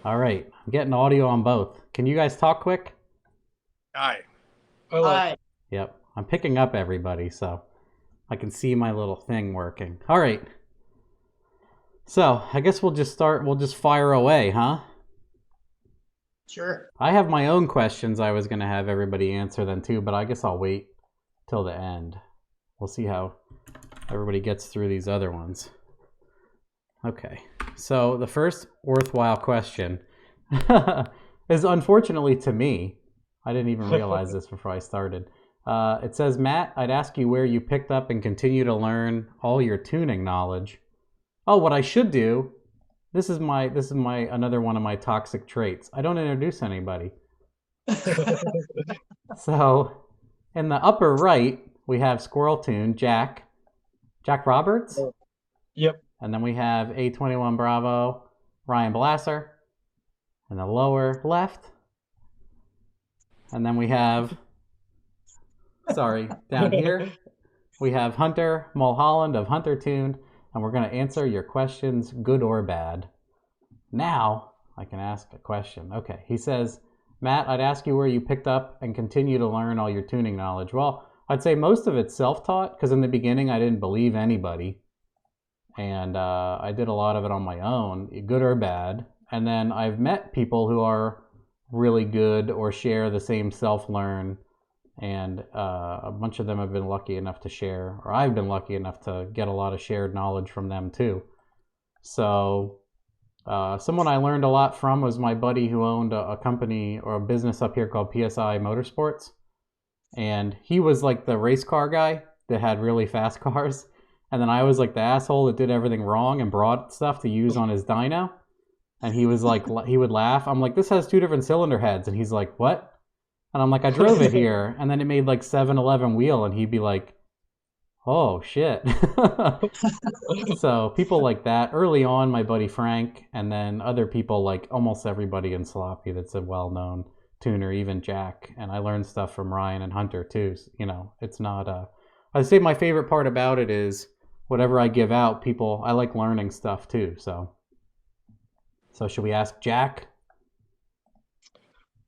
All right. I'm getting audio on both. Can you guys talk quick? Aye. Hello. Hi. Yep. I'm picking up everybody, so I can see my little thing working. All right. So I guess we'll just start. We'll just fire away, huh? Sure. I have my own questions I was going to have everybody answer then too, but I guess I'll wait till the end. We'll see how everybody gets through these other ones. Okay. So the first worthwhile question is unfortunately to me. I didn't even realize this before I started. It says, Matt, I'd ask you where you picked up and continue to learn all your tuning knowledge. Oh, what I should do. This is my another one of my toxic traits. I don't introduce anybody. So, in the upper right, we have Squirrel Tuned, Jack Roberts, Yep. and then we have A21 Bravo, Ryan Blasser, in the lower left, and then we have, sorry, down here, we have Hunter Mulholland of HunterTuned, and we're going to answer your questions, good or bad. Now, I can ask a question. Okay, he says, Matt, I'd ask you where you picked up and continue to learn all your tuning knowledge. Well, I'd say most of it's self-taught, because in the beginning I didn't believe anybody, and I did a lot of it on my own, good or bad. And then I've met people who are really good or share the same self-learn, and a bunch of them have been lucky enough to share, or I've been lucky enough to get a lot of shared knowledge from them too. So someone I learned a lot from was my buddy who owned a company or a business up here called PSI Motorsports, and he was like the race car guy that had really fast cars, and then I was like the asshole that did everything wrong and brought stuff to use on his dyno. And he was like, he would laugh. I'm like, this has two different cylinder heads, and he's like, what? And I'm like, I drove it here, and then it made like 7-Eleven wheel, and he'd be like, oh shit. So people like that early on, my buddy Frank, and then other people like almost everybody in Sloppy that's a well-known tuner, even Jack. And I learned stuff from Ryan and Hunter too. You know, it's not I'd say my favorite part about it is whatever I give out, people I like learning stuff too. So should we ask Jack?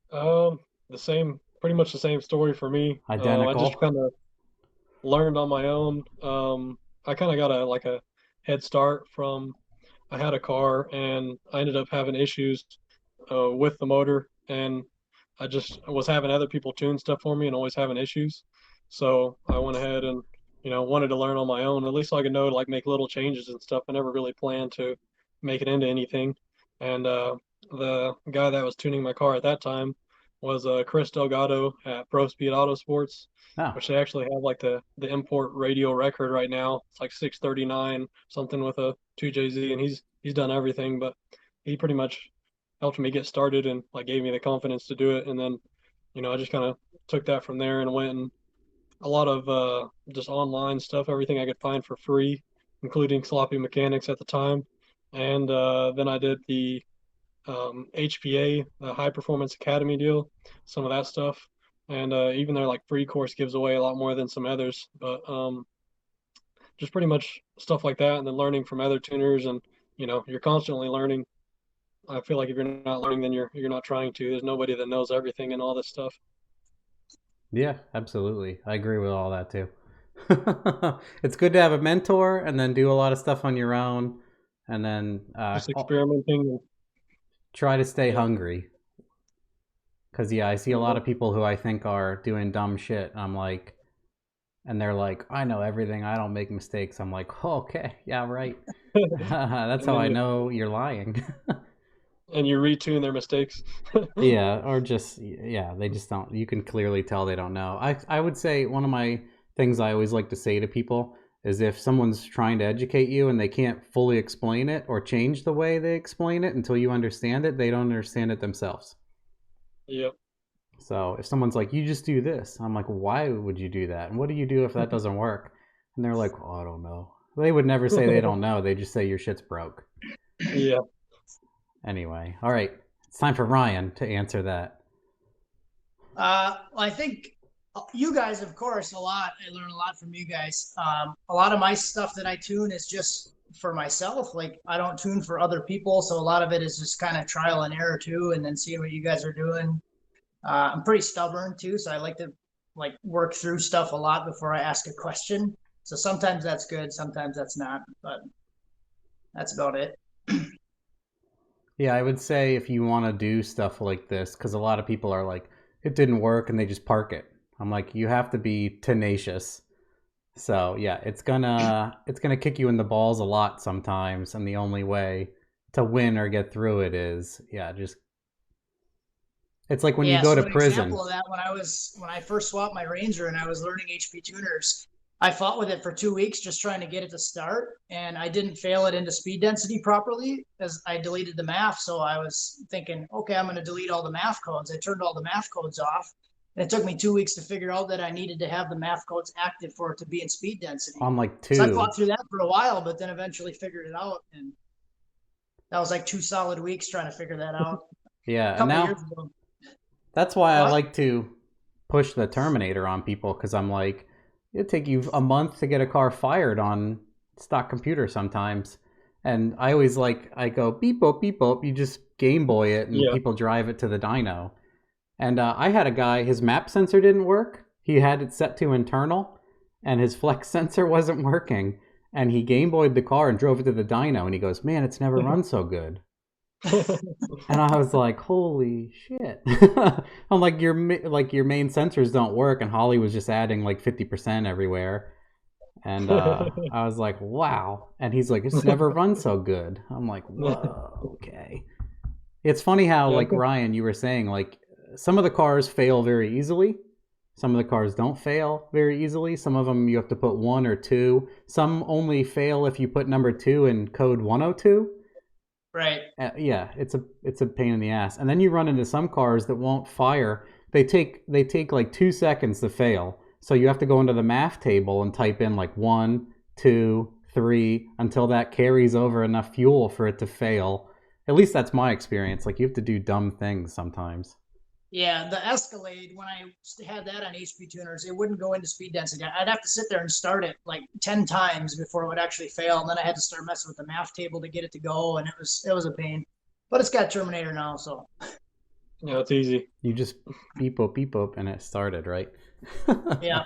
The same, pretty much the same story for me. I just Identical. kind of learned on my own. I kind of got a head start from I had a car and I ended up having issues with the motor, and I just was having other people tune stuff for me and always having issues. So I went ahead and wanted to learn on my own, at least so I could know to like make little changes and stuff. I never really planned to make it into anything. And the guy that was tuning my car at that time was Chris Delgado at Pro Speed Autosports, Oh, which they actually have like the import radio record right now. It's like 639 something with a 2JZ, and he's done everything, but he pretty much helped me get started and like gave me the confidence to do it. And then I just kind of took that from there and went and a lot of just online stuff, everything I could find for free, including sloppy mechanics at the time. And then I did the HPA, the High Performance Academy deal, some of that stuff. And even their like free course gives away a lot more than some others. But just pretty much stuff like that, and then learning from other tuners, and you're constantly learning. I feel like if you're not learning, then you're not trying to. There's nobody that knows everything and all this stuff. yeah, absolutely. I agree with all that too. It's good to have a mentor and then do a lot of stuff on your own, and then Just experimenting. try to stay Yeah. hungry. Because, yeah, I see a lot Mhm. of people who I think are doing dumb shit. And I'm like, and they're like, I know everything. I don't make mistakes. I'm like, oh, okay, yeah, right. That's And how then I you know you're lying. and you retune their mistakes. Yeah, or just, yeah, they just don't. You can clearly tell they don't know. I would say one of my things I always like to say to people is if someone's trying to educate you and they can't fully explain it or change the way they explain it until you understand it, they don't understand it themselves. Yep. So if someone's like, you just do this, I'm like, why would you do that? And what do you do if that doesn't work? And they're like, oh, I don't know. They would never say they don't know. They just say your shit's broke. Yeah. Anyway, all right. It's time for Ryan to answer that. I think you guys, of course, a lot. I learn a lot from you guys. A lot of my stuff that I tune is just for myself. Like I don't tune for other people, so a lot of it is just kind of trial and error too, and then seeing what you guys are doing. I'm pretty stubborn too, so I like to like work through stuff a lot before I ask a question. So sometimes that's good, sometimes that's not, but that's about it. Yeah, I would say if you want to do stuff like this, because a lot of people are like, it didn't work and they just park it. I'm like, you have to be tenacious. So yeah, it's gonna kick you in the balls a lot sometimes, and the only way to win or get through it is just it's like when you Yeah, go so to an prison. example of that, when I first swapped my Ranger and I was learning HP tuners, I fought with it for 2 weeks just trying to get it to start, and I didn't fail it into speed density properly as I deleted the MAF. So I was thinking, okay, I'm going to delete all the MAF codes. I turned all the MAF codes off, and it took me 2 weeks to figure out that I needed to have the MAF codes active for it to be in speed density. I'm like So I two. fought through that for a while, but then eventually figured it out, and that was like 2 solid weeks trying to figure that out. Yeah, A and couple now years ago. that's why I What? like to push the Terminator on people, because I'm like, it'd take you a month to get a car fired on stock computer sometimes. And I always I go beep boop beep boop. You just Game Boy it, and Yeah. people drive it to the dyno. And I had a guy, his map sensor didn't work. He had it set to internal, and his flex sensor wasn't working. And he Game Boyed the car and drove it to the dyno. And he goes, "Man, it's never run so good." And I was like, "Holy shit!" I'm like, your main sensors don't work, and Holly was just adding like 50% everywhere. And I was like, "Wow!" And he's like, "It's never run so good." I'm like, "Whoa, okay." It's funny how, like Ryan, you were saying, like some of the cars fail very easily. Some of the cars don't fail very easily. Some of them you have to put 1 or 2. Some only fail if you put number 2 in code 102. Right. Yeah, it's a pain in the ass. And then you run into some cars that won't fire. They take like 2 seconds to fail. So you have to go into the math table and type in like 1, 2, 3 until that carries over enough fuel for it to fail. At least that's my experience. Like you have to do dumb things sometimes. Yeah, the Escalade, when I had that on HP tuners, it wouldn't go into speed density. I'd have to sit there and start it like 10 times before it would actually fail. And then I had to start messing with the math table to get it to go. And it was a pain. But it's got Terminator now, so. Yeah, it's easy. You just beep boop, and it started, right? Yeah.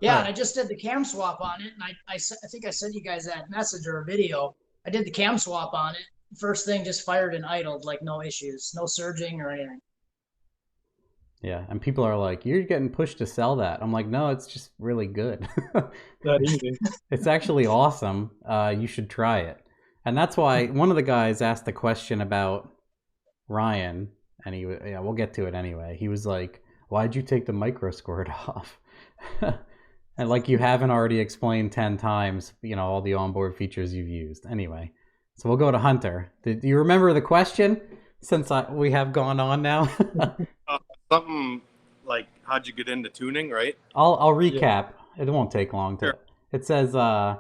Yeah, and I just did the cam swap on it. And I think I sent you guys that message or a video. I did the cam swap on it. First thing just fired and idled, like no issues, no surging or anything. Yeah, and people are like, "You're getting pushed to sell that." I'm like, "No, it's just really good." That easy. It's actually awesome. You should try it. And that's why one of the guys asked a question about Ryan, and we'll get to it anyway. He was like, "Why'd you take the micro squirt off?" And like you haven't already explained 10 times, all the onboard features you've used. Anyway, so we'll go to Hunter. Do you remember the question? Since we have gone on now. Something like, how'd you get into tuning, right? I'll recap. Yeah. It won't take long. Sure. It says, I'd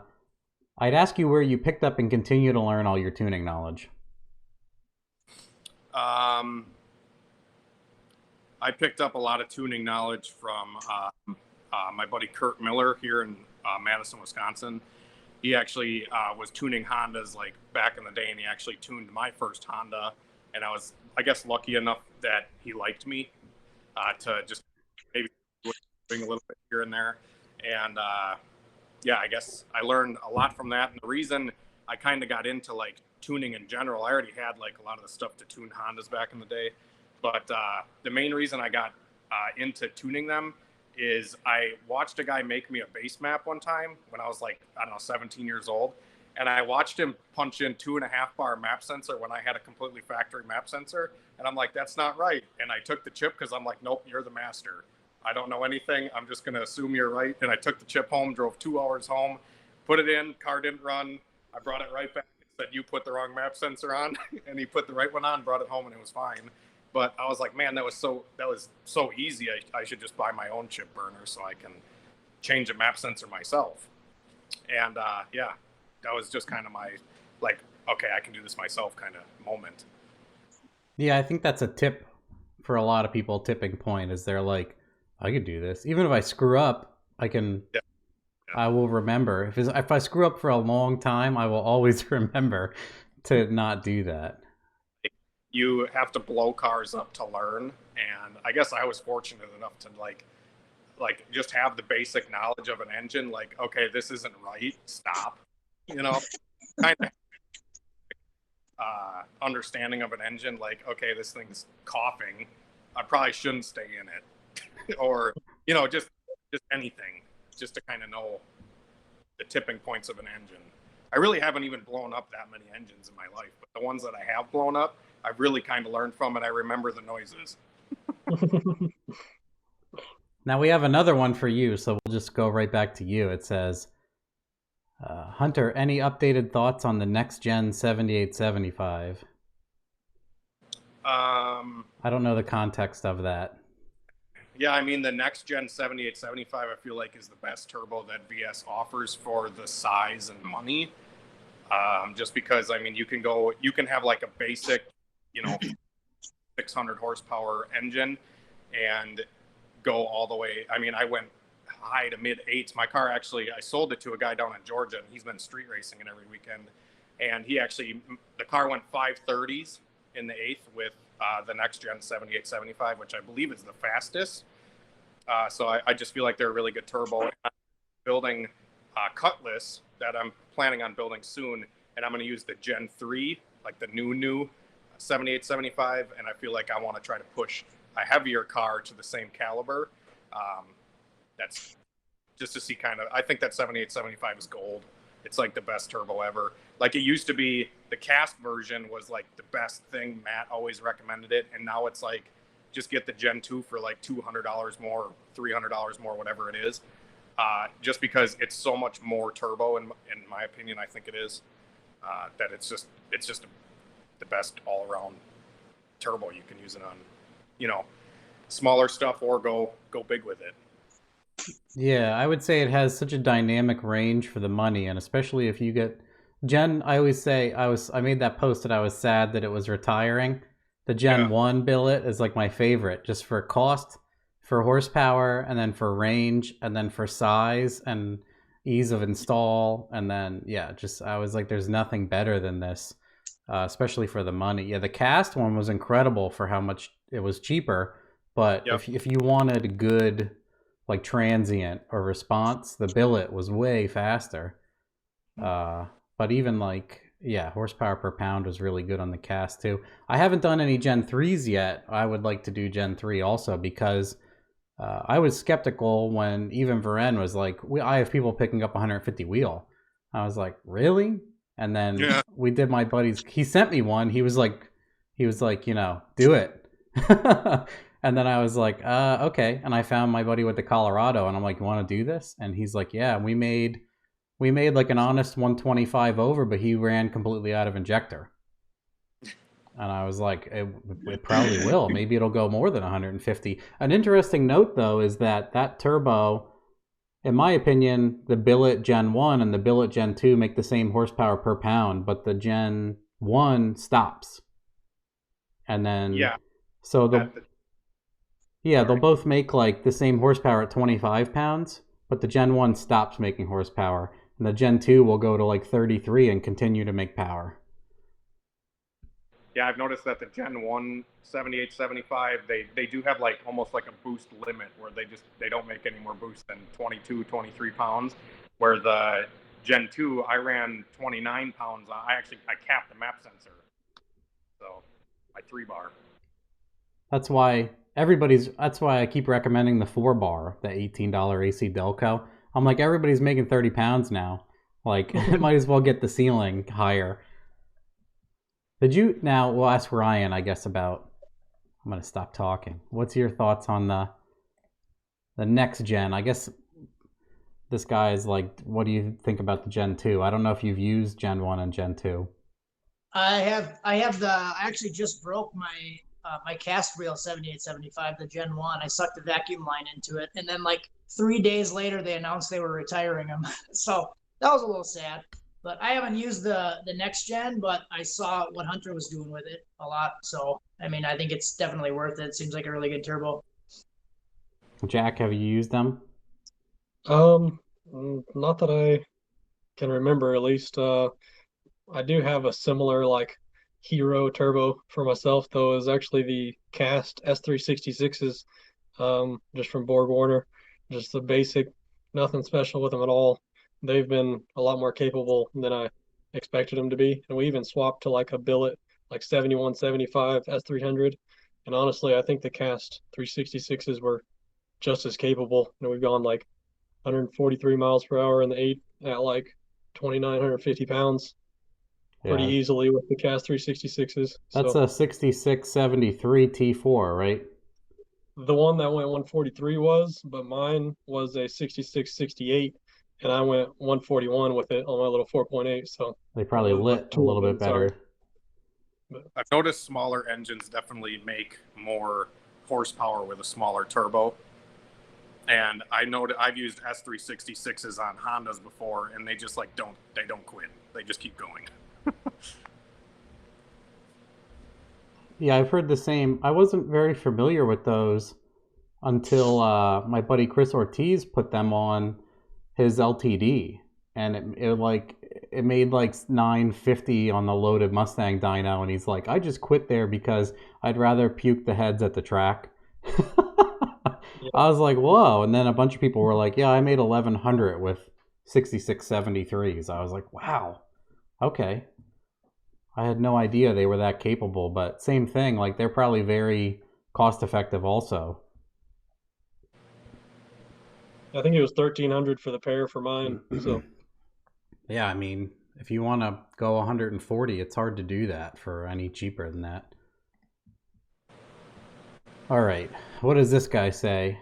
ask you where you picked up and continue to learn all your tuning knowledge. I picked up a lot of tuning knowledge from my buddy Kurt Miller here in Madison, Wisconsin. He actually was tuning Hondas like back in the day, and he actually tuned my first Honda. And I was, I guess, lucky enough that he liked me to just maybe doing a little bit here and there. And yeah, I guess I learned a lot from that. And the reason I kind of got into like tuning in general, I already had like a lot of the stuff to tune Hondas back in the day. But the main reason I got into tuning them is I watched a guy make me a base map one time when I was like, I don't know, 17 years old. And I watched him punch in 2.5 bar map sensor when I had a completely factory map sensor. And I'm like, that's not right. And I took the chip because I'm like, nope, you're the master. I don't know anything. I'm just going to assume you're right. And I took the chip home, drove 2 hours home, put it in, car didn't run. I brought it right back and said, you put the wrong map sensor on. And he put the right one on, brought it home, and it was fine. But I was like, man, that was so easy. I should just buy my own chip burner so I can change a map sensor myself. And yeah, that was just kind of my, like, okay, I can do this myself kind of moment. Yeah, I think that's a tip for a lot of people. Tipping point is they're like, I could do this. Even if I screw up, I can I will remember. If I screw up for a long time, I will always remember to not do that. You have to blow cars up to learn, and I guess I was fortunate enough to like just have the basic knowledge of an engine. Like, okay, this isn't right. Stop. You know, kind of understanding of an engine. Like, okay, this thing's coughing. I probably shouldn't stay in it, or just anything, just to kind of know the tipping points of an engine. I really haven't even blown up that many engines in my life, but the ones that I have blown up, I've really kind of learned from, and I remember the noises. Now we have another one for you, so we'll just go right back to you. It says, Hunter, any updated thoughts on the next gen 7875? I don't know the context of that. Yeah, I mean, the next gen 7875, I feel like, is the best turbo that VS offers for the size and money. Just because, I mean, you can have like a basic, 600 horsepower engine and go all the way. I mean, I went high to mid eights. My car, actually, I sold it to a guy down in Georgia, and he's been street racing it every weekend. And the car went 530s in the eighth with the next gen 7875, which I believe is the fastest. So I just feel like they're a really good turbo. I'm building Cutlass that I'm planning on building soon, and I'm going to use the Gen 3, like the new 7875, and I feel like I want to try to push a heavier car to the same caliber. That's just to see kind of, I think that 7875 is gold. It's like the best turbo ever. Like, it used to be, the cast version was like the best thing. Matt always recommended it, and now it's like, just get the Gen 2 for like $200 more, $300 more, whatever it is. Just because it's so much more turbo, in my opinion, I think it is, that it's just the best all-around turbo you can use it on, smaller stuff, or go big with it. Yeah, I would say it has such a dynamic range for the money, and especially if you get Gen. I always say I made that post that I was sad that it was retiring. The Gen 1 billet is like my favorite, just for cost, for horsepower, and then for range, and then for size and ease of install, and then I was like, there's nothing better than this, especially for the money. Yeah, the cast one was incredible for how much it was cheaper, but if you wanted a good like transient or response, the billet was way faster. But even like, horsepower per pound was really good on the cast too. I haven't done any Gen 3s yet. I would like to do Gen 3 also, because I was skeptical when even Varen was like, I have people picking up 150 wheel. I was like, really? And then we did my buddy's, he sent me one. He was like, do it. And then I was like, okay. And I found my buddy with the Colorado, and I'm like, you want to do this? And he's like, yeah. And we made like an honest 125 over, but he ran completely out of injector. And I was like, it probably will. Maybe it'll go more than 150. An interesting note, though, is that turbo, in my opinion, the billet Gen 1 and the billet Gen 2 make the same horsepower per pound, but the Gen 1 stops. And then, so they'll both make like the same horsepower at 25 pounds, but the Gen 1 stops making horsepower, and the Gen 2 will go to like 33 and continue to make power. Yeah, I've noticed that the Gen 1 7875, they do have like almost like a boost limit where they don't make any more boost than 22, 23 pounds. Where the Gen 2, I ran 29 pounds. I capped the map sensor. So my 3-bar. That's why I keep recommending the 4-bar, the $18 AC Delco. I'm like, everybody's making 30 pounds now. Like, might as well get the ceiling higher. Now we'll ask Ryan, I guess, about, I'm going to stop talking. What's your thoughts on the next gen? I guess this guy is like, what do you think about the Gen 2? I don't know if you've used Gen 1 and Gen 2. I actually just broke my cast reel 7875, the Gen 1. I sucked the vacuum line into it, and then like 3 days later they announced they were retiring them. So that was a little sad. But I haven't used the next gen, but I saw what Hunter was doing with it a lot. So I mean, I think it's definitely worth it. It seems like a really good turbo. Jack, have you used them? Not that I can remember, at least. I do have a similar like hero turbo for myself, though. Is actually the cast S366s, just from Borg Warner. Just the basic, nothing special with them at all. They've been a lot more capable than I expected them to be, and we even swapped to like a billet, like 7175 S300. And honestly, I think the cast 366s were just as capable. And we've gone like 143 miles per hour in the 8 at like 2,950 pounds pretty Yeah, easily with the cast 366s. that's So a 6673 T4, right? the one that went 143 was, but mine was a 6668, and I went 141 with it on my little 4.8. So They probably with lit a two of little bit them, sorry. better. I've noticed smaller engines definitely make more horsepower with a smaller turbo. And I know that I've used S366s on Hondas before, and they just like don't quit. They just keep going. Yeah, I've heard the same. I wasn't very familiar with those until my buddy Chris Ortiz put them on his LTD, and it made like 950 on the loaded Mustang dyno, and he's like, I just quit there because I'd rather puke the heads at the track. Yeah. I was like, whoa, and then a bunch of people were like, yeah, I made 1100 with 6673s. I was like, wow, okay. I had no idea they were that capable, but same thing, like they're probably very cost effective also. I think it was 1,300 for the pair for mine. So Yeah, I mean, if you want to go 140, it's hard to do that for any cheaper than that. All right, what does this guy say?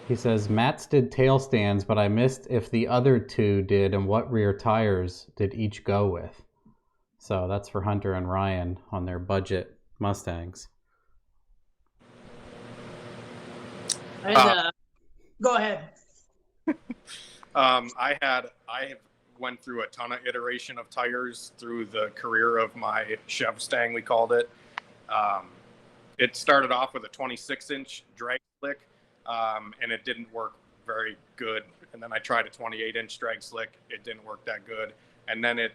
He says, Matt's did tail stands, but I missed if the other two did and what rear tires did each go with. So that's for Hunter and Ryan on their budget Mustangs. Go ahead. I went through a ton of iteration of tires through the career of my Chev Stang, we called it. It started off with a 26-inch drag slick, and it didn't work very good. And then I tried a 28-inch drag slick. It didn't work that good. And then it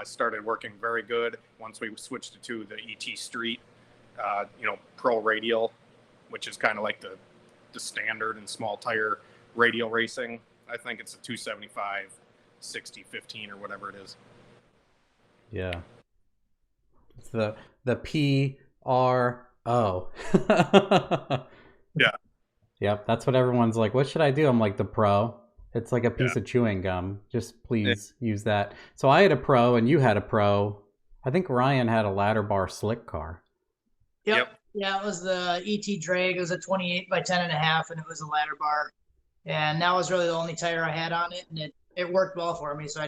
started working very good once we switched it to the ET Street, Pro Radial, which is kind of like the standard in small tire radial racing. I think it's a 275 60/15 or whatever it is. Yeah. It's the PRO. Yeah. Yep, that's what everyone's like, what should I do? I'm like, the Pro. It's like a piece of chewing gum. Just please use that. So I had a Pro and you had a Pro. I think Ryan had a ladder bar slick car. Yep. Yeah, it was the ET drag. It was a 28 by 10.5, and it was a ladder bar. And that was really the only tire I had on it, and it worked well for me. So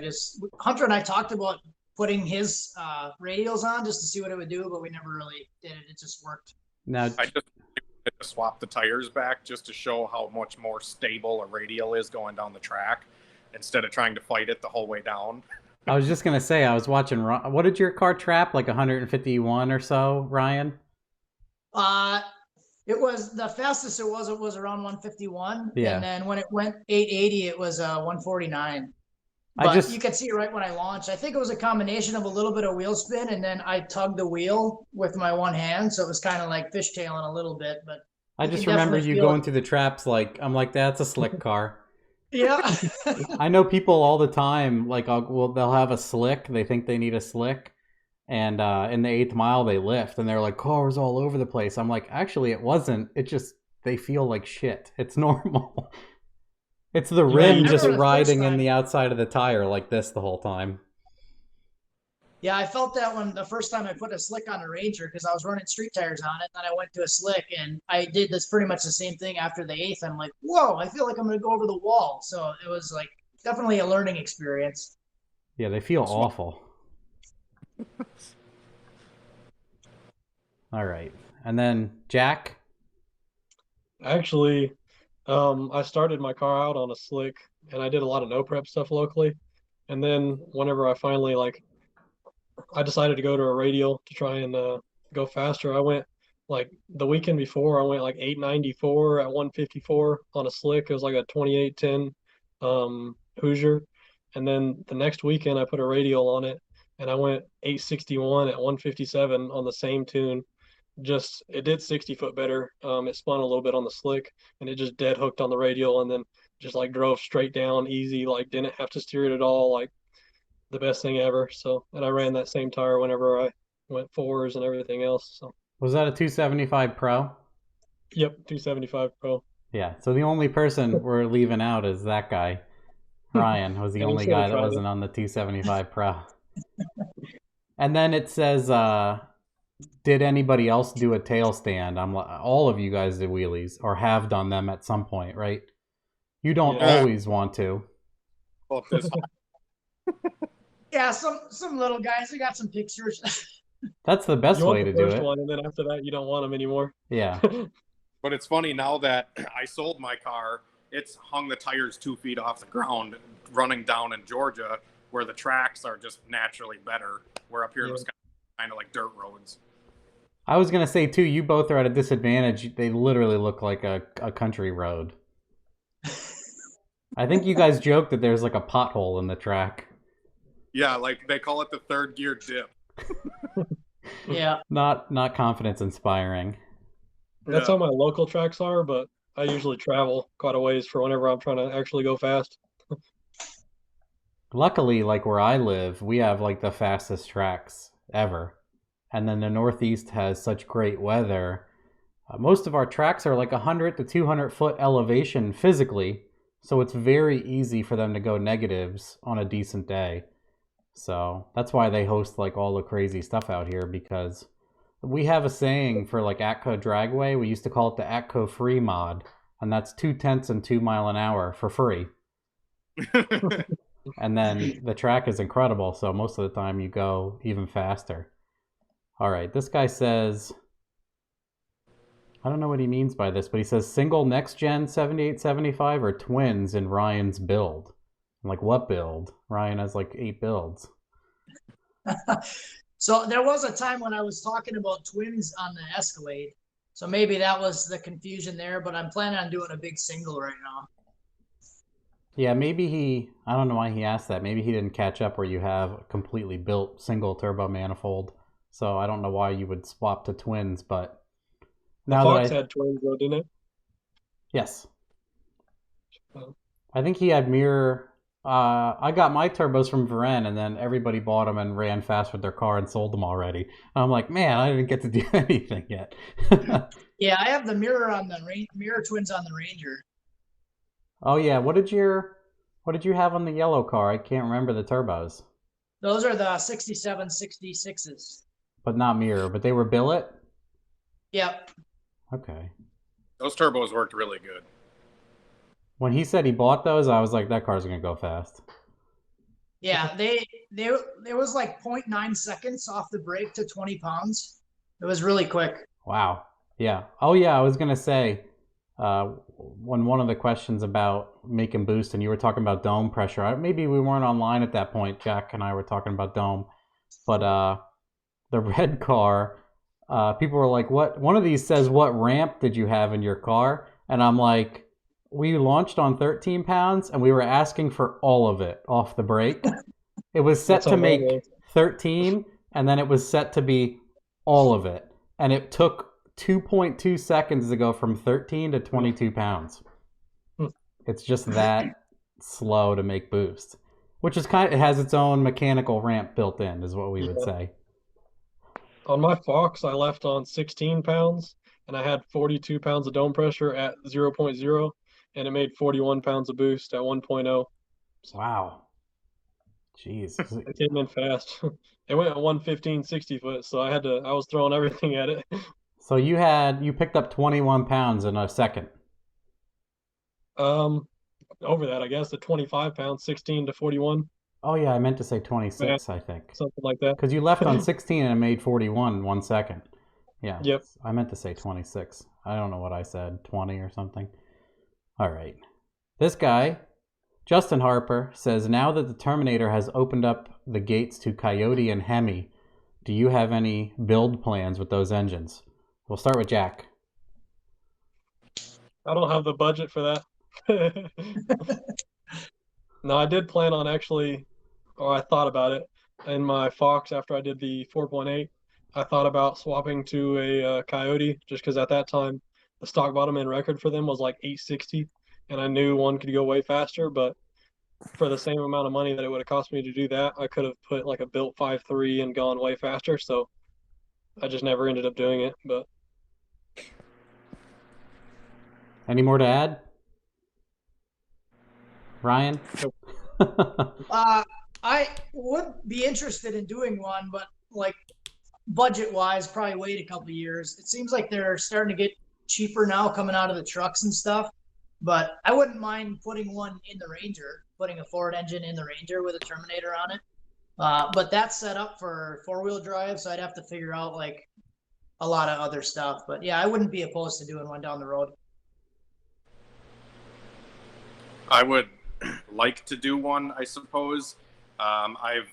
Hunter and I talked about putting his radials on just to see what it would do, but we never really did it. It just worked. Now, I just swap the tires back just to show how much more stable a radial is going down the track instead of trying to fight it the whole way down. I was just going to say, I was watching, what did your car trap? Like 151 or so, Ryan? It was the fastest it was around 151. Yeah. And then when it went 880, it was 149. But you could see right when I launched, I think it was a combination of a little bit of wheel spin, and then I tugged the wheel with my one hand, so it was kind of like fishtailing a little bit. But I just remember you going through the traps like, I'm like, that's a slick car. Yeah. I know people all the time, like, they'll have a slick, they think they need a slick, and in the 8th mile they lift, and they're like, cars all over the place. I'm like, actually it wasn't, it just, they feel like shit. It's normal. It's the rim just riding in the outside of the tire like this the whole time. Yeah, I felt that when the first time I put a slick on a Ranger, because I was running street tires on it, and then I went to a slick, and I did this pretty much the same thing after the 8th. I'm like, whoa, I feel like I'm going to go over the wall. So it was like definitely a learning experience. Yeah, they feel awful. All right. And then Jack? actually, I started my car out on a slick, and I did a lot of no prep stuff locally. And then whenever I finally I decided to go to a radial to try and go faster. I went Like the weekend before, I went like 894 at 154 on a slick. It was like a 2810 Hoosier. And then the next weekend, I put a radial on it, and I went 861 at 157 on the same tune. Just it did 60 foot better. It spun a little bit on the slick, and it just dead hooked on the radial, and then just like drove straight down easy. Like didn't have to steer it at all. Like the best thing ever. So, and I ran that same tire whenever I went fours and everything else. So, Was that a 275 Pro? yep, 275 Pro. Yeah. So the only person we're leaving out is that guy. Ryan was the Yeah, we only should've guy that tried wasn't it. on the 275 Pro. And then it says, did anybody else do a tail stand? I'm like, all of you guys did wheelies or have done them at some point, right? You don't Yeah. always want to. Well, this Yeah, some little guys. I got some pictures. That's the best You want way the to do first it. one, and then after that, you don't want them anymore. Yeah. But it's funny now that I sold my car, it's hung the tires 2 feet off the ground running down in Georgia where the tracks are just naturally better. Where up here in Yeah. Wisconsin, kind of like dirt roads. I was going to say, too, you both are at a disadvantage. They literally look like a country road. I think you guys joke that there's like a pothole in the track. Yeah, like they call it the third gear dip. Yeah. Not confidence inspiring. That's Yeah. how my local tracks are, but I usually travel quite a ways for whenever I'm trying to actually go fast. Luckily, like where I live, we have like the fastest tracks ever. And then the Northeast has such great weather. Most of our tracks are like 100 to 200 foot elevation physically. So it's very easy for them to go negatives on a decent day. So that's why they host like all the crazy stuff out here, because we have a saying for like Atco Dragway. We used to call it the Atco Free Mod. And that's 2/10 and 2 mile an hour for free. And then the track is incredible, so most of the time you go even faster. All right, this guy says, I don't know what he means by this, but he says single next gen 7875 or twins in Ryan's build. I'm like, what build? Ryan has like 8 builds. So there was a time when I was talking about twins on the Escalade. So maybe that was the confusion there, but I'm planning on doing a big single right now. Yeah, maybe I don't know why he asked that. Maybe he didn't catch up where you have a completely built single turbo manifold. So I don't know why you would swap to twins, but The now Fox that I... had twins though, didn't it? Yes. Oh. I think he had mirror. I got my turbos from Varen, and then everybody bought them and ran fast with their car and sold them already. And I'm like, man, I didn't get to do anything yet. Yeah, I have the mirror on the mirror twins on the Ranger. Oh yeah, what did you have on the yellow car? I can't remember the turbos. Those are the 6766s. But not mirror, but they were billet? Yep. Okay. Those turbos worked really good. When he said he bought those, I was like, that car's gonna go fast. Yeah, there was like 0.9 seconds off the brake to 20 pounds. It was really quick. Wow. Yeah. Oh yeah, I was gonna say, when one of the questions about make and boost, and you were talking about dome pressure. Maybe we weren't online at that point. Jack and I were talking about dome, but the red car, people were like, "What?" One of these says, "What ramp did you have in your car?" And I'm like, "We launched on 13 pounds, and we were asking for all of it off the brake. It was set That's to on my make way. 13, and then it was set to be all of it, and it took 2.2 seconds to go from 13 to 22 pounds. It's just that slow to make boost, which is it has its own mechanical ramp built in, is what we would say. On my Fox, I left on 16 pounds, and I had 42 pounds of dome pressure at 0.0, and it made 41 pounds of boost at 1.0. Wow. Jeez. It came in fast. It went at 115 60 foot, so I was throwing everything at it. So you picked up 21 pounds in a second. Over that, I guess, the 25 pounds, 16 to 41, Oh yeah, I meant to say 26, I think. something like that. Because you left on 16 and it made 41 in 1 second. Yeah. Yep. I meant to say 26. I don't know what I said, 20 or something. All right. This guy, Justin Harper, says, now that the Terminator has opened up the gates to Coyote and Hemi, do you have any build plans with those engines? We'll start with Jack. I don't have the budget for that. No, I did plan on actually, or I thought about it in my Fox after I did the 4.8. I thought about swapping to a Coyote just because at that time the stock bottom end record for them was like 860, and I knew one could go way faster. But for the same amount of money that it would have cost me to do that, I could have put like a built 5.3 and gone way faster. So I just never ended up doing it. But Any more to add? Ryan? I would be interested in doing one, but like budget wise, probably wait a couple of years. It seems like they're starting to get cheaper now coming out of the trucks and stuff. But I wouldn't mind putting one in the Ranger, putting a Ford engine in the Ranger with a Terminator on it. But that's set up for 4-wheel drive, so I'd have to figure out like a lot of other stuff. But yeah, I wouldn't be opposed to doing one down the road. I would like to do one, I suppose. I've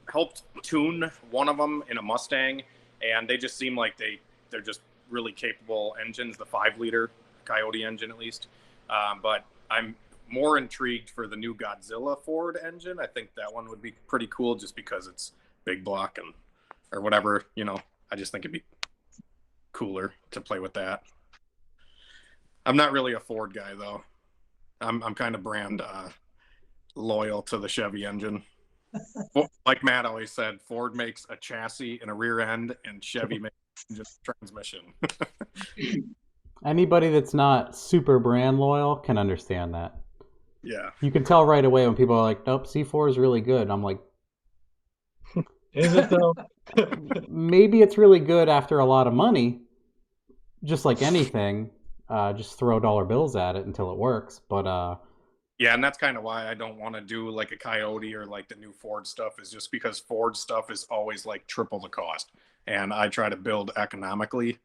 helped tune one of them in a Mustang, and they just seem like they're just really capable engines, the 5-liter Coyote engine at least. But I'm more intrigued for the new Godzilla Ford engine. I think that one would be pretty cool just because it's big block and or whatever, I just think it'd be cooler to play with that. I'm not really a Ford guy though. I'm kind of brand loyal to the Chevy engine. Like Matt always said, Ford makes a chassis and a rear end, and Chevy makes just transmission. Anybody that's not super brand loyal can understand that. Yeah. You can tell right away when people are like, nope, C4 is really good. I'm like, is it though? maybe it's really good after a lot of money. Just like anything, just throw dollar bills at it until it works. But yeah, and that's kind of why I don't want to do like a Coyote or like the new Ford stuff, is just because Ford stuff is always like triple the cost. And I try to build economically.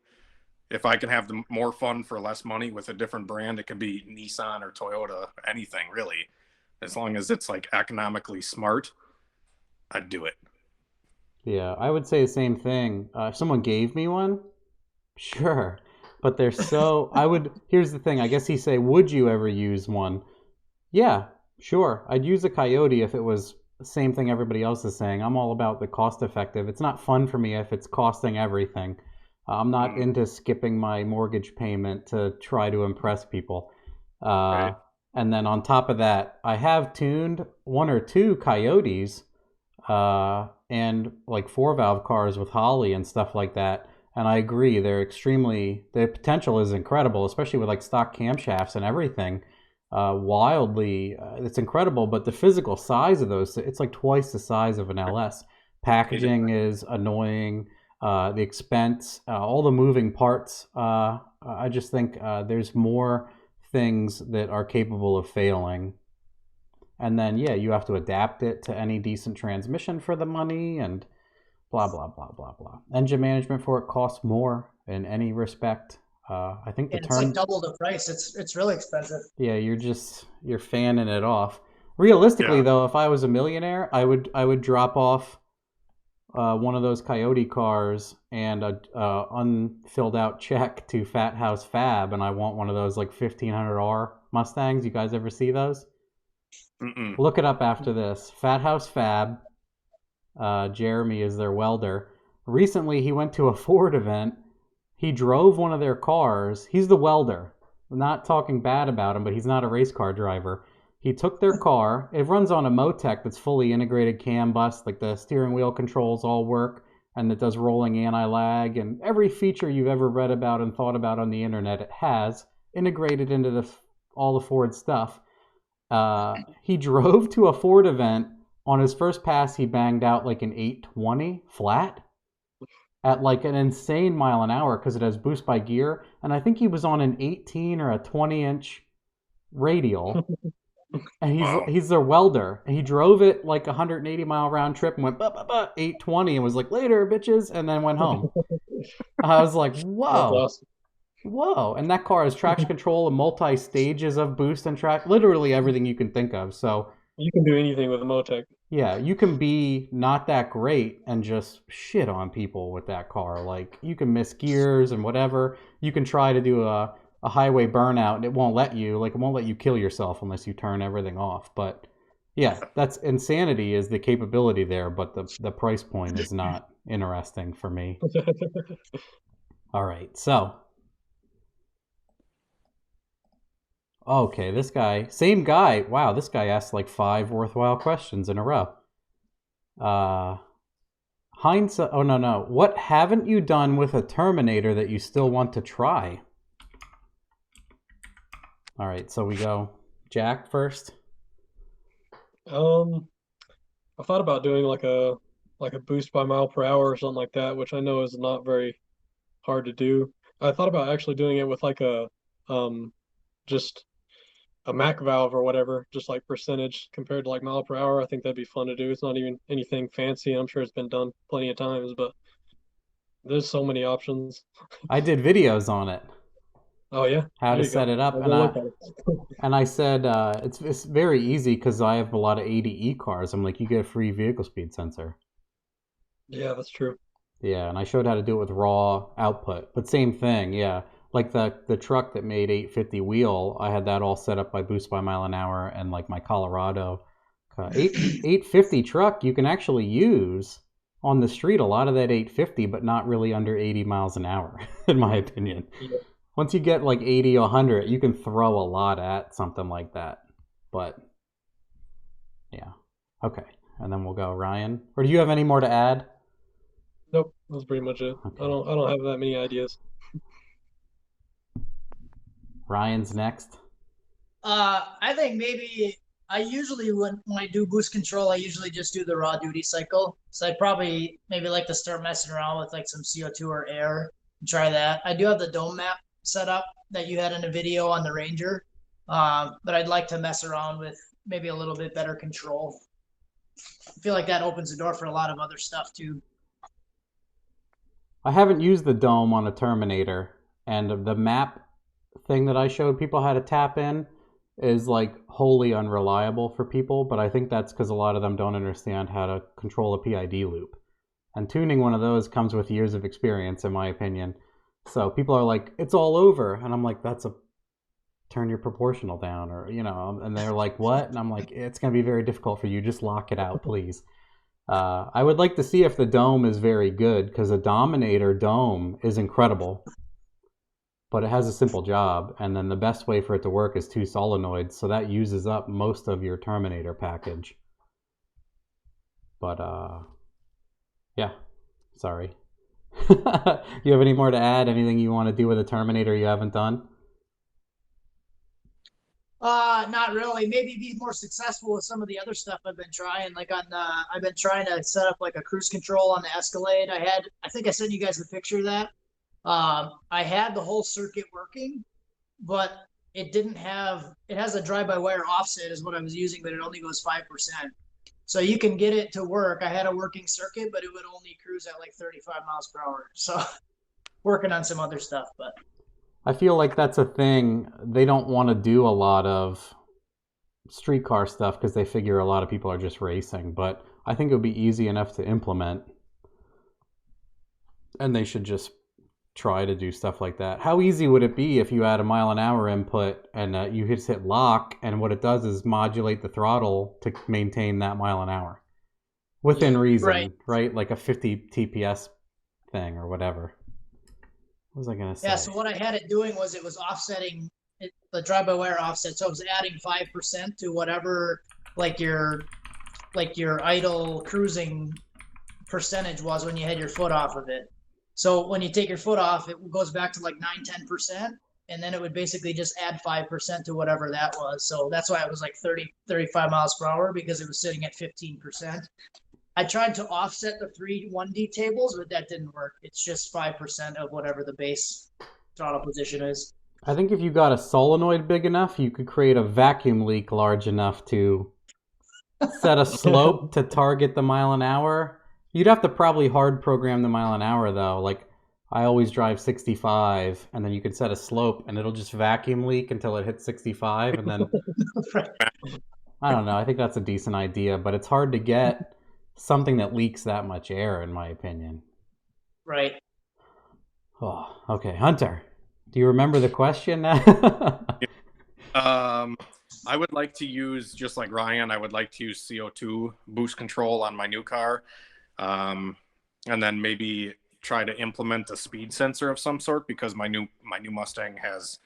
If I can have the more fun for less money with a different brand, it could be Nissan or Toyota, anything really. As long as it's like economically smart, I'd do it. yeah, I would say the same thing. If someone gave me one, sure. But they're so, here's the thing. I guess he'd say, would you ever use one? Yeah, sure. I'd use a Coyote if it was the same thing everybody else is saying. I'm all about the cost effective. It's not fun for me if it's costing everything. I'm not into skipping my mortgage payment to try to impress people. Right. And then on top of that, I have tuned 1 or 2 Coyotes and like 4-valve cars with Holly and stuff like that. And I agree, the potential is incredible, especially with like stock camshafts and everything. Wildly, it's incredible, but the physical size of those, it's like twice the size of an LS. Packaging is annoying. The expense, all the moving parts. I just think there's more things that are capable of failing. And then, yeah, you have to adapt it to any decent transmission for the money and blah, blah, blah, blah, blah. Engine management for it costs more in any respect. I think And it's like double the price. It's really expensive. Yeah, you're fanning it off. Realistically, though, if I was a millionaire, I would drop off one of those Coyote cars and a unfilled out check to Fat House Fab, and I want one of those like 1500R Mustangs. You guys ever see those? Mm-mm. Look it up after this. Fat House Fab. Jeremy is their welder. Recently, he went to a Ford event. He drove one of their cars. He's the welder. I'm not talking bad about him, but he's not a race car driver. He took their car. It runs on a Motec that's fully integrated CAN bus, like the steering wheel controls all work, and it does rolling anti-lag, and every feature you've ever read about and thought about on the internet, it has integrated into all the Ford stuff. He drove to a Ford event. On his first pass, he banged out like an 820 flat at like an insane mile an hour because it has boost by gear. And I think he was on an 18 or a 20-inch radial. And he's their welder. And he drove it like 180-mile round trip and went 820 and was like, later, bitches, and then went home. I was like, whoa. Awesome. Whoa. And that car has traction control and multi-stages of boost and track. Literally everything you can think of. So you can do anything with a Motec. Yeah, you can be not that great and just shit on people with that car. Like, you can miss gears and whatever. You can try to do a highway burnout and it won't let you. Like, it won't let you kill yourself unless you turn everything off. But yeah, that's insanity is the capability there, but the price point is not interesting for me. All right, so. Okay, this guy, same guy. Wow, this guy asked like 5 worthwhile questions in a row. Hindsight. Oh, no. What haven't you done with a Terminator that you still want to try? All right, so we go Jack first. I thought about doing like a boost by mile per hour or something like that, which I know is not very hard to do. I thought about actually doing it with like a just a Mac valve or whatever, just like percentage compared to like mile per hour. I think that'd be fun to do. It's not even anything fancy. I'm sure it's been done plenty of times, but there's so many options. I did videos on it, Oh yeah, how there to you set go. it up, I'll and go look at it. I said it's very easy because I have a lot of 80E cars. I'm like, you get a free vehicle speed sensor. Yeah, that's true. Yeah, and I showed how to do it with raw output, but same thing. Yeah, like the truck that made 850 wheel, I had that all set up by boost by mile an hour, and like my Colorado 850 truck, you can actually use on the street a lot of that 850, but not really under 80 miles an hour, in my opinion. Yeah. Once you get like 80 or 100, you can throw a lot at something like that. But yeah, okay, and then we'll go Ryan. Or do you have any more to add? Nope, that's pretty much it. Okay. I don't have that many ideas. Ryan's next. I think maybe I usually when I do boost control, I usually just do the raw duty cycle. So I'd probably maybe like to start messing around with like some CO2 or air and try that. I do have the dome map set up that you had in a video on the Ranger, but I'd like to mess around with maybe a little bit better control. I feel like that opens the door for a lot of other stuff too. I haven't used the dome on a Terminator, and the map thing that I showed people how to tap in is like wholly unreliable for people, but I think that's because a lot of them don't understand how to control a PID loop. And tuning one of those comes with years of experience, in my opinion. So people are like, it's all over. And I'm like, that's a turn your proportional down, or, you know, and they're like, what? And I'm like, it's going to be very difficult for you. Just lock it out, please. I would like to see if the dome is very good, because a Dominator dome is incredible, but it has a simple job. And then the best way for it to work is 2 solenoids. So that uses up most of your Terminator package. But, yeah, sorry. You have any more to add? Anything you want to do with a Terminator you haven't done? Not really. Maybe be more successful with some of the other stuff I've been trying. Like I've been trying to set up like a cruise control on the Escalade. I think I sent you guys the picture of that. I had the whole circuit working, but it has a drive-by-wire offset is what I was using, but it only goes 5%. So you can get it to work. I had a working circuit, but it would only cruise at like 35 miles per hour. So working on some other stuff, but I feel like that's a thing. They don't want to do a lot of street car stuff because they figure a lot of people are just racing, but I think it would be easy enough to implement, and they should just try to do stuff like that. How easy would it be if you had a mile an hour input and you just hit lock, and what it does is modulate the throttle to maintain that mile an hour within reason, right? Like a 50 TPS thing or whatever. What was I going to say? yeah, so what I had it doing was it was offsetting the drive-by-wire offset. So it was adding 5% to whatever like your idle cruising percentage was when you had your foot off of it. So when you take your foot off, it goes back to like 9-10%, and then it would basically just add 5% to whatever that was. So that's why it was like 30-35 miles per hour, because it was sitting at 15%. I tried to offset the 3 1D tables, but that didn't work. It's just 5% of whatever the base throttle position is. I think if you got a solenoid big enough, you could create a vacuum leak large enough to set a slope to target the mile an hour. You'd have to probably hard program the mile an hour, though. Like, I always drive 65, and then you could set a slope, and it'll just vacuum leak until it hits 65, and then I don't know. I think that's a decent idea, but it's hard to get something that leaks that much air, in my opinion. Right. Oh, okay. Hunter, do you remember the question now? I would like to use, just like Ryan, I would like to use CO2 boost control on my new car. And then maybe try to implement a speed sensor of some sort, because my new Mustang has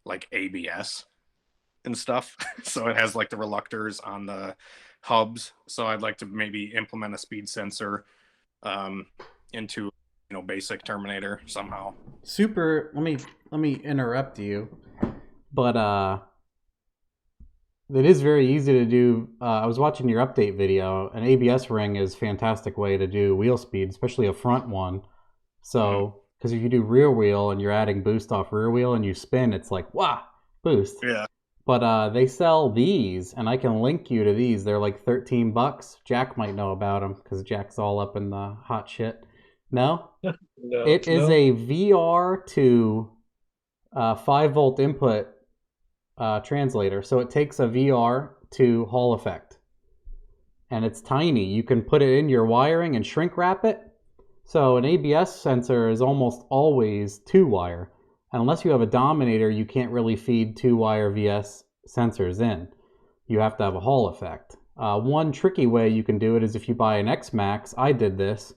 like ABS and stuff. So it has like the reluctors on the hubs. So I'd like to maybe implement a speed sensor into basic Terminator somehow. Super. Let me interrupt you, but it is very easy to do. I was watching your update video. An ABS ring is a fantastic way to do wheel speed, especially a front one. So, because if you do rear wheel and you're adding boost off rear wheel and you spin, it's like, wow, boost. Yeah. But they sell these, and I can link you to these. They're like $13. Jack might know about them because Jack's all up in the hot shit. No? No, It is no. a VR to 5-volt input translator. So it takes a VR to Hall effect. And it's tiny. You can put it in your wiring and shrink wrap it. So an ABS sensor is almost always 2-wire. And unless you have a Dominator, you can't really feed 2-wire VS sensors in. You have to have a Hall effect. One tricky way you can do it is if you buy an X-Max. I did this.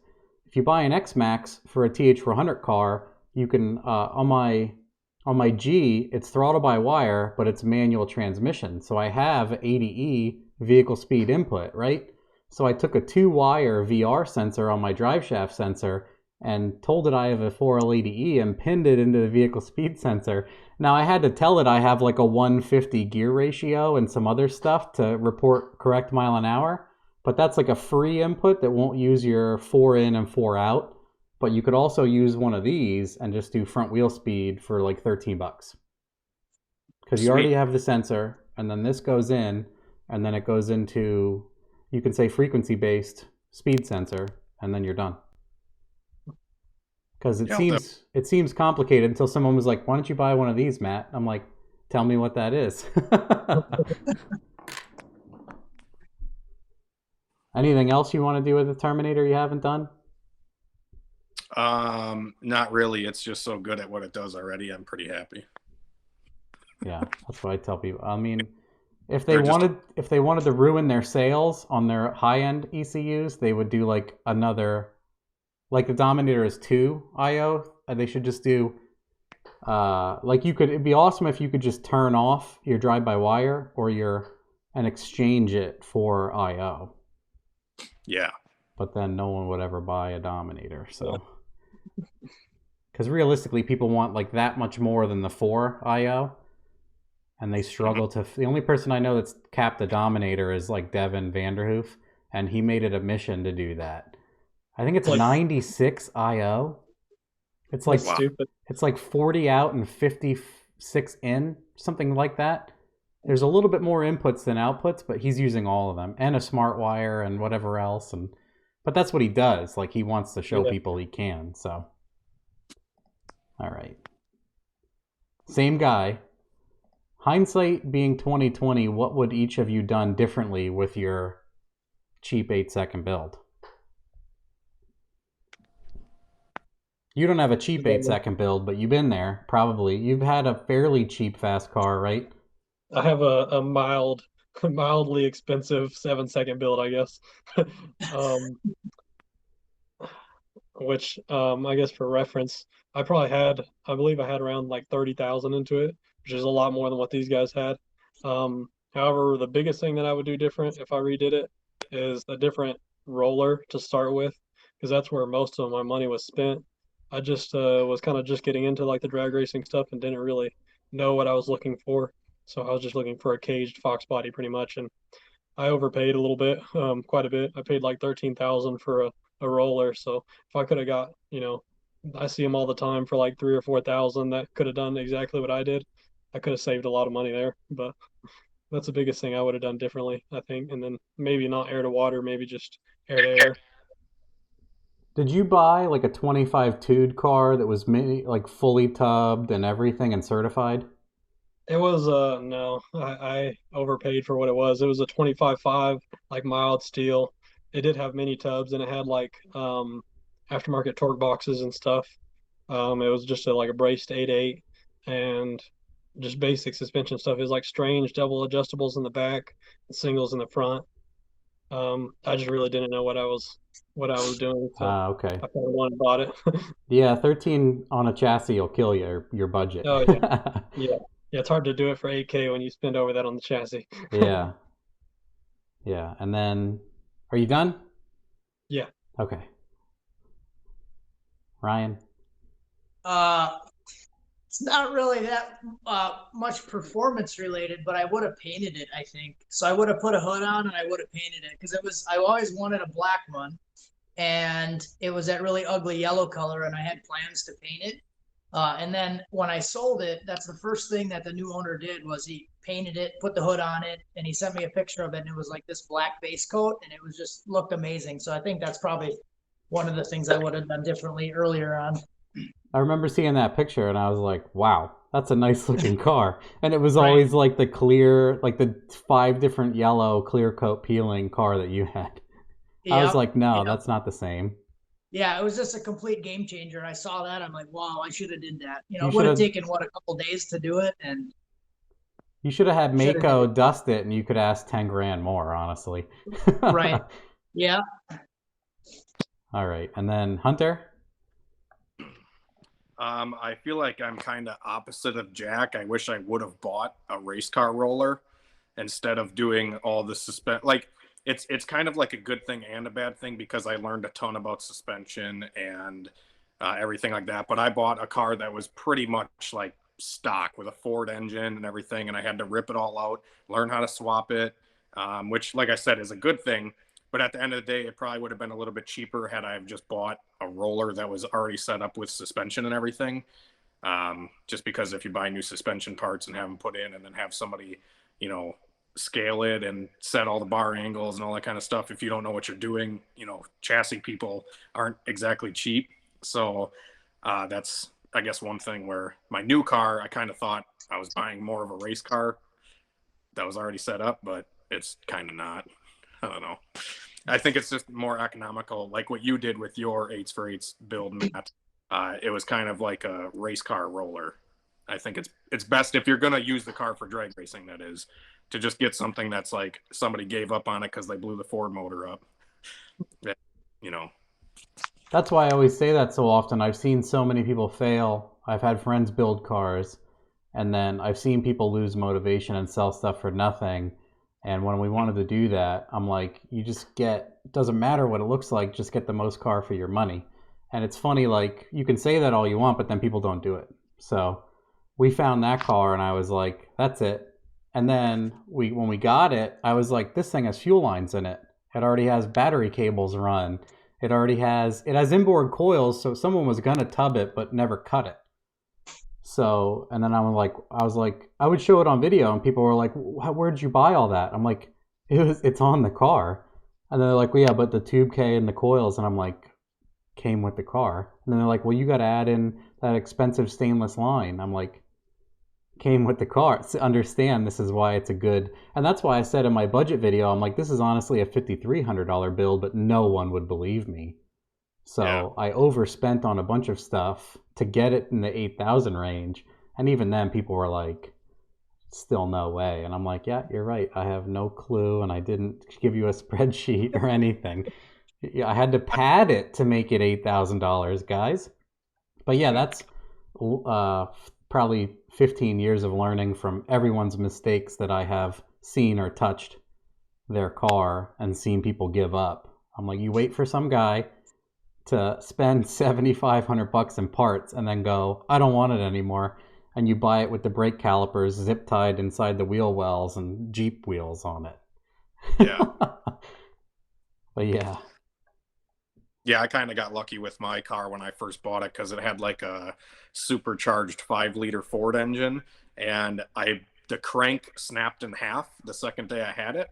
If you buy an X-Max for a TH400 car, you can, on my G, it's throttle by wire, but it's manual transmission. So I have 80E vehicle speed input, right? So I took a 2-wire VR sensor on my drive shaft sensor and told it I have a 4L80E and pinned it into the vehicle speed sensor. Now I had to tell it I have like a 150 gear ratio and some other stuff to report correct mile an hour. But that's like a free input that won't use your 4 in and 4 out. But you could also use one of these and just do front wheel speed for like $13. Because you already have the sensor, and then this goes in, and then it goes into, you can say frequency-based speed sensor, and then you're done. Because it seems complicated until someone was like, "Why don't you buy one of these, Matt?" I'm like, "Tell me what that is." Anything else you want to do with the Terminator you haven't done? Not really. It's just so good at what it does already. I'm pretty happy. Yeah, that's what I tell people. I mean, if they wanted to ruin their sales on their high-end ECUs, they would do like another, like the Dominator is 2 IO, and they should just do like it'd be awesome if you could just turn off your drive-by-wire and exchange it for IO. Yeah. But then no one would ever buy a Dominator, so. Because realistically, people want like that much more than the 4 IO, and they struggle to. The only person I know that's capped a Dominator is like Devin Vanderhoof, and he made it a mission to do that. I think it's like 96 IO. It's like stupid. It's like 40 out and 56 in, something like that. There's a little bit more inputs than outputs, but he's using all of them, and a smart wire and whatever else. But that's what he does. Like, he wants to show people he can. So, all right. Same guy. Hindsight being 2020, what would each of you done differently with your cheap 8-second build? You don't have a cheap 8-second build, but you've been there, probably. You've had a fairly cheap fast car, right? I have a mildly expensive 7-second build, I guess. Which I guess for reference, I believe I had around like 30,000 into it, which is a lot more than what these guys had. However, the biggest thing that I would do different if I redid it is a different roller to start with, because that's where most of my money was spent. I just was kind of just getting into like the drag racing stuff and didn't really know what I was looking for. So I was just looking for a caged Fox body pretty much, and I overpaid a little bit, quite a bit. I paid like 13,000 for a roller. So if I could have got, I see them all the time for like 3 or 4,000 that could have done exactly what I did. I could have saved a lot of money there, but that's the biggest thing I would have done differently, I think. And then maybe not air to water, maybe just air to air. Did you buy like a 25 Tude car that was like fully tubbed and everything and certified? It was no, I overpaid for what it was. It was a 25.5 like mild steel. It did have mini tubs and it had like aftermarket torque boxes and stuff. It was just like a braced 8.8 and just basic suspension stuff. It was like strange double adjustables in the back and singles in the front. I just really didn't know what I was doing, so Okay. I kind of went and bought it. Yeah, 13 on a chassis will kill your budget. Oh yeah, yeah, yeah. It's hard to do it for 8K when you spend over that on the chassis. Yeah. Yeah. And then, are you done? Yeah. Okay. Ryan? Uh, it's not really that much performance related, but I would have painted it, I think. So I would have put a hood on and I would have painted it because I always wanted a black one, and it was that really ugly yellow color, and I had plans to paint it. And then when I sold it, that's the first thing that the new owner did was he painted it, put the hood on it, and he sent me a picture of it, and it was like this black base coat, and it was just looked amazing. So I think that's probably one of the things I would have done differently earlier on. I remember seeing that picture and I was like, wow, that's a nice looking car. And it was Right. always like the clear, like the 5 different yellow clear coat peeling car that you had. I was Yep, like, no, yep. that's not the same. Yeah, it was just a complete game changer. I saw that. I'm like, wow, I should have did that. You It should would have have taken what, a couple days to do it, and you should have had should have did Mako it. dust it and you could ask 10 grand more, honestly. Right. Yeah. All right. And then Hunter? I feel like I'm kind of opposite of Jack. I wish I would have bought a race car roller instead of doing all the like it's kind of like a good thing and a bad thing because I learned a ton about suspension and everything like that. But I bought a car that was pretty much like stock with a Ford engine and everything, and I had to rip it all out, learn how to swap it, which, like I said, is a good thing. But at the end of the day, it probably would have been a little bit cheaper had I just bought a roller that was already set up with suspension and everything. Just because if you buy new suspension parts and have them put in and then have somebody, scale it and set all the bar angles and all that kind of stuff, if you don't know what you're doing, chassis people aren't exactly cheap. So that's, I guess, one thing where my new car, I kind of thought I was buying more of a race car that was already set up, but it's kind of not. I don't know. I think it's just more economical, like what you did with your 8s for 8s build, Matt. It was kind of like a race car roller. I think it's best if you're going to use the car for drag racing, that is, to just get something that's like somebody gave up on it because they blew the Ford motor up. You know. That's why I always say that so often. I've seen so many people fail. I've had friends build cars, and then I've seen people lose motivation and sell stuff for nothing. And when we wanted to do that, I'm like, you just get, it doesn't matter what it looks like, just get the most car for your money. And it's funny, like, you can say that all you want, but then people don't do it. So we found that car, and I was like, that's it. And then when we got it, I was like, this thing has fuel lines in it. It already has battery cables run. It has inboard coils, so someone was gonna tub it but never cut it. So, and then I was like, I would show it on video, and people were like, "Where'd you buy all that?" I'm like, it's on the car. And they're like, well, yeah, but the tube K and the coils, and I'm like, came with the car. And then they're like, well, you got to add in that expensive stainless line. I'm like, came with the car. So understand, this is why it's a good, and that's why I said in my budget video, I'm like, this is honestly a $5,300 build, but no one would believe me. So Yeah. I overspent on a bunch of stuff to get it in the 8,000 range. And even then people were like, still no way. And I'm like, yeah, you're right. I have no clue. And I didn't give you a spreadsheet or anything. Yeah, I had to pad it to make it $8,000, guys. But yeah, that's probably 15 years of learning from everyone's mistakes that I have seen or touched their car and seen people give up. I'm like, you wait for some guy to spend $7,500 in parts and then go, I don't want it anymore. And you buy it with the brake calipers zip tied inside the wheel wells and Jeep wheels on it. Yeah. But yeah. Yeah, I kind of got lucky with my car when I first bought it because it had like a supercharged 5-liter Ford engine, and the crank snapped in half the second day I had it.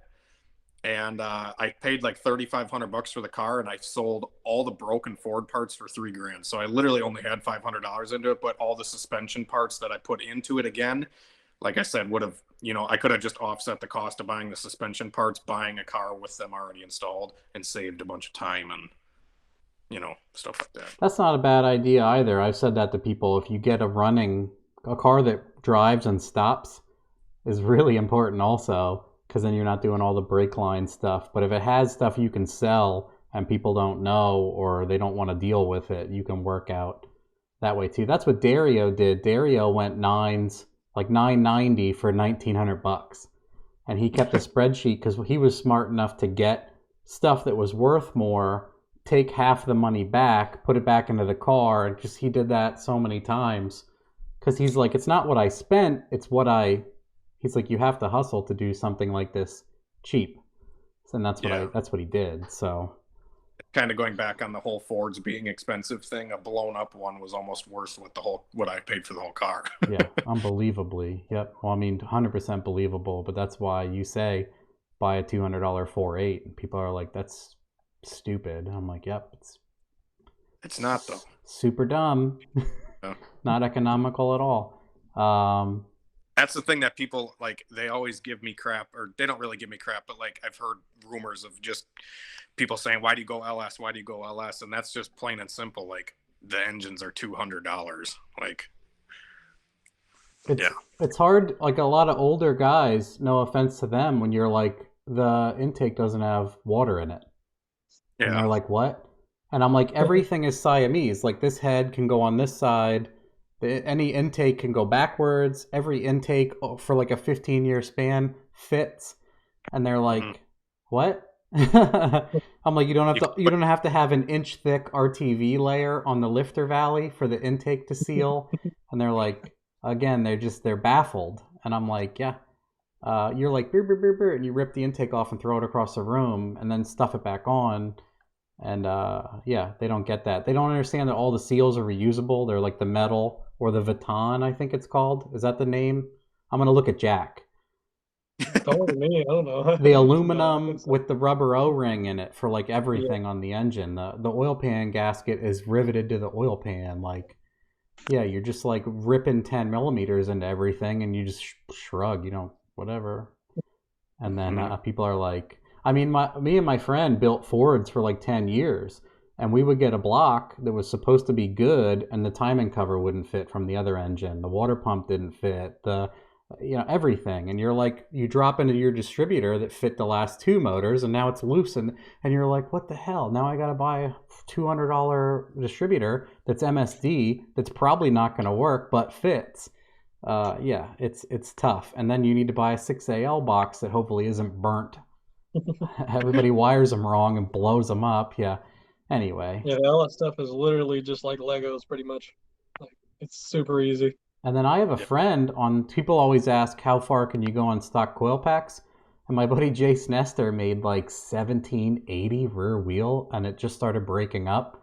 And I paid like $3,500 for the car, and I sold all the broken Ford parts for $3,000. So I literally only had $500 into it, but all the suspension parts that I put into it again like I said, would have, I could have just offset the cost of buying the suspension parts, buying a car with them already installed, and saved a bunch of time and, stuff like that. That's not a bad idea either. I've said that to people. If you get a car that drives and stops is really important also, because then you're not doing all the brake line stuff. But if it has stuff you can sell and people don't know or they don't want to deal with it, you can work out that way too. That's what Dario did. Dario went nines, like $990 for $1,900, and he kept a spreadsheet because he was smart enough to get stuff that was worth more, take half the money back, put it back into the car, and he did that so many times because he's like, it's not what I spent, it's what he's like, you have to hustle to do something like this cheap, and that's what he did. So kind of going back on the whole Fords being expensive thing, a blown up one was almost worse with what I paid for the whole car. Yeah, unbelievably. Yep. Well, I mean, 100% believable, but that's why you say buy a $200 4.8, and people are like, that's stupid. I'm like, yep, it's not though. Super dumb. Yeah. Not economical at all. That's the thing that people like, they always give me crap, or they don't really give me crap, but like I've heard rumors of just people saying, why do you go LS? Why do you go LS? And that's just plain and simple. Like the engines are $200. Like, it's hard. Like a lot of older guys, no offense to them, when you're like, the intake doesn't have water in it. Yeah. And they're like, what? And I'm like, everything is Siamese. Like this head can go on this side. Any intake can go backwards. Every intake for like a 15-year span fits. And they're like, what? I'm like, you don't have to have an inch thick RTV layer on the lifter valley for the intake to seal. And they're like, again, they're baffled. And I'm like, yeah. You're like, beer, beer, beer, beer, and you rip the intake off and throw it across the room and then stuff it back on. And they don't get that. They don't understand that all the seals are reusable. They're like the metal or the Vuitton, I think it's called. Is that the name? I'm going to look at Jack. Don't to me, I don't know. The aluminum with the rubber O-ring in it for like everything on the engine. The oil pan gasket is riveted to the oil pan. Like, yeah, you're just like ripping 10 millimeters into everything and you just shrug, whatever. And then people are like, I mean, me and my friend built Fords for like 10 years, and we would get a block that was supposed to be good, and the timing cover wouldn't fit from the other engine. The water pump didn't fit, everything. And you're like, you drop into your distributor that fit the last two motors, and now it's loose, and you're like, what the hell? Now I got to buy a $200 distributor that's MSD that's probably not going to work, but fits. It's tough. And then you need to buy a 6AL box that hopefully isn't burnt. Everybody wires them wrong and blows them up. Yeah. Anyway. Yeah, all that stuff is literally just like Legos, pretty much. Like it's super easy. And then I have a friend people always ask how far can you go on stock coil packs, and my buddy Jace Nestor made like 1780 rear wheel, and it just started breaking up.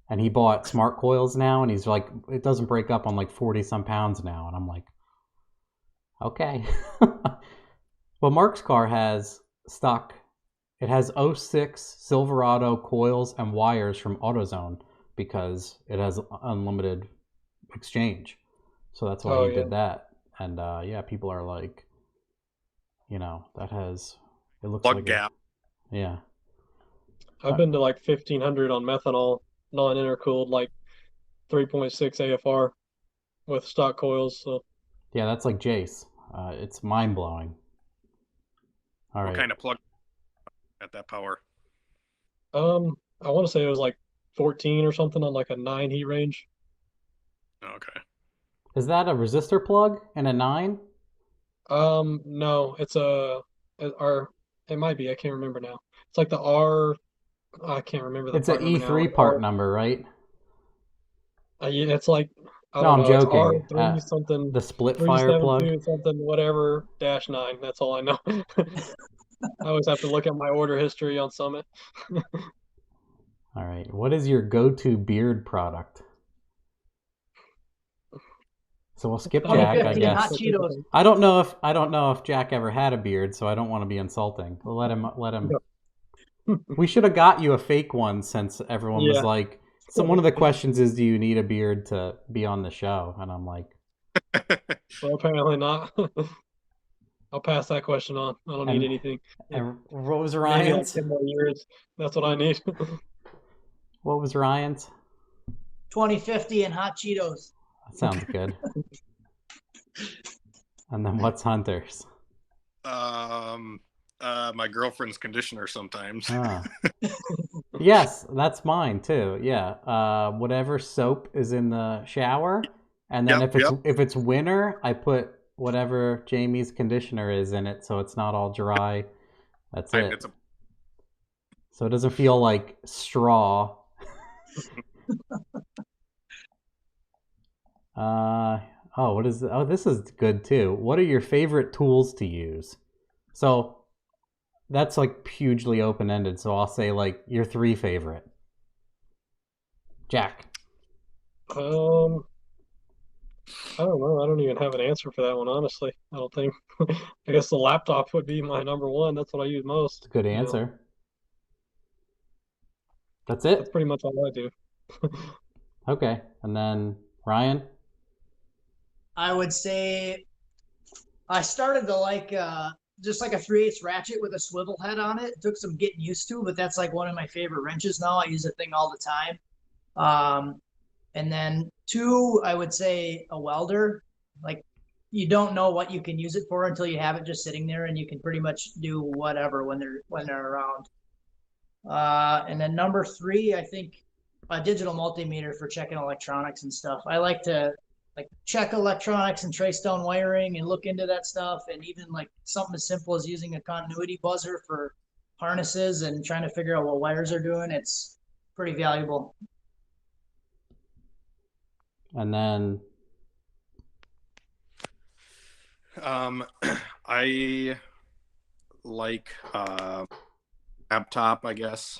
And he bought smart coils now, and he's like, it doesn't break up on like 40 some pounds now. And I'm like, okay. Well, Mark's car has stock. It has 06 Silverado coils and wires from AutoZone because it has unlimited exchange. So that's why he did that. And people are like, it looks plug like gap. Yeah. I've been to like 1500 on methanol, non-intercooled, like 3.6 AFR with stock coils. So yeah, that's like Jace. It's mind blowing. All right. What kind of plug at that power? I want to say it was like 14 or something on like a 9 heat range. Okay. Is that a resistor plug and a 9? No, it's it might be. I can't remember now. It's like I can't remember the It's an part number E3 now. part number, right? Yeah, it's like I No, don't I'm know. joking. It's R3 something. The split fire plug. 372 something whatever -9. That's all I know. I always have to look at my order history on Summit. All right. What is your go-to beard product? So we'll skip Jack, I guess. Hot Cheetos. I don't know if Jack ever had a beard, so I don't want to be insulting. We'll let him. We should have got you a fake one since everyone was like. So one of the questions is, do you need a beard to be on the show? And I'm like, So apparently not. I'll pass that question on. I don't need And- anything. And what was Maybe like Ryan's? 10 more years. That's what I need. What was Ryan's? 2050 and hot Cheetos. That sounds good. And then what's Hunter's? My girlfriend's conditioner sometimes. Ah. Yes, that's mine too. Yeah. Whatever soap is in the shower, and then Yep, if it's winter, I put whatever Jamie's conditioner is in it, so it's not all dry. That's it. It's a So it doesn't feel like straw. What is? Oh, this is good too. What are your favorite tools to use? So that's like hugely open ended. So I'll say like your 3 favorite. Jack. I don't know. I don't even have an answer for that one, honestly. I don't think. I guess the laptop would be my number one. That's what I use most. It's a good you know. answer. That's That's it? pretty much all I do. Okay. And then Ryan? I would say I started to like just like a 3/8 ratchet with a swivel head on it. It took some getting used to, but that's like one of my favorite wrenches now. I use the thing all the time. And then 2, I would say a welder. Like you don't know what you can use it for until you have it just sitting there, and you can pretty much do whatever when they're around. And then number 3, I think a digital multimeter for checking electronics and stuff. I like to like check electronics and trace down wiring and look into that stuff, and even like something as simple as using a continuity buzzer for harnesses and trying to figure out what wires are doing. It's pretty valuable. And then I like laptop, I guess.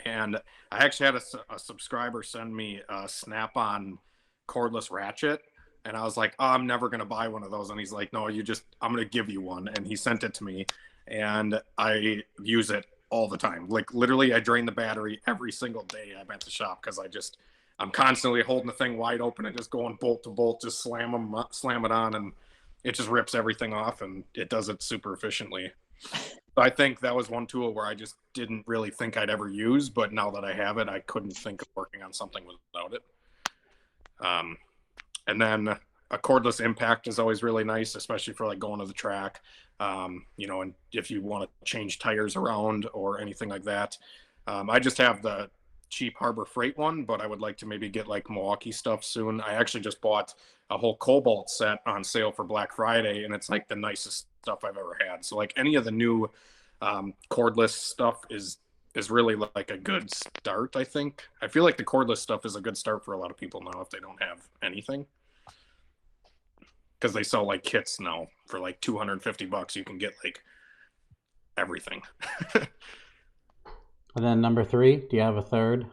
And I actually had a subscriber send me a Snap-on cordless ratchet, and I was like, oh, I'm never gonna buy one of those. And he's like, no, I'm gonna give you one. And he sent it to me, and I use it all the time. Like literally, I drain the battery every single day I'm at the shop because I'm constantly holding the thing wide open and just going bolt to bolt, just slam it on, and it just rips everything off, and it does it super efficiently. I think that was one tool where I just didn't really think I'd ever use, but now that I have it, I couldn't think of working on something without it. And then a cordless impact is always really nice, especially for like going to the track, and if you want to change tires around or anything like that. I just have the cheap Harbor Freight one, but I would like to maybe get like Milwaukee stuff soon. I actually just bought a whole Cobalt set on sale for Black Friday, and it's like the nicest stuff I've ever had. So like any of the new cordless stuff is really like a good start. I feel like the cordless stuff is a good start for a lot of people now if they don't have anything, because they sell like kits now for like $250. You can get like everything. And then number 3, do you have a third?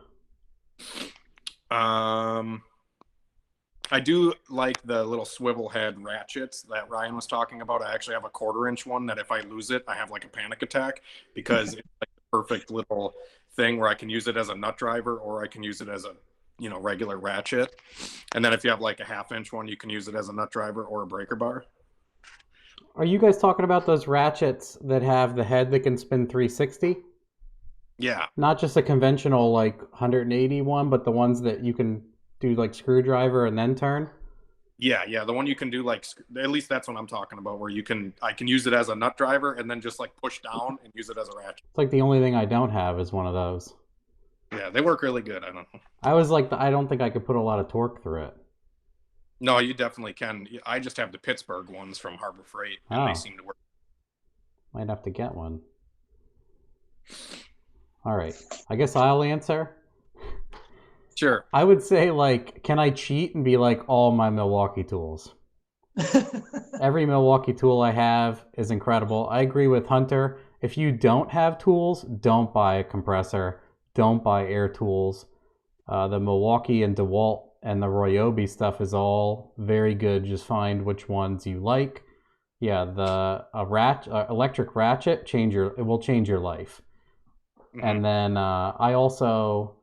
I do like the little swivel head ratchets that Ryan was talking about. I actually have a 1/4-inch one that if I lose it, I have like a panic attack, because it's like the perfect little thing where I can use it as a nut driver, or I can use it as a regular ratchet. And then if you have like a 1/2-inch one, you can use it as a nut driver or a breaker bar. Are you guys talking about those ratchets that have the head that can spin 360? Yeah. Not just a conventional like 180 one, but the ones that you can do like screwdriver and then turn? Yeah, the one you can do like, at least that's what I'm talking about, where I can use it as a nut driver and then just like push down and use it as a ratchet. It's like the only thing I don't have is one of those. Yeah, they work really good. I don't know. I was like, I don't think I could put a lot of torque through it. No, you definitely can. I just have the Pittsburgh ones from Harbor Freight, and they seem to work. Might have to get one. All right. I guess I'll answer. Sure. I would say, like, can I cheat and be like all my Milwaukee tools? Every Milwaukee tool I have is incredible. I agree with Hunter. If you don't have tools, don't buy a compressor. Don't buy air tools. The Milwaukee and DeWalt and the Ryobi stuff is all very good. Just find which ones you like. Yeah, the electric ratchet it will change your life. Mm-hmm. And then I also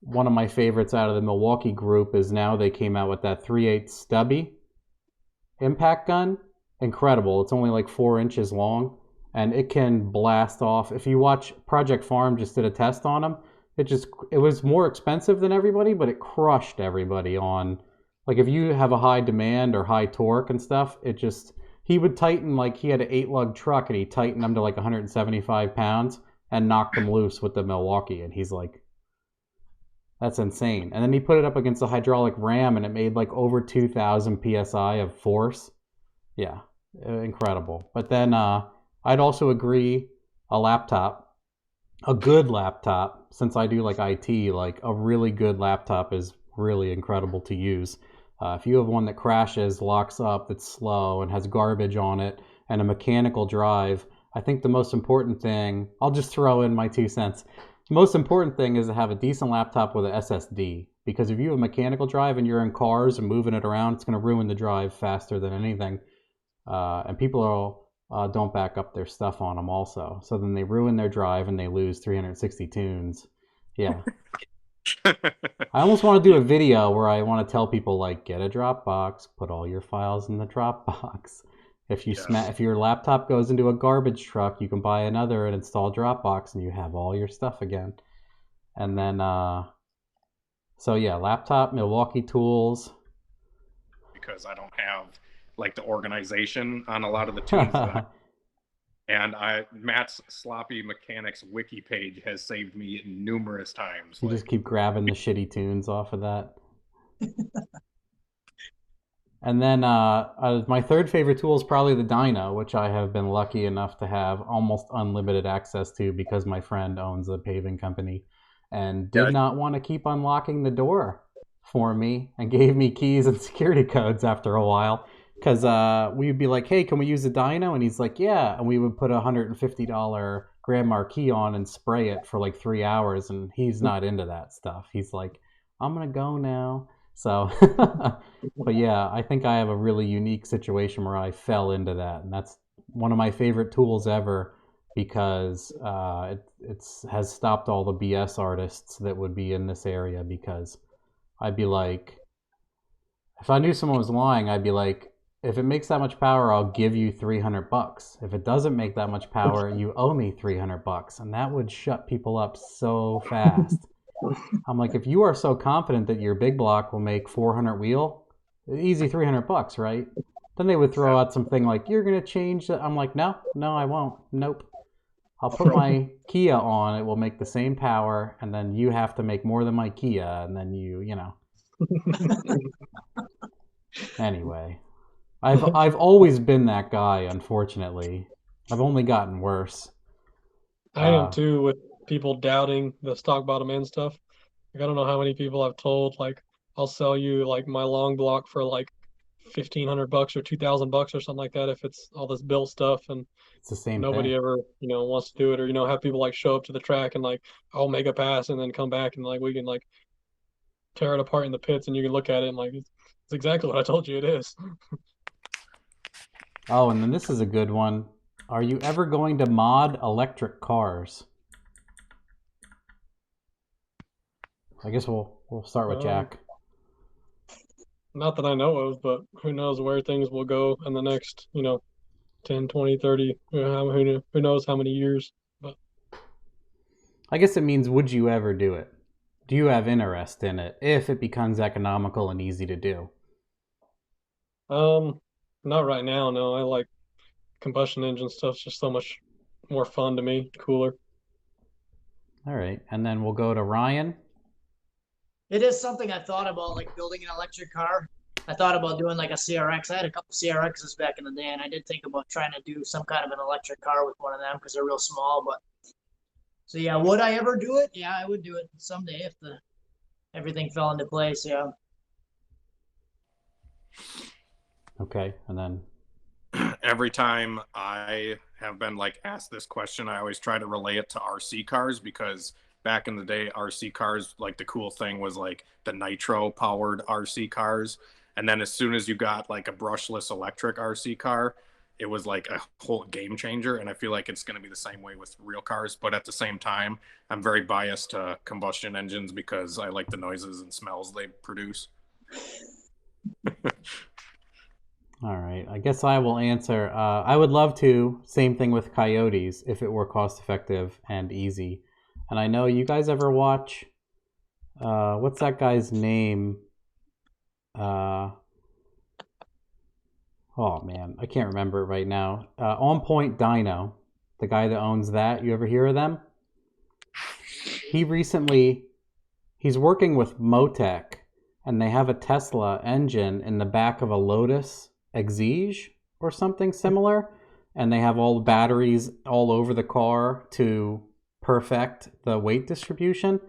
one of my favorites out of the Milwaukee group is now they came out with that 3/8 stubby impact gun. Incredible. It's only like 4 inches long, and it can blast off. If you watch Project Farm, just did a test on them. It was more expensive than everybody, but it crushed everybody on, like, if you have a high demand or high torque and stuff, he would tighten, like, he had an 8-lug truck and he tightened them to like 175 pounds and knocked them loose with the Milwaukee. And he's like, that's insane. And then he put it up against a hydraulic ram and it made like over 2,000 PSI of force. Yeah, incredible. But then I'd also agree a good laptop, since I do like IT, like a really good laptop is really incredible to use. If you have one that crashes, locks up, that's slow, and has garbage on it, and a mechanical drive, I think the most important thing, I'll just throw in my 2 cents. The most important thing is to have a decent laptop with an SSD, because if you have a mechanical drive and you're in cars and moving it around, it's going to ruin the drive faster than anything. And people don't back up their stuff on them also. So then they ruin their drive and they lose 360 tunes. Yeah. I almost want to do a video where I want to tell people, like, get a Dropbox, put all your files in the Dropbox. If if your laptop goes into a garbage truck, you can buy another and install Dropbox and you have all your stuff again. And then, so yeah, laptop, Milwaukee tools. Because I don't have like the organization on a lot of the tunes and Matt's Sloppy Mechanics wiki page has saved me numerous times. You just keep grabbing the shitty tunes off of that. And then my third favorite tool is probably the dyno, which I have been lucky enough to have almost unlimited access to because my friend owns a paving company and did not want to keep unlocking the door for me and gave me keys and security codes after a while. Because we'd be like, hey, can we use the dyno? And he's like, yeah. And we would put a $150 Grand Marquis on and spray it for like 3 hours. And he's not into that stuff. He's like, I'm going to go now. So, but yeah, I think I have a really unique situation where I fell into that. And that's one of my favorite tools ever because it has stopped all the BS artists that would be in this area. Because I'd be like, if I knew someone was lying, I'd be like, if it makes that much power, I'll give you $300. If it doesn't make that much power, you owe me $300. And that would shut people up so fast. I'm like, if you are so confident that your big block will make 400 wheel, easy $300, right? Then they would throw out something like, you're going to change that. I'm like, no, I won't. Nope. I'll put my Kia on. It will make the same power. And then you have to make more than my Kia. And then you know. Anyway. I've always been that guy, unfortunately. I've only gotten worse. I am too, with people doubting the stock bottom end stuff. Like, I don't know how many people I've told, like, I'll sell you like my long block for like $1,500 or $2,000 or something like that if it's all this built stuff, and it's the same nobody thing. ever, wants to do it, or have people like show up to the track and like, I'll make a pass and then come back and like we can like tear it apart in the pits and you can look at it and like it's exactly what I told you it is. Oh, and then this is a good one. Are you ever going to mod electric cars? I guess we'll start with Jack. Not that I know of, but who knows where things will go in the next, 10, 20, 30, who knows how many years. But I guess it means, would you ever do it? Do you have interest in it if it becomes economical and easy to do? Not right now, no. I like combustion engine stuff. It's just so much more fun to me, cooler. All right, and then we'll go to Ryan. It is something I thought about, like building an electric car. I thought about doing like a CRX. I had a couple CRXs back in the day, and I did think about trying to do some kind of an electric car with one of them because they're real small. But so yeah, would I ever do it? Yeah, I would do it someday if everything fell into place. Yeah. Okay, and then every time I have been like asked this question, I always try to relay it to RC cars because back in the day, RC cars, like the cool thing was like the nitro powered RC cars. And then as soon as you got like a brushless electric RC car, it was like a whole game changer. And I feel like it's going to be the same way with real cars. But at the same time, I'm very biased to combustion engines because I like the noises and smells they produce. All right. I guess I will answer. I would love to. Same thing with Coyotes if it were cost effective and easy. And I know you guys ever watch. What's that guy's name? Oh man, I can't remember it right now. On Point Dyno, the guy that owns that. You ever hear of them? He's working with Motec, and they have a Tesla engine in the back of a Lotus Exige or something similar, and they have all the batteries all over the car to perfect the weight distribution.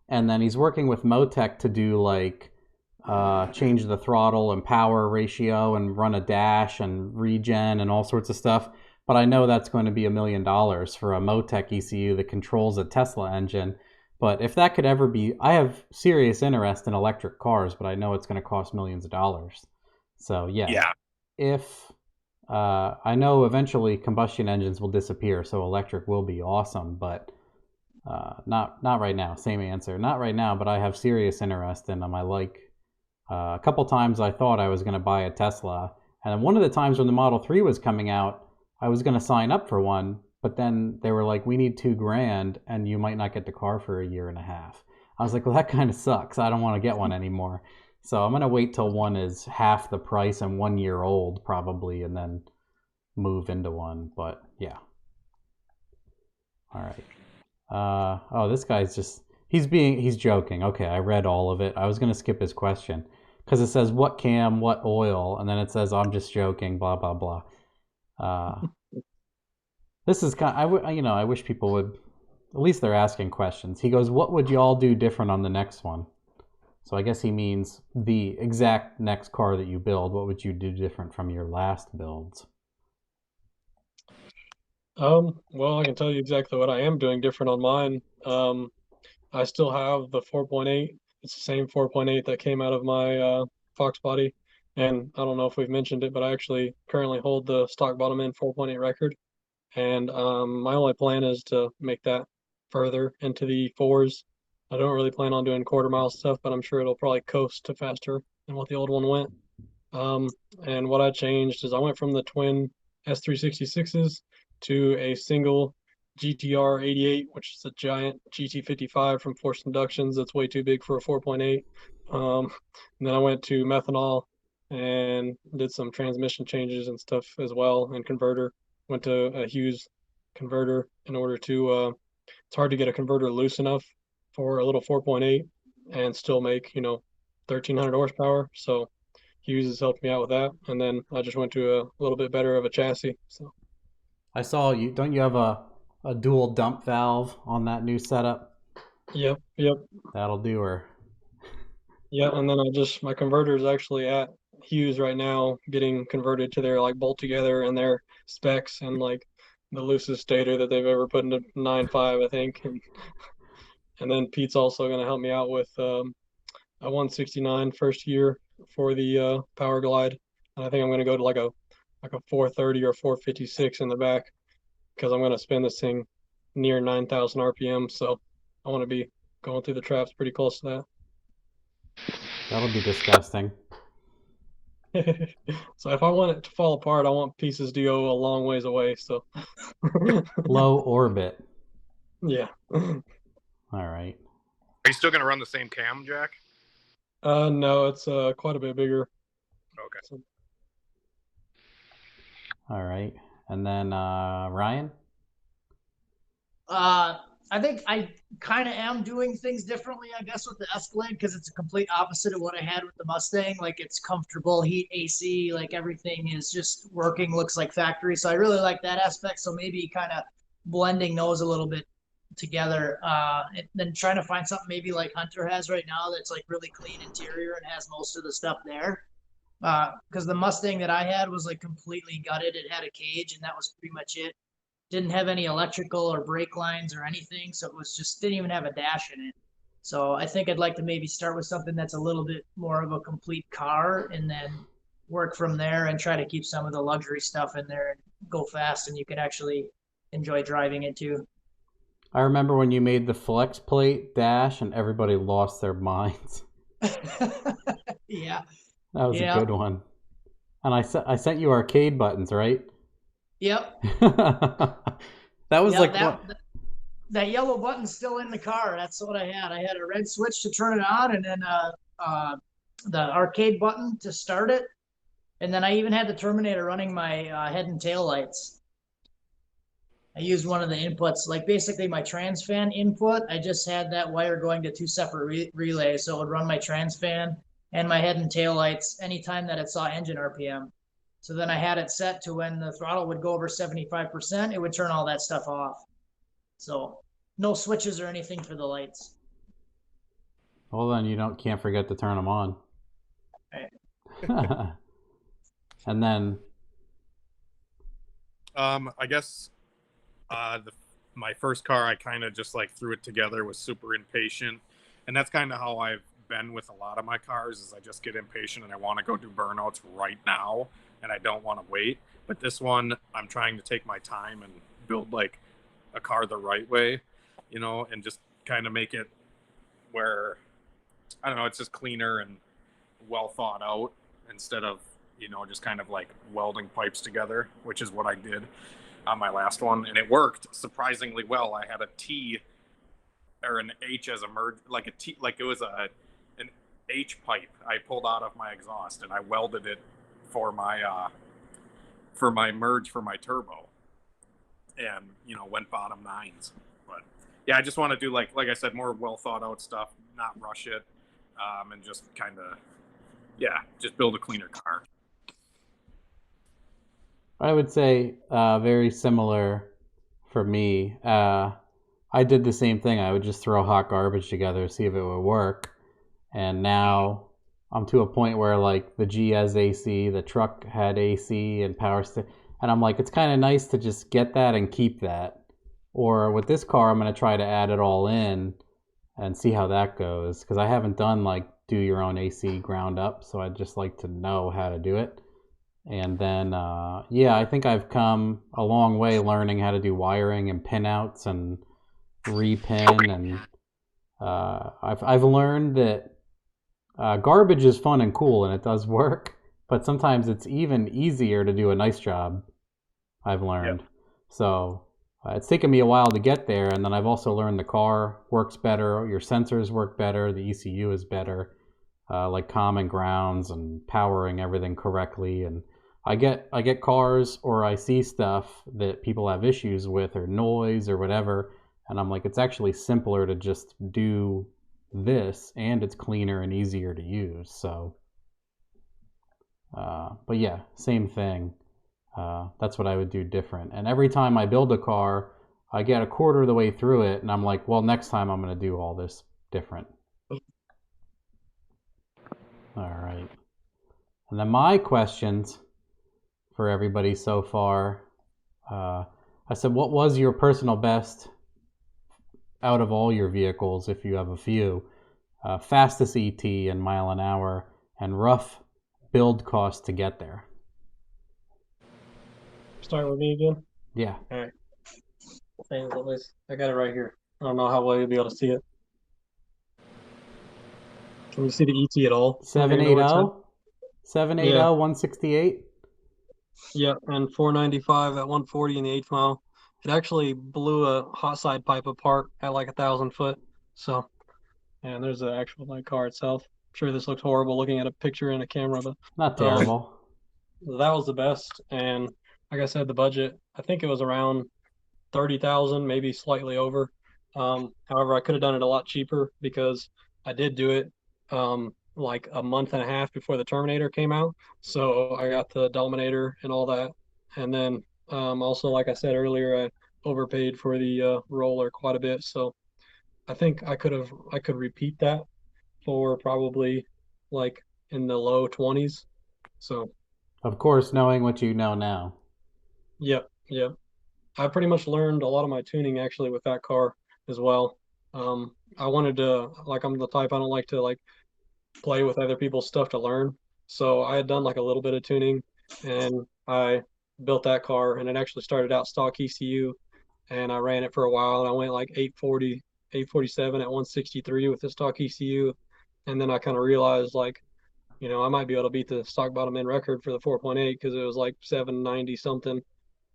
And then he's working with Motec to do like change the throttle and power ratio and run a dash and regen and all sorts of stuff. But I know that's going to be $1 million for a Motec ECU that controls a Tesla engine. But if that could ever be, I have serious interest in electric cars, but I know it's going to cost millions of dollars. So yeah. If I know eventually combustion engines will disappear, so electric will be awesome, but not right now. Same answer. Not right now, but I have serious interest in them. I like. A couple times I thought I was going to buy a Tesla, and one of the times when the Model 3 was coming out, I was going to sign up for one, but then they were like, we need $2,000 and you might not get the car for a year and a half. I was like, well, that kind of sucks. I don't want to get one anymore. So I'm going to wait till one is half the price and 1 year old probably, and then move into one. But yeah. All right. Oh, this guy's just, he's joking. Okay, I read all of it. I was going to skip his question because it says what cam, what oil, and then it says I'm just joking, blah, blah, blah. This is kind of, I wish people would, at least they're asking questions. He goes, what would y'all do different on the next one? So I guess he means the exact next car that you build. What would you do different from your last builds? Well, I can tell you exactly what I am doing different on mine. I still have the 4.8. It's the same 4.8 that came out of my Fox body. And I don't know if we've mentioned it, but I actually currently hold the stock bottom end 4.8 record. And my only plan is to make that further into the fours. I don't really plan on doing quarter mile stuff, but I'm sure it'll probably coast to faster than what the old one went. And what I changed is I went from the twin S366s to a single GTR 88, which is a giant GT55 from Forced Inductions. That's way too big for a 4.8. And then I went to methanol and did some transmission changes and stuff as well, and converter. Went to a Hughes converter in order to, it's hard to get a converter loose enough for a little 4.8 and still make, 1,300 horsepower. So Hughes has helped me out with that. And then I just went to a little bit better of a chassis. So I saw you. Don't you have a dual dump valve on that new setup? Yep. That'll do her. Yeah, and then my converter is actually at Hughes right now, getting converted to their like bolt together and their specs, and like the loosest stator that they've ever put into 9.5, I think. And then Pete's also going to help me out with a 169 first year for the Power Glide. And I think I'm going to go to like a 430 or 456 in the back, because I'm going to spin this thing near 9,000 RPM. So I want to be going through the traps pretty close to that. That'll be disgusting. So if I want it to fall apart, I want pieces to go a long ways away. So low orbit. Yeah. All right. Are you still going to run the same cam, Jack? No, it's quite a bit bigger. Okay. So, all right. And then Ryan? I think I kind of am doing things differently, I guess, with the Escalade, because it's a complete opposite of what I had with the Mustang. Like, it's comfortable, heat, AC, like everything is just working, looks like factory. So I really like that aspect. So maybe kind of blending those a little bit together, and then trying to find something maybe like Hunter has right now that's like really clean interior and has most of the stuff there. Because the Mustang that I had was like completely gutted. It had a cage and that was pretty much it. Didn't have any electrical or brake lines or anything, so it was just didn't even have a dash in it. So I think I'd like to maybe start with something that's a little bit more of a complete car, and then work from there and try to keep some of the luxury stuff in there and go fast, and you can actually enjoy driving it too. I remember when you made the flex plate dash and everybody lost their minds. Yeah. That was a Yeah. good one. And I sent you arcade buttons, right? Yep. That was Yeah, like that yellow button's still in the car. That's what I had. I had a red switch to turn it on, and then the arcade button to start it. And then I even had the Terminator running my head and tail lights. I used one of the inputs, like basically my trans fan input. I just had that wire going to two separate relays, so it would run my trans fan and my head and tail lights anytime that it saw engine RPM. So then I had it set to when the throttle would go over 75%, it would turn all that stuff off. So no switches or anything for the lights. well, then you can't forget to turn them on. Right. And then I guess my first car, I kind of just like threw it together, was super impatient, and that's kind of how I've been with a lot of my cars. Is I just get impatient and I want to go do burnouts right now, and I don't want to wait. But this one, I'm trying to take my time and build like a car the right way, and just kind of make it where, I don't know, it's just cleaner and well thought out instead of just kind of like welding pipes together, which is what I did on my last one, and it worked surprisingly well. I had a T or an H as a merge, like a T, like it was an H pipe I pulled out of my exhaust, and I welded it for my merge for my turbo, and went bottom nines. But yeah, I just want to do like I said, more well thought out stuff, not rush it, and just kind of just build a cleaner car. I would say very similar for me. I did the same thing. I would just throw hot garbage together, see if it would work. And now I'm to a point where like the G has AC, the truck had AC and power stick, and I'm like, it's kind of nice to just get that and keep that. Or with this car, I'm going to try to add it all in and see how that goes, because I haven't done like do your own AC ground up, so I'd just like to know how to do it. And then, I think I've come a long way learning how to do wiring and pinouts and repin. And I've learned that garbage is fun and cool and it does work, but sometimes it's even easier to do a nice job, I've learned. Yep. So it's taken me a while to get there. And then I've also learned the car works better, your sensors work better, the ECU is better, like common grounds and powering everything correctly. And I get cars or I see stuff that people have issues with or noise or whatever, and I'm like, it's actually simpler to just do this, and it's cleaner and easier to use. So, but yeah, same thing. That's what I would do different. And every time I build a car, I get a quarter of the way through it, and I'm like, well, next time I'm going to do all this different. All right. And then my questions for everybody so far. I said, what was your personal best out of all your vehicles, if you have a few? Fastest ET in mile an hour and rough build cost to get there. Start with me again? Yeah. All right. Thanks, at least. I got it right here. I don't know how well you'll be able to see it. Can you see the ET at all? 780? 780, yeah. 168? Yeah, and 495 at 140 in the 8th mile. It actually blew a hot side pipe apart at like 1,000 foot. So, and there's the actual car itself. I'm sure this looks horrible looking at a picture in a camera, but not terrible. That was the best. And like I said, the budget, I think it was around 30,000, maybe slightly over. However, I could have done it a lot cheaper because I did do it like a month and a half before the Terminator came out. So I got the Dominator and all that. And then also, like I said earlier, I overpaid for the roller quite a bit. So I think I could repeat that for probably like in the low 20s. So of course, knowing what you know now. Yep. I pretty much learned a lot of my tuning actually with that car as well. I wanted to, like, I'm the type, I don't like to like play with other people's stuff to learn. So I had done like a little bit of tuning, and I built that car, and it actually started out stock ECU, and I ran it for a while, and I went like 840, 847 at 163 with the stock ECU, and then I kind of realized like, I might be able to beat the stock bottom end record for the 4.8 because it was like 790 something.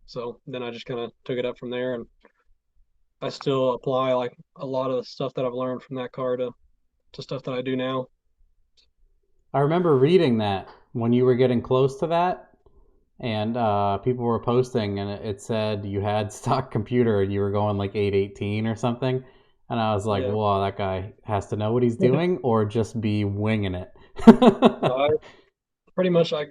So then I just kind of took it up from there, and I still apply like a lot of the stuff that I've learned from that car to stuff that I do now. I remember reading that when you were getting close to that, and people were posting, and it said you had stock computer and you were going like 818 or something. And I was like, Yeah. whoa, that guy has to know what he's doing or just be winging it. So I pretty much I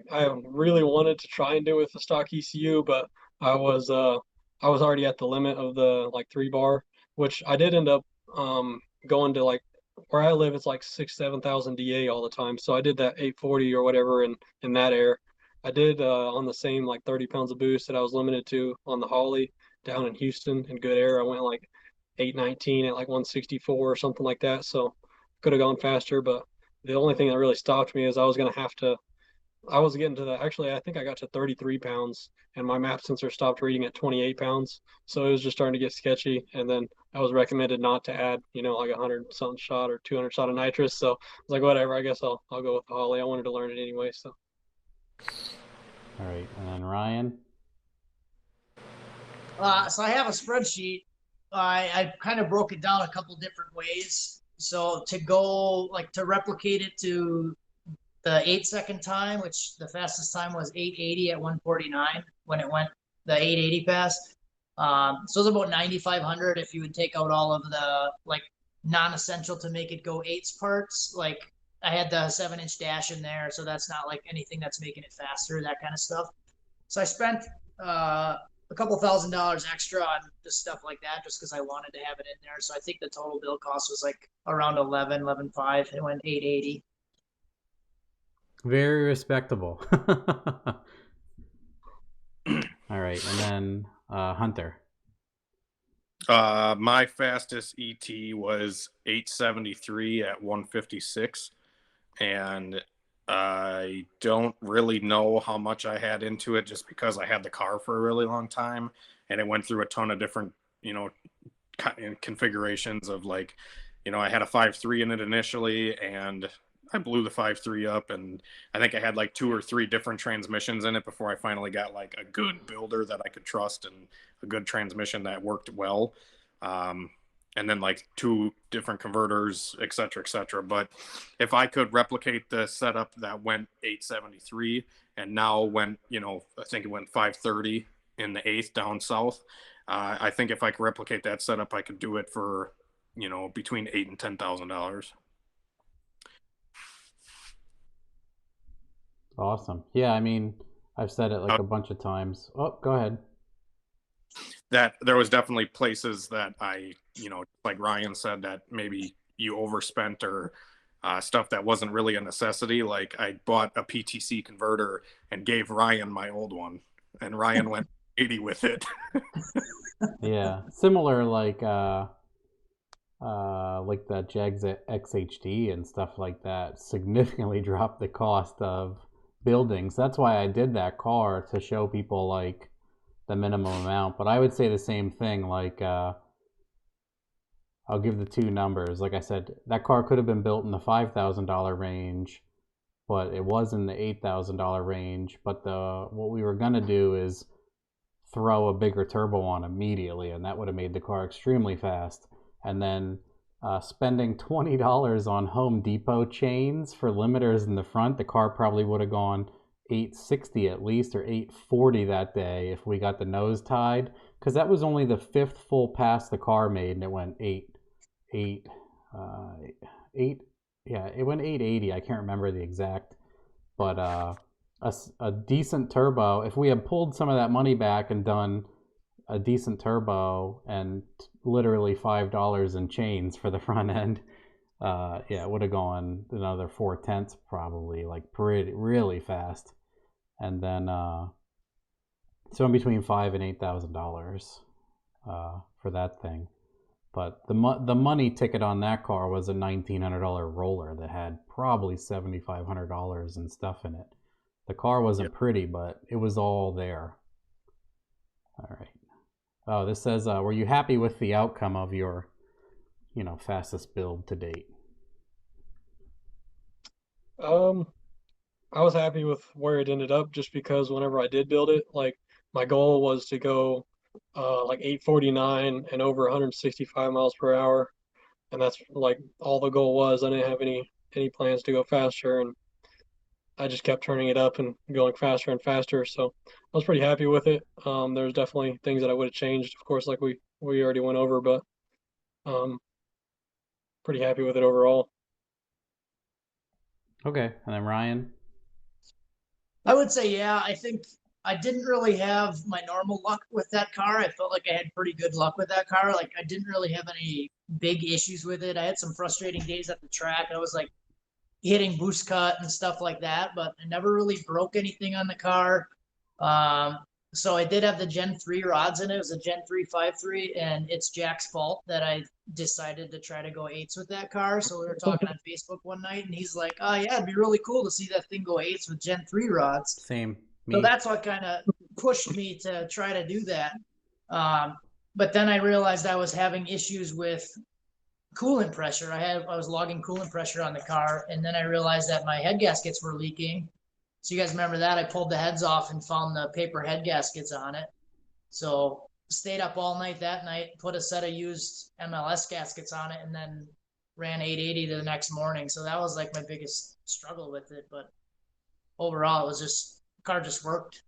really wanted to try and do with the stock ECU, but I was uh I was already at the limit of the like 3 bar, which I did end up going to like where I live. It's like 6,000-7,000 DA all the time, so I did that 840 or whatever in that air. I did on the same like 30 pounds of boost that I was limited to on the Holly down in Houston in good air. I went like 819 at like 164 or something like that, so could have gone faster, but the only thing that really stopped me is I was getting to the actually I think I got to 33 pounds, and my map sensor stopped reading at 28 pounds. So it was just starting to get sketchy. And then I was recommended not to add, like 100 something shot or 200 shot of nitrous. So I was like, whatever, I guess I'll go with the Holly. I wanted to learn it anyway. So All right, and then Ryan. So I have a spreadsheet. I kind of broke it down a couple different ways. So to go like to replicate it to the 8-second time, which the fastest time was 880 at 149 when it went the 880 pass. So it's about 9,500 if you would take out all of the like non-essential to make it go eights parts. Like I had the 7-inch dash in there, so that's not like anything that's making it faster, that kind of stuff. So I spent a couple $1,000s extra on just stuff like that, just because I wanted to have it in there. So I think the total bill cost was like around 11.5. It went 880. Very respectable. All right, and then Hunter. My fastest ET was 873 at 156, and I don't really know how much I had into it just because I had the car for a really long time, and it went through a ton of different, configurations of like, I had a 5.3 in it initially, and I blew the 5.3 up, and I think I had like 2 or 3 different transmissions in it before I finally got like a good builder that I could trust and a good transmission that worked well. And then like 2 different converters, et cetera. But if I could replicate the setup that went 873 and now went, I think it went 530 in the 8th down south. I think if I could replicate that setup, I could do it for, between $8,000 and $10,000. Awesome. Yeah, I mean, I've said it like a bunch of times. Oh, go ahead. That there was definitely places that I, like Ryan said, that maybe you overspent or stuff that wasn't really a necessity. Like I bought a PTC converter and gave Ryan my old one, and Ryan went 80 with it. Yeah, similar like the Jags XHD and stuff like that significantly dropped the cost of buildings. That's why I did that car, to show people like the minimum amount. But I would say the same thing. Like I'll give the 2 numbers. Like I said, that car could have been built in the $5,000 range, but it was in the $8,000 range. But what we were gonna do is throw a bigger turbo on immediately, and that would have made the car extremely fast. And then spending $20 on Home Depot chains for limiters in the front, the car probably would have gone 860 at least, or 840 that day if we got the nose tied, because that was only the 5th full pass the car made, and it went 8 yeah, it went 880. I can't remember the exact, but a decent turbo, if we had pulled some of that money back and done a decent turbo and literally $5 in chains for the front end, it would have gone another 4/10 probably, like really fast. And then so in between $5,000 and $8,000 for that thing. But the money ticket on that car was a $1,900 roller that had probably $7,500 and stuff in it. The car wasn't pretty, but it was all there. All right. Oh, this says, were you happy with the outcome of your, fastest build to date? I was happy with where it ended up just because whenever I did build it, like my goal was to go like 849 and over 165 miles per hour, and that's like all the goal was. I didn't have any plans to go faster, and I just kept turning it up and going faster and faster. So I was pretty happy with it. There's definitely things that I would have changed, of course, like we already went over, but um, pretty happy with it overall. Okay, and then Ryan? I would say, yeah, I think I didn't really have my normal luck with that car. I felt like I had pretty good luck with that car. Like I didn't really have any big issues with it. I had some frustrating days at the track. I was like hitting boost cut and stuff like that, but I never really broke anything on the car. So I did have the Gen 3 rods in it. It was a Gen 3 5.3, and it's Jack's fault that I decided to try to go eights with that car. So we were talking on Facebook one night, and he's like, "Oh yeah, it'd be really cool to see that thing go eights with Gen 3 rods." Same. Me. So that's what kind of pushed me to try to do that. But then I realized I was having issues with coolant pressure. I was logging coolant pressure on the car, and then I realized that my head gaskets were leaking. So you guys remember that? I pulled the heads off and found the paper head gaskets on it. So stayed up all night that night, put a set of used MLS gaskets on it, and then ran 880 the next morning. So that was like my biggest struggle with it. But overall, it was just car just worked.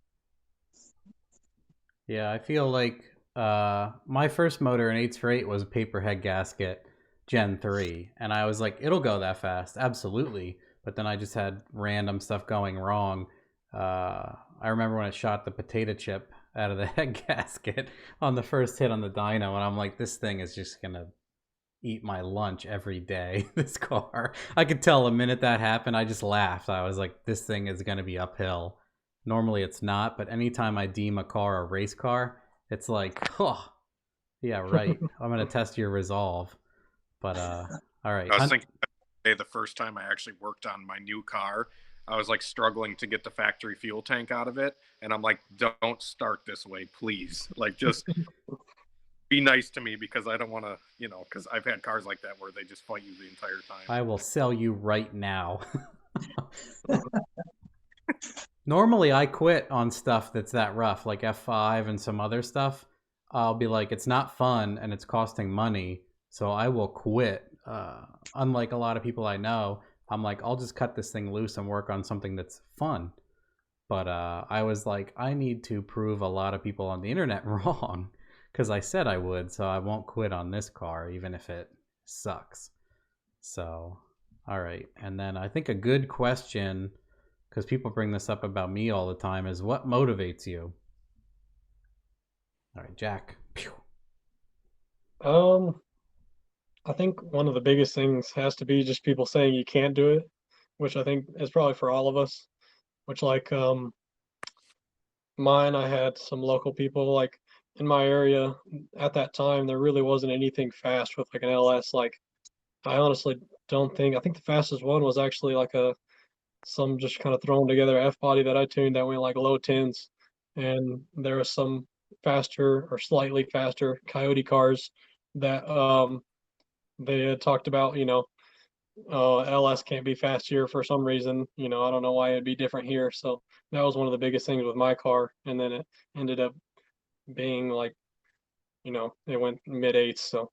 Yeah, I feel like my first motor in 8's-for-8 was a paper head gasket Gen 3, and I was like, it'll go that fast, absolutely. But then I just had random stuff going wrong. I remember when it shot the potato chip out of the head gasket on the first hit on the dyno, and I'm like, this thing is just gonna eat my lunch every day, this car. I could tell the minute that happened, I just laughed. I was like, this thing is gonna be uphill. Normally it's not, but anytime I deem a car a race car, it's like, oh, yeah, right. I'm gonna test your resolve. But all right. I was thinking the first time I actually worked on my new car, I was like struggling to get the factory fuel tank out of it, and I'm like, don't start this way, please. Like, just be nice to me, because I don't want to, because I've had cars like that where they just fight you the entire time. I will sell you right now. Normally I quit on stuff that's that rough, like F5 and some other stuff. I'll be like, it's not fun and it's costing money, so I will quit. Unlike a lot of people I know, I'm like, I'll just cut this thing loose and work on something that's fun. But I was like, I need to prove a lot of people on the internet wrong, because I said I would, so I won't quit on this car, even if it sucks. So, all right. And then I think a good question, because people bring this up about me all the time, is what motivates you? All right, Jack. Pew. I think one of the biggest things has to be just people saying you can't do it, which I think is probably for all of us. Which like mine, I had some local people like in my area at that time. There really wasn't anything fast with like an LS. Like I honestly don't think. I think the fastest one was actually like some just kind of thrown together F body that I tuned that went like low tens, and there was some faster or slightly faster Coyote cars that they had talked about, LS can't be fast here for some reason. I don't know why it'd be different here. So that was one of the biggest things with my car. And then it ended up being like, it went mid eights. So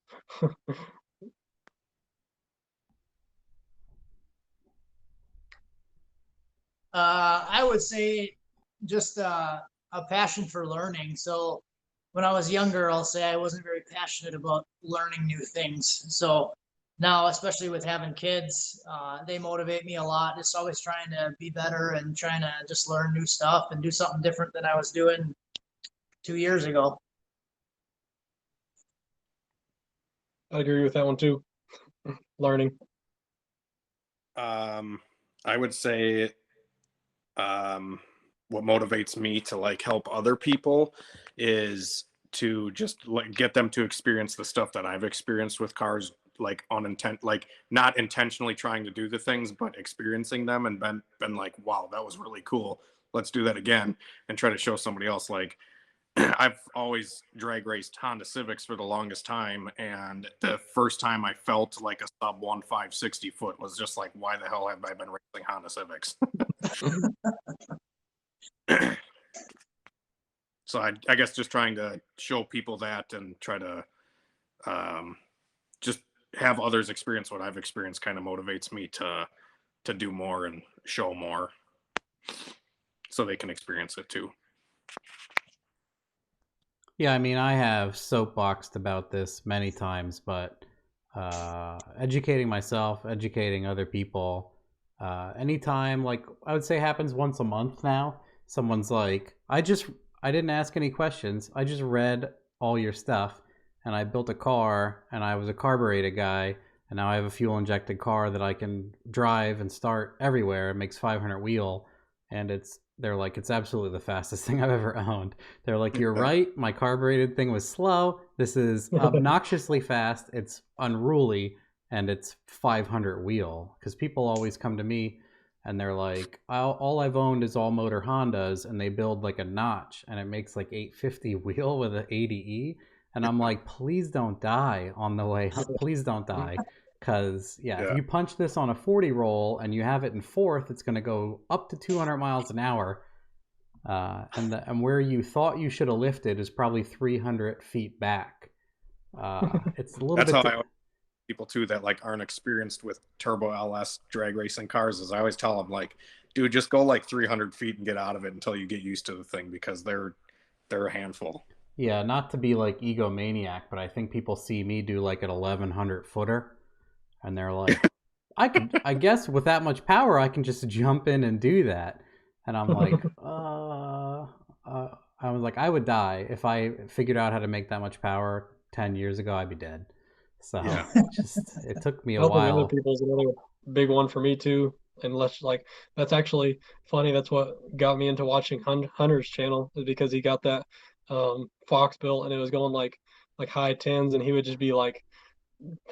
I would say just a passion for learning. So when I was younger, I'll say I wasn't very passionate about learning new things. So now, especially with having kids, they motivate me a lot. Just always trying to be better and trying to just learn new stuff and do something different than I was doing 2 years ago. I agree with that one too. Learning. I would say what motivates me to like help other people is to just like get them to experience the stuff that I've experienced with cars, like like not intentionally trying to do the things, but experiencing them and been like, wow, that was really cool. Let's do that again, and try to show somebody else. Like I've always drag raced Honda Civics for the longest time, and the first time I felt like a sub 1.560 foot was just like, why the hell have I been racing Honda Civics? So I guess just trying to show people that and try to just have others experience what I've experienced kind of motivates me to do more and show more so they can experience it too. Yeah, I mean, I have soapboxed about this many times, but educating myself, educating other people, anytime, like I would say happens once a month now, someone's like, I didn't ask any questions. I just read all your stuff and I built a car and I was a carbureted guy and now I have a fuel injected car that I can drive and start everywhere. It makes 500 wheel and they're like, it's absolutely the fastest thing I've ever owned. They're like, you're right. My carbureted thing was slow. This is obnoxiously fast. It's unruly and it's 500 wheel. Because people always come to me and they're like, all I've owned is all motor Hondas, and they build like a notch and it makes like 850 wheel with an 80E. And I'm like, please don't die on the way up. Please don't die. Because, if you punch this on a 40 roll and you have it in fourth, it's going to go up to 200 miles an hour. And where you thought you should have lifted is probably 300 feet back. It's a little That's bit... how I always people too that like aren't experienced with turbo LS drag racing cars is I always tell them like, dude, just go like 300 feet and get out of it until you get used to the thing, because they're a handful. Yeah, not to be like egomaniac, but I think people see me do like an 1100 footer and they're like, I guess with that much power I can just jump in and do that. And I'm like, I was like, I would die if I figured out how to make that much power 10 years ago. I'd be dead. So it took me a while. Other people's another big one for me too. And that's actually funny. That's what got me into watching Hunter's channel, is because he got that Fox built and it was going like high tens, and he would just be like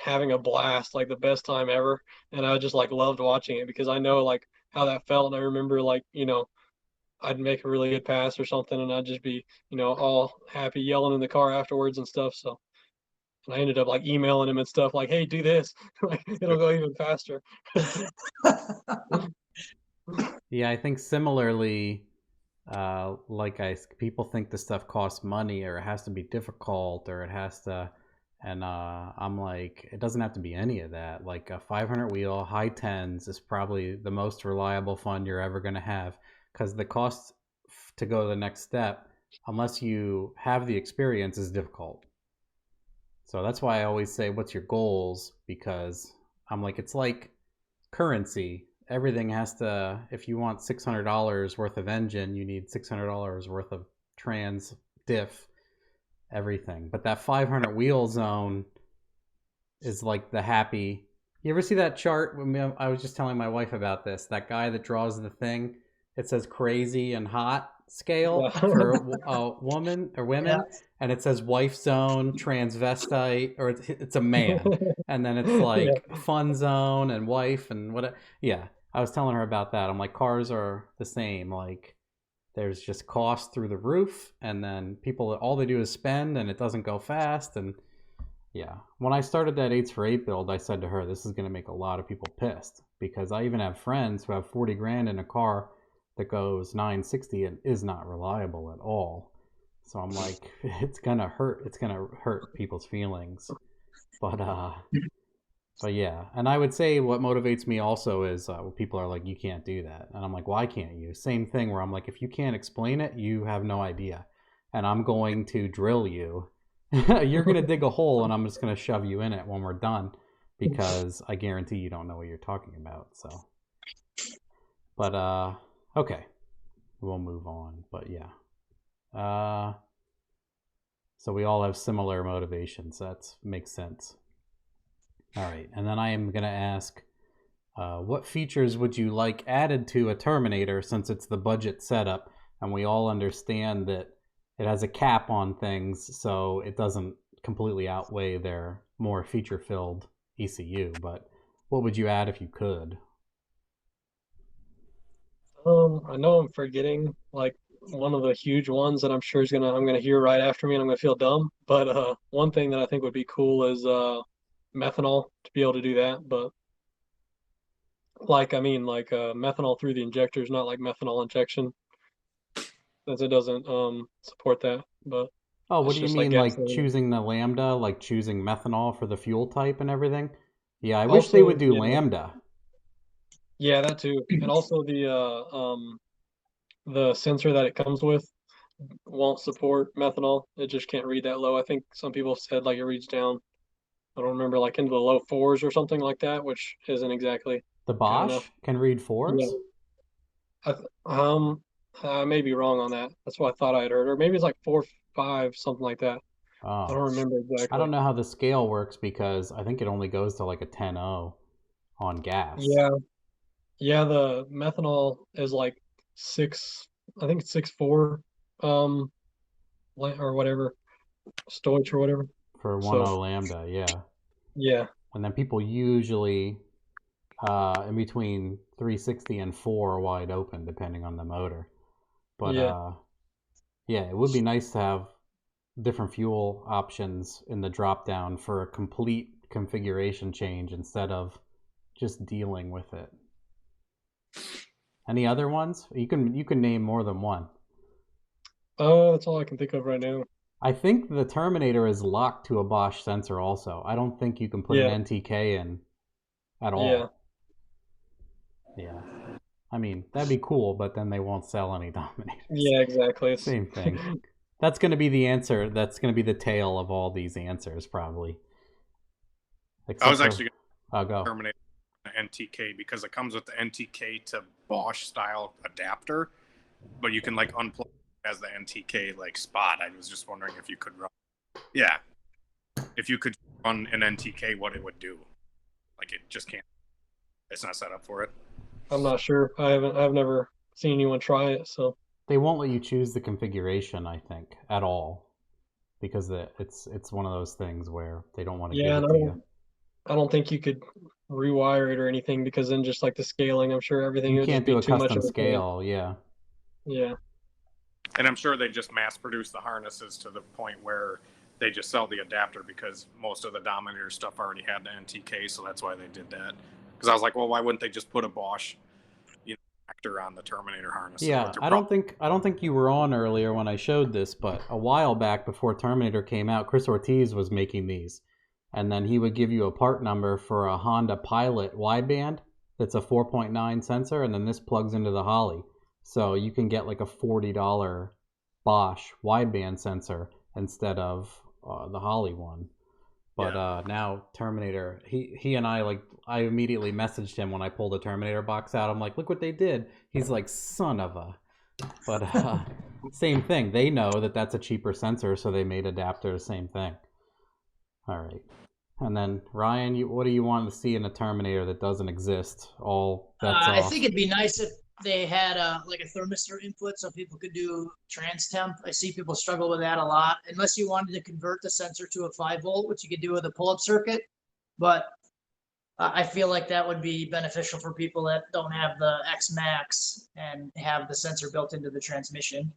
having a blast, like the best time ever. And I just like loved watching it because I know like how that felt. And I remember like, I'd make a really good pass or something and I'd just be, all happy yelling in the car afterwards and stuff. So, and I ended up like emailing him and stuff like, hey, do this. Like it'll go even faster. Yeah, I think similarly, people think the stuff costs money or it has to be difficult or it has to, and I'm like, it doesn't have to be any of that. Like a 500 wheel, high tens is probably the most reliable fun you're ever going to have, because the cost to go to the next step, unless you have the experience, is difficult. So that's why I always say, what's your goals? Because I'm like, it's like currency. Everything has to, if you want $600 worth of engine, you need $600 worth of trans, diff, everything. But that 500 wheel zone is like the happy. You ever see that chart? I was just telling my wife about this. That guy that draws the thing, it says crazy and hot scale for a woman or women, and it says wife zone, transvestite, or it's a man, and then it's like fun zone and wife and what. I was telling her about that. I'm like, cars are the same. Like, there's just cost through the roof, and then people, all they do is spend, and it doesn't go fast. And when I started that 8s for 8 build, I said to her, this is going to make a lot of people pissed, because I even have friends who have 40 grand in a car that goes 960 and is not reliable at all. So I'm like, it's gonna hurt. It's gonna hurt people's feelings. But yeah. And I would say what motivates me also is people are like, you can't do that. And I'm like, why can't you? Same thing where I'm like, if you can't explain it, you have no idea. And I'm going to drill you. You're gonna dig a hole and I'm just gonna shove you in it when we're done, because I guarantee you don't know what you're talking about. So, but okay, we'll move on. But so we all have similar motivations. That makes sense. All right, and then I am going to ask, what features would you like added to a Terminator, since it's the budget setup, and we all understand that it has a cap on things, so it doesn't completely outweigh their more feature-filled ECU. But what would you add if you could? I know I'm forgetting like one of the huge ones that I'm sure I'm gonna hear right after me and I'm gonna feel dumb. But one thing that I think would be cool is methanol to be able to do that. But like I mean like methanol through the injectors, not like methanol injection, since it doesn't support that. But Oh, what it's do you just like mean, like gasoline. choosing the lambda, like choosing methanol for the fuel type and everything? Yeah, I wish they would Also, do lambda. yeah, that too. And also the sensor that it comes with won't support methanol. It just can't read that low. I think some people said like it reads down, I don't remember, like into the low fours or something like that, which isn't exactly The good enough. Bosch can read Yeah. fours? I th I may be wrong on that. That's what I thought I had heard. Or maybe it's like 4, 5, something like that. I Oh, don't remember I don't exactly. know how the scale works because I think it only goes to like a 10.0 on gas. Yeah. Yeah, the methanol is like six, I think it's 6.4, um, or whatever, Stoich or whatever. For So 1.0 lambda, yeah. yeah, And then people usually in between 360 and 4 wide open, depending on the motor. But yeah, yeah, it would be nice to have different fuel options in the drop down for a complete configuration change instead of just dealing with it. Any other ones? You can name more than one. that's all I can think of right now. I think the Terminator is locked to a Bosch sensor also. I don't think you can put an Yeah, NTK in at yeah, all. Yeah. I mean, that'd be cool, but then they won't sell any Dominators. yeah, exactly. It's Same thing. That's going to be the answer. That's going to be the tail of all these answers, probably. I Except was for, actually I'll going to go. terminate the NTK because it comes with the NTK to Bosch style adapter, but you can like unplug it as the NTK like spot. I was just wondering if you could run. Yeah, if you could run an NTK, what it would do. Like it just can't. It's not set up for it. I'm not sure. I've never seen anyone try it. So They won't let you choose the configuration, I think, at all, because it's one of those things where they don't want to give yeah, and it to you. I don't think you could rewire it or anything because then just like the scaling, I'm sure everything You it would just can't be do a too much custom of a pain. scale, yeah. Yeah, And I'm sure they just mass produce the harnesses to the point where they just sell the adapter because most of the Dominator stuff already had the NTK, so that's why they did that. Because I was like, well, why wouldn't they just put a Bosch, actor on the Terminator harnesses? Yeah, But they're I don't think you were on earlier when I showed this, but a while back before Terminator came out, Chris Ortiz was making these. And then he would give you a part number for a Honda Pilot wideband that's a 4.9 sensor, and then this plugs into the Holly. So you can get like a $40 Bosch wideband sensor instead of the Holly one. But now Terminator, he and I immediately messaged him when I pulled the Terminator box out. I'm like, look what they did. He's like, son of a. But same thing. They know that that's a cheaper sensor, so they made adapters. Same thing. All right. And then Ryan, what do you want to see in a Terminator that doesn't exist? All bets I off. think it'd be nice if they had like a thermistor input so people could do trans temp. I see people struggle with that a lot, unless you wanted to convert the sensor to a 5 volt, which you could do with a pull-up circuit. But I feel like that would be beneficial for people that don't have the X Max and have the sensor built into the transmission.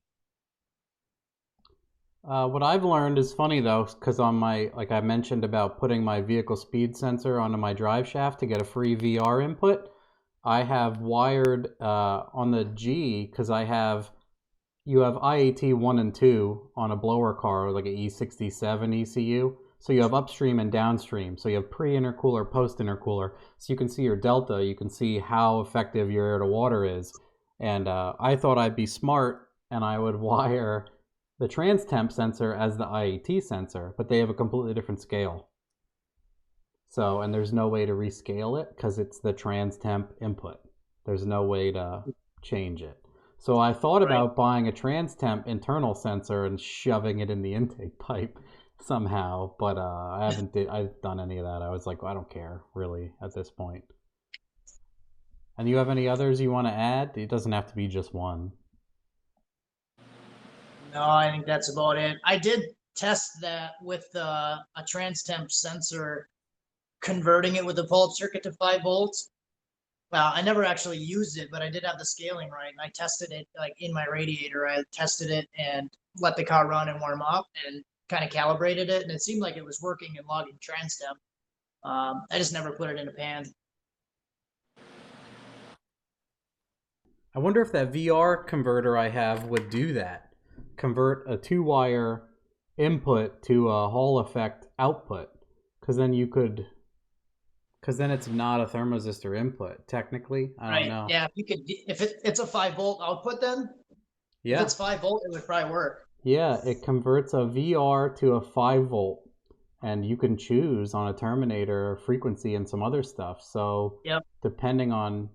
What I've learned is funny though, because on my, like I mentioned about putting my vehicle speed sensor onto my drive shaft to get a free VR input, I have wired on the G, because you have IAT1 and 2 on a blower car, like an E67 ECU. So you have upstream and downstream. So you have pre-intercooler, post-intercooler. So you can see your delta. You can see how effective your air to water is. And I thought I'd be smart and I would wire the trans temp sensor as the IAT sensor, but they have a completely different scale. So, and there's no way to rescale it because it's the trans temp input. There's no way to change it. So I thought right. about buying a trans temp internal sensor and shoving it in the intake pipe somehow, but I've done any of that. I was like, well, I don't care really at this point. And you have any others you want to add? It doesn't have to be just one. No, I think that's about it. I did test that with a trans temp sensor, converting it with a pull-up circuit to 5 volts. I never actually used it, but I did have the scaling right, and I tested it like in my radiator. I tested it and let the car run and warm up, and kind of calibrated it, and it seemed like it was working and logging trans temp. I just never put it in a pan. I wonder if that VR converter I have would do that. Convert a 2-wire input to a Hall effect output. Because then it's not a thermistor input, technically. I don't know. Yeah, if you could, if it's a 5 volt output, then Yeah. if it's 5 volt, it would probably work. Yeah, it converts a VR to a 5 volt. And you can choose on a Terminator frequency and some other stuff. So Yep. depending on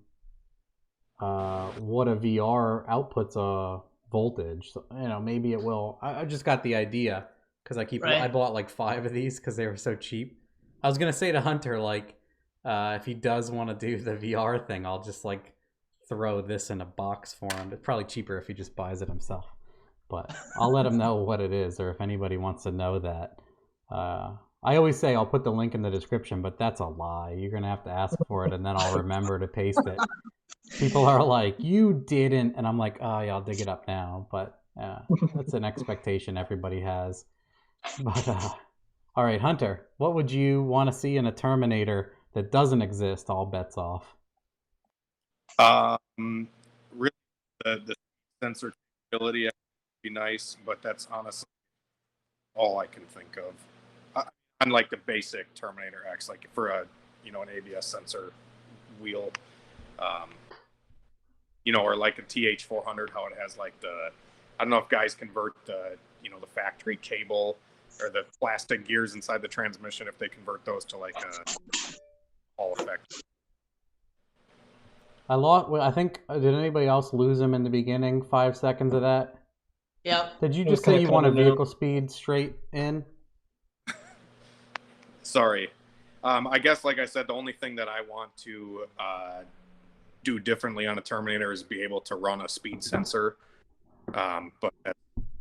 what a VR outputs a voltage, so, maybe it will. I just got the idea because I bought like 5 of these because they were so cheap. I was gonna say to Hunter, like, if he does want to do the VR thing, I'll just like throw this in a box for him. It's probably cheaper if he just buys it himself, but I'll let him know what it is, or if anybody wants to know that. I always say I'll put the link in the description, but that's a lie. You're gonna have to ask for it, and then I'll remember to paste it. People are like, "You didn't," and I'm like, "Oh yeah, I'll dig it up now." But that's an expectation everybody has. But all right, Hunter, what would you want to see in a Terminator that doesn't exist? All bets off. Really, the sensor capability would be nice, but that's honestly all I can think of. Unlike the basic Terminator X, like for an ABS sensor wheel, or like a TH400, how it has like I don't know if guys convert the factory cable or the plastic gears inside the transmission, if they convert those to like a Hall effect. I think, did anybody else lose him in the beginning? 5 seconds of that? Yep. Did you just say you want a vehicle speed straight in? Sorry. I guess, like I said, the only thing that I want to do differently on a Terminator is be able to run a speed sensor. But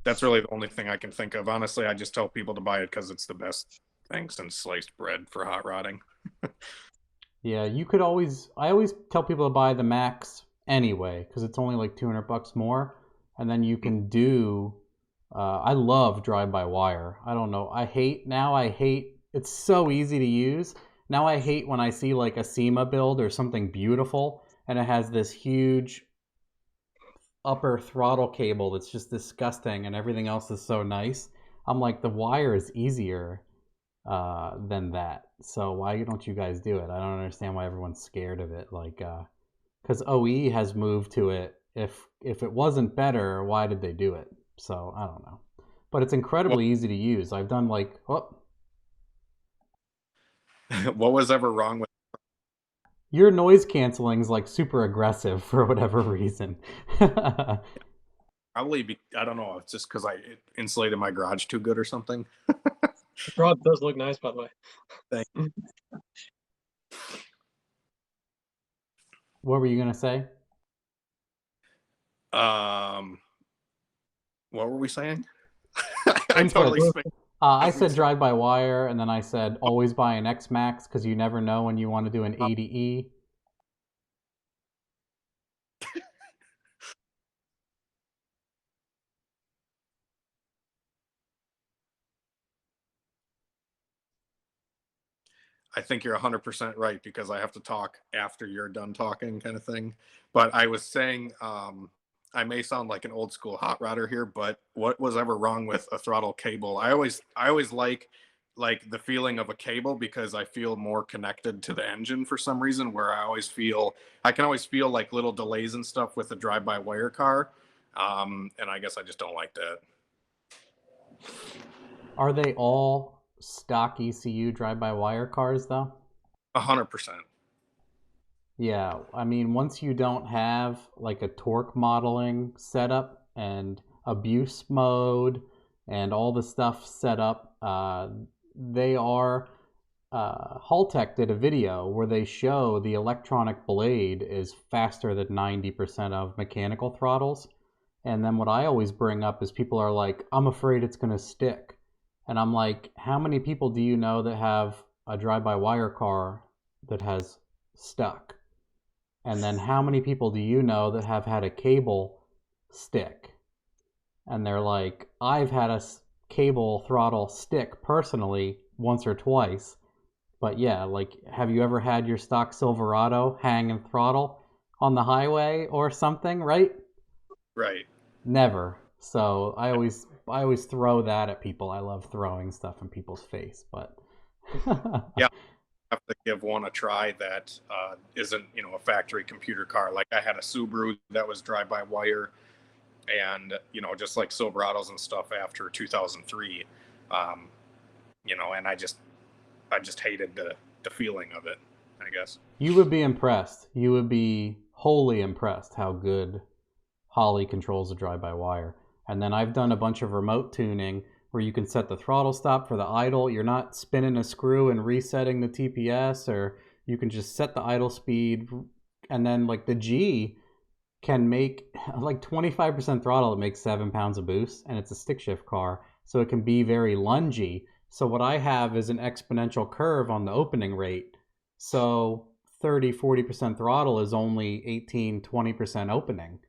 that's really the only thing I can think of. Honestly, I just tell people to buy it because it's the best thing since sliced bread for hot rodding. Yeah, I always tell people to buy the Max anyway, because it's only like $200 more. And then you can do, I love drive-by-wire. I don't know. I hate, it's so easy to use. Now I hate when I see like a SEMA build or something beautiful and it has this huge upper throttle cable that's just disgusting and everything else is so nice. I'm like, the wire is easier than that. So why don't you guys do it? I don't understand why everyone's scared of it. Like, because OE has moved to it. If it wasn't better, why did they do it? So I don't know. But it's incredibly easy to use. I've done like, what was ever wrong with your noise canceling is like super aggressive for whatever reason. Probably, I don't know. It's just because I insulated my garage too good or something. The garage does look nice, by the way. Thank you. What were you gonna say? What were we saying? I said drive-by-wire, and then I said always buy an X-Max because you never know when you want to do an 80E. I think you're 100% right because I have to talk after you're done talking, kind of thing. But I was saying, I may sound like an old school hot rodder here, but what was ever wrong with a throttle cable? I always like the feeling of a cable because I feel more connected to the engine for some reason, where I can always feel like little delays and stuff with a drive-by-wire car. And I guess I just don't like that. Are they all stock ECU drive-by-wire cars though? 100%. Yeah, I mean, once you don't have like a torque modeling setup and abuse mode and all the stuff set up, they are, Haltech did a video where they show the electronic blade is faster than 90% of mechanical throttles. And then what I always bring up is people are like, I'm afraid it's going to stick. And I'm like, how many people do you know that have a drive-by-wire car that has stuck? And then how many people do you know that have had a cable stick? And they're like, I've had a cable throttle stick personally once or twice. But yeah, like, have you ever had your stock Silverado hang and throttle on the highway or something, right? Right. Never. So I always throw that at people. I love throwing stuff in people's face, but Yeah. Have to give one a try that isn't, a factory computer car. Like I had a Subaru that was drive-by-wire, and just like Silverados and stuff after 2003, and I just hated the feeling of it, I guess. You would be impressed. You would be wholly impressed how good Holley controls a drive-by-wire. And then I've done a bunch of remote tuning where you can set the throttle stop for the idle. You're not spinning a screw and resetting the TPS, or you can just set the idle speed. And then like the G can make like 25% throttle. It makes 7 pounds of boost, and it's a stick shift car. So it can be very lungy. So what I have is an exponential curve on the opening rate. So 30-40% throttle is only 18-20% opening.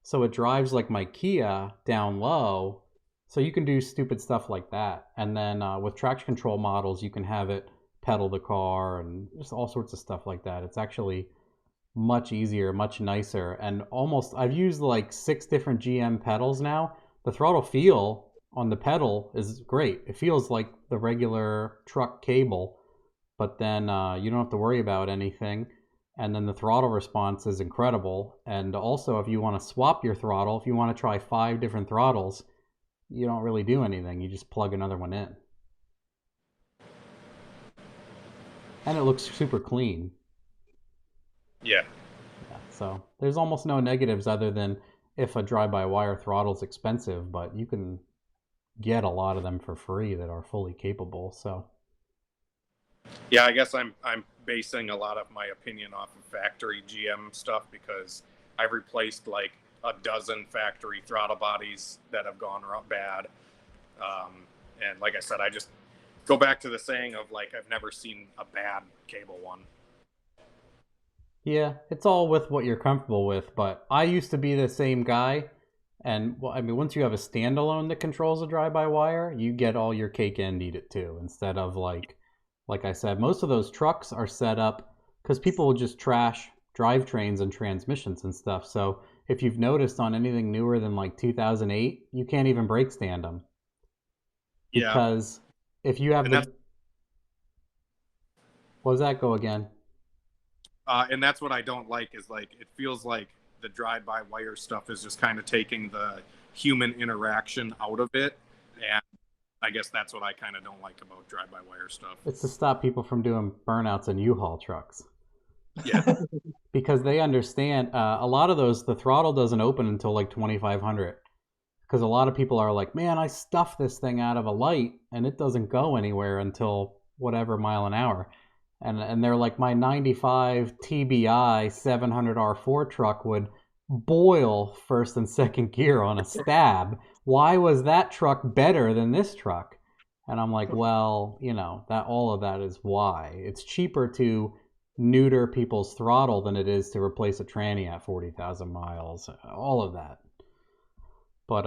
So it drives like my Kia down low. So you can do stupid stuff like that. And then with traction control models, you can have it pedal the car and just all sorts of stuff like that. It's actually much easier, much nicer. And I've used like 6 different GM pedals now. The throttle feel on the pedal is great. It feels like the regular truck cable, but then you don't have to worry about anything. And then the throttle response is incredible. And also, if you want to swap your throttle, if you want to try 5 different throttles, you don't really do anything. You just plug another one in. And it looks super clean. Yeah. So there's almost no negatives other than if a drive-by-wire throttle is expensive, but you can get a lot of them for free that are fully capable. So yeah, I guess I'm basing a lot of my opinion off of factory GM stuff, because I've replaced like a dozen factory throttle bodies that have gone bad, and like I said, I just go back to the saying of like, I've never seen a bad cable one. yeah, it's all with what you're comfortable with, but I used to be the same guy. And well, I mean, once you have a standalone that controls a drive-by-wire, you get all your cake and eat it too. Instead of like I said, most of those trucks are set up because people will just trash drivetrains and transmissions and stuff. So if you've noticed on anything newer than like 2008, you can't even brake stand them. Because if you have what does that go again? And that's what I don't like, is like, it feels like the drive-by-wire stuff is just kind of taking the human interaction out of it. And I guess that's what I kind of don't like about drive-by-wire stuff. It's to stop people from doing burnouts in U-Haul trucks. Yeah. Because they understand a lot of those, the throttle doesn't open until like 2500. Because a lot of people are like, man, I stuffed this thing out of a light and it doesn't go anywhere until whatever mile an hour. And they're like, my 95 TBI 700R4 truck would boil first and second gear on a stab. Why was that truck better than this truck? And I'm like, well, that all of that is why. It's cheaper to neuter people's throttle than it is to replace a tranny at 40,000 miles. All of that. But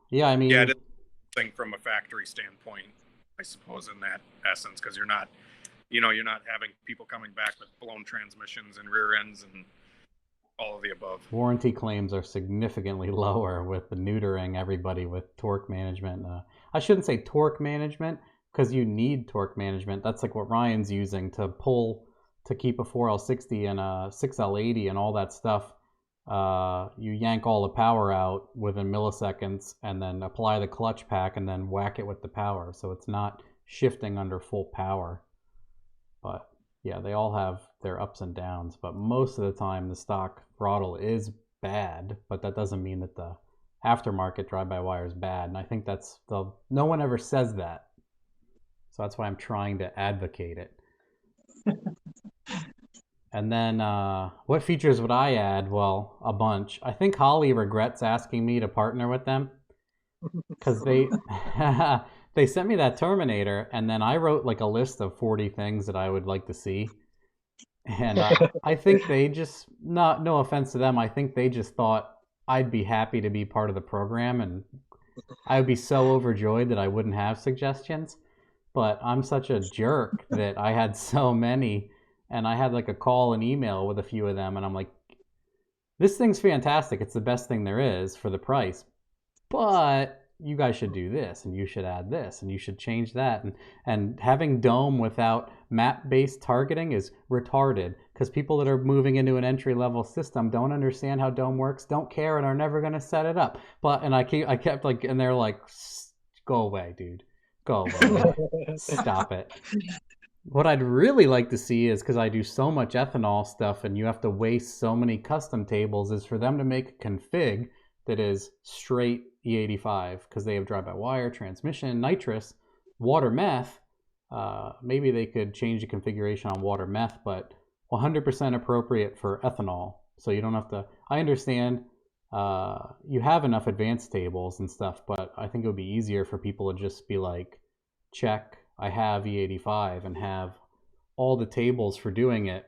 yeah, I mean, yeah, it is a thing from a factory standpoint, I suppose, in that essence, because you're not having people coming back with blown transmissions and rear ends and all of the above. Warranty claims are significantly lower with the neutering everybody with torque management. I shouldn't say torque management, because you need torque management. That's like what Ryan's using to keep a 4L60 and a 6L80 and all that stuff. You yank all the power out within milliseconds and then apply the clutch pack and then whack it with the power. So it's not shifting under full power. But yeah, they all have their ups and downs, but most of the time the stock throttle is bad, but that doesn't mean that the aftermarket drive-by-wire is bad. And I think no one ever says that. So that's why I'm trying to advocate it. And then what features would I add? Well, a bunch. I think Holly regrets asking me to partner with them because they they sent me that Terminator, and then I wrote like a list of 40 things that I would like to see. And I think they just, no offense to them, I think they just thought I'd be happy to be part of the program, and I would be so overjoyed that I wouldn't have suggestions. But I'm such a jerk that I had so many, and I had like a call and email with a few of them, and I'm like, this thing's fantastic. It's the best thing there is for the price. But you guys should do this, and you should add this, and you should change that. And having Dome without map-based targeting is retarded, because people that are moving into an entry-level system don't understand how Dome works, don't care, and are never going to set it up. And I kept like, and they're like, go away, dude. Go away. Stop it. What I'd really like to see is, because I do so much ethanol stuff and you have to waste so many custom tables, is for them to make a config that is straight E85, because they have drive-by-wire, transmission, nitrous, water meth. Maybe they could change the configuration on water meth, but 100% appropriate for ethanol. So you don't have to, I understand you have enough advanced tables and stuff, but I think it would be easier for people to just be like, check, I have E85, and have all the tables for doing it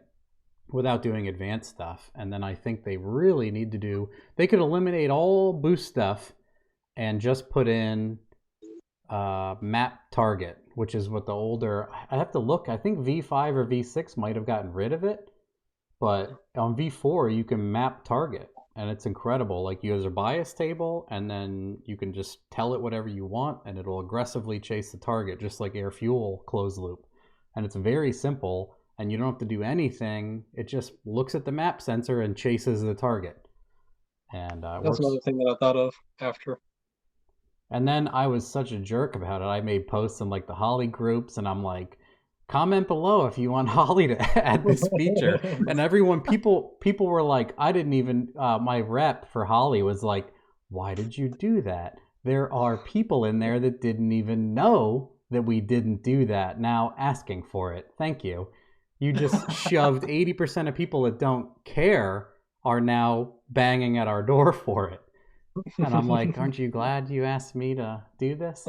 without doing advanced stuff. And then I think they really need to do, they could eliminate all boost stuff and just put in map target, which is what the older, I have to look, I think V5 or V6 might have gotten rid of it, but on V4 you can map target, and it's incredible. Like, you use a bias table, and then you can just tell it whatever you want, and it'll aggressively chase the target, just like air fuel closed loop. And it's very simple, and you don't have to do anything. It just looks at the map sensor and chases the target. And That's works. another thing that I thought of after. And then I was such a jerk about it. I made posts in like the Holly groups, and I'm like, comment below if you want Holly to add this feature. And everyone, people were like, I didn't even, my rep for Holly was like, why did you do that? There are people in there that didn't even know that we didn't do that, now asking for it. Thank you. You just shoved 80% of people that don't care are now banging at our door for it. And I'm like, aren't you glad you asked me to do this?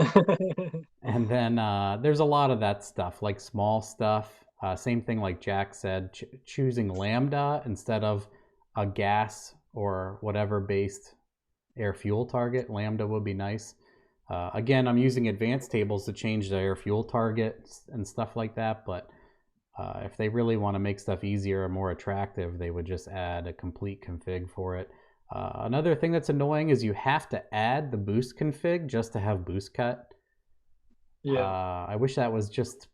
And then there's a lot of that stuff, like small stuff. Same thing like Jack said, choosing lambda instead of a gas or whatever based air fuel target. Lambda would be nice. Again, I'm using advanced tables to change the air fuel targets and stuff like that. But if they really want to make stuff easier and more attractive, they would just add a complete config for it. Another thing that's annoying is you have to add the boost config just to have boost cut. Yeah. I wish that was just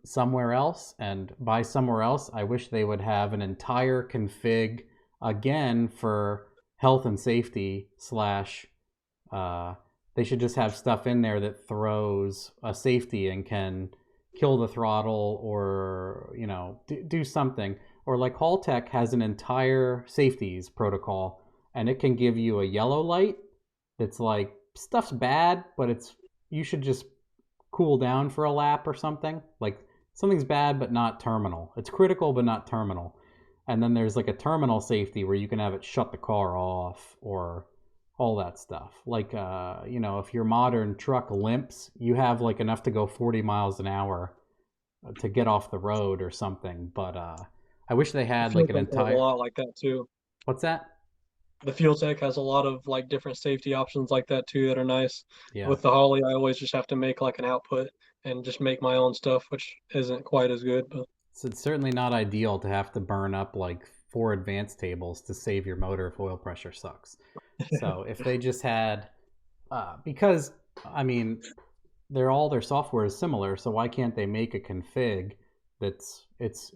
somewhere else, and by somewhere else, I wish they would have an entire config again for health and safety slash, they should just have stuff in there that throws a safety and can kill the throttle, or, you know, do something. Or like Haltech has an entire safeties protocol, and it can give you a yellow light that's like, stuff's bad, but you should just cool down for a lap or something. Like, something's bad but not terminal. It's critical but not terminal. And then there's like a terminal safety where you can have it shut the car off, or all that stuff. Like, you know, if your modern truck limps, you have like enough to go 40 miles an hour to get off the road or something. But I wish they had like an entire, a lot like that too. What's that? The Fuel Tech has a lot of like different safety options like that too that are nice. Yeah. With the Holly, I always just have to make like an output and just make my own stuff, which isn't quite as good. But So it's certainly not ideal to have to burn up like 4 advanced tables to save your motor if oil pressure sucks. So if they just had, because I mean, all their software is similar, so why can't they make a config that's it's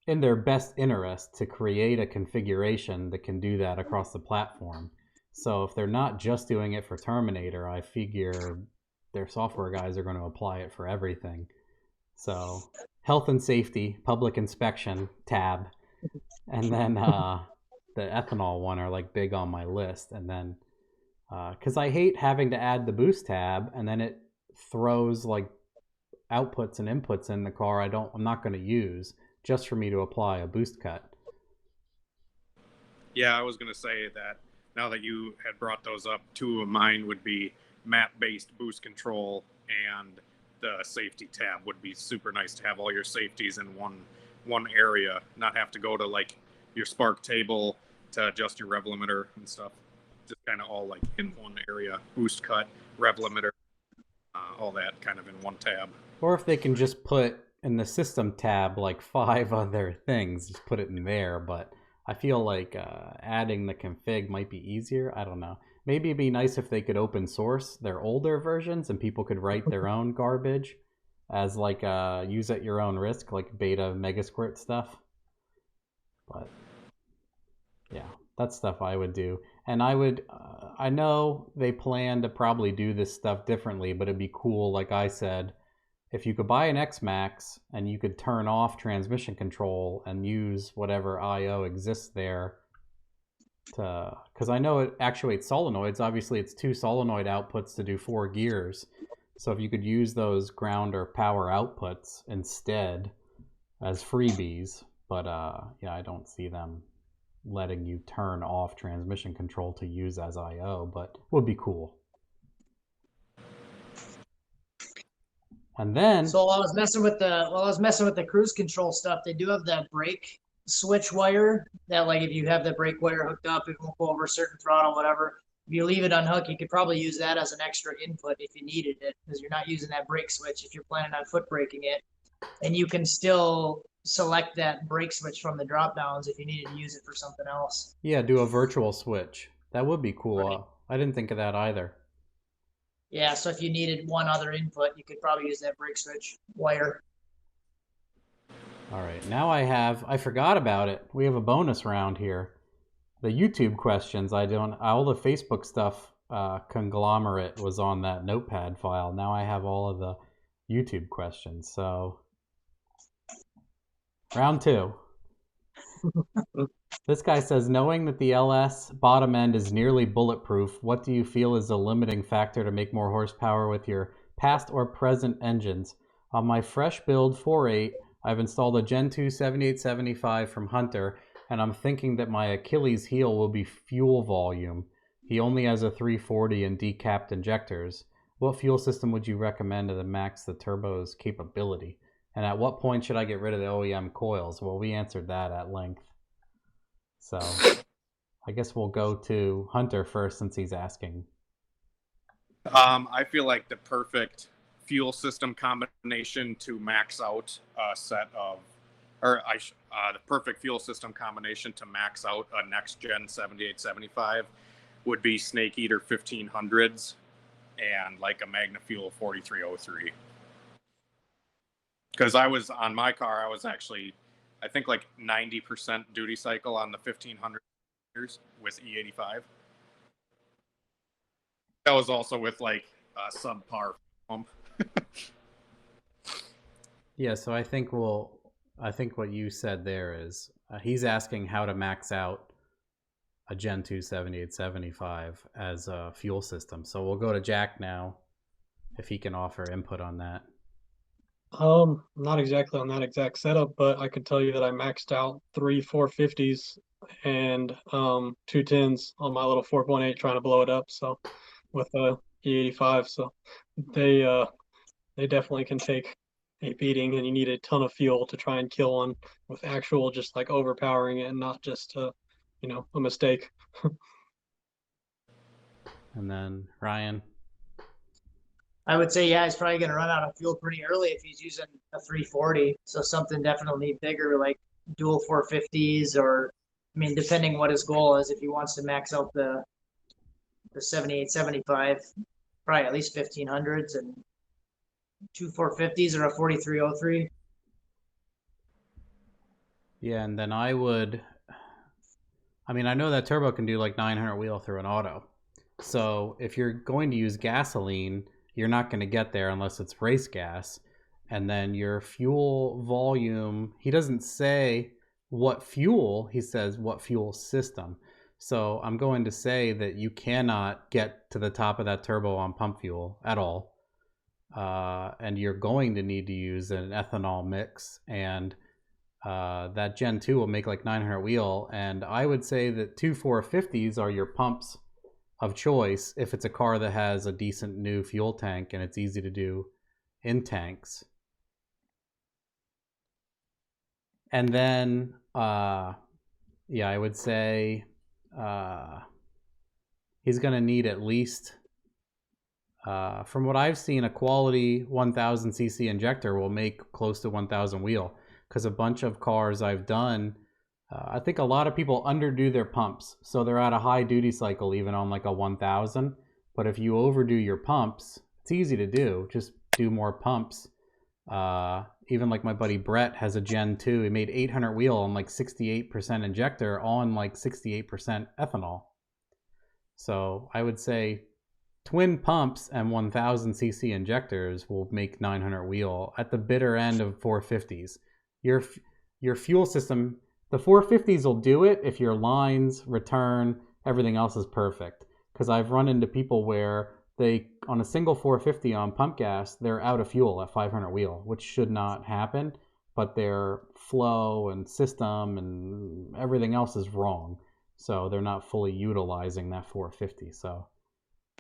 in their best interest to create a configuration that can do that across the platform? So if they're not just doing it for Terminator, I figure their software guys are going to apply it for everything. So health and safety, public inspection tab, and then the ethanol one are like big on my list. And then because I hate having to add the boost tab, and then it throws like outputs and inputs in the car I'm not going to use. just for me to apply a boost cut. Yeah, I was going to say that now that you had brought those up, two of mine would be map-based boost control, and the safety tab would be super nice to have all your safeties in one area, not have to go to like your spark table to adjust your rev limiter and stuff. Just kind of all like in one area, boost cut, rev limiter, all that kind of in one tab. Or if they can just put in the system tab like 5 other things, just put it in there. But I feel like adding the config might be easier. I don't know. Maybe it'd be nice if they could open source their older versions and people could write their own garbage as like use at your own risk, like beta Megasquirt stuff. But yeah, that's stuff I would do. And I would, I know they plan to probably do this stuff differently, but it'd be cool, like I said, if you could buy an X-Max and you could turn off transmission control and use whatever I/O exists there to, because I know it actuates solenoids. Obviously, it's 2 solenoid outputs to do 4 gears. So if you could use those ground or power outputs instead as freebies, but yeah, I don't see them letting you turn off transmission control to use as I/O, but would be cool. And then So while I was messing with the cruise control stuff, they do have that brake switch wire that, like, if you have the brake wire hooked up, it won't go over a certain throttle, whatever. If you leave it unhooked, you could probably use that as an extra input if you needed it, because you're not using that brake switch if you're planning on foot braking it. And you can still select that brake switch from the drop downs if you needed to use it for something else. yeah, do a virtual switch. That would be cool. Right. I didn't think of that either. Yeah, so if you needed one other input, you could probably use that brake switch wire. All right, now I forgot about it. We have a bonus round here. The YouTube questions, all the Facebook stuff conglomerate was on that notepad file. Now I have all of the YouTube questions. So round 2. This guy says, knowing that the LS bottom end is nearly bulletproof, what do you feel is a limiting factor to make more horsepower with your past or present engines? On my fresh build 4.8, I've installed a Gen 2 7875 from Hunter, and I'm thinking that my Achilles heel will be fuel volume. He only has a 340 and decapped injectors. What fuel system would you recommend to max the turbo's capability? And at what point should I get rid of the OEM coils? Well, we answered that at length. So I guess we'll go to Hunter first since he's asking. I feel like the perfect fuel system combination to max out a set of, the perfect fuel system combination to max out a next gen 7875 would be Snake Eater 1500s and like a Magna Fuel 4303. Because I was on my car, I was actually, I think like 90% duty cycle on the 1500 with E85. That was also with like a subpar pump. Yeah, so I think what you said there is he's asking how to max out a Gen 2 7875 as a fuel system. So we'll go to Jack now if he can offer input on that. Not exactly on that exact setup, but I could tell you that I maxed out 3 450s and 2 10s on my little 4.8 trying to blow it up. So with a E85, so they definitely can take a beating, and you need a ton of fuel to try and kill one with actual just like overpowering it and not just a mistake. And then Ryan. I would say, yeah, he's probably going to run out of fuel pretty early if he's using a 340. So something definitely bigger, like dual 450s, or, I mean, depending what his goal is, if he wants to max out the 7875, probably at least 1500s and 2 450s or a 4303. Yeah, and then I know that turbo can do like 900 wheel through an auto. So if you're going to use gasoline, you're not going to get there unless it's race gas. And then your fuel volume, he doesn't say what fuel, he says what fuel system. So I'm going to say that you cannot get to the top of that turbo on pump fuel at all. And you're going to need to use an ethanol mix. And that Gen 2 will make like 900 wheel. And I would say that two 450s are your pumps of choice if it's a car that has a decent new fuel tank and it's easy to do in tanks. And then, I would say he's going to need at least, from what I've seen, a quality 1000cc injector will make close to 1000 wheel. Because a bunch of cars I've done, I think a lot of people underdo their pumps. So they're at a high duty cycle even on like a 1000. But if you overdo your pumps, it's easy to do. Just do more pumps. Even like my buddy Brett has a Gen 2. He made 800 wheel on like 68% injector on like 68% ethanol. So I would say twin pumps and 1000cc injectors will make 900 wheel at the bitter end of 450s. Your fuel system, the 450s will do it if your lines, return, everything else is perfect. Because I've run into people where they, on a single 450 on pump gas, they're out of fuel at 500 wheel, which should not happen, but their flow and system and everything else is wrong. So they're not fully utilizing that 450. So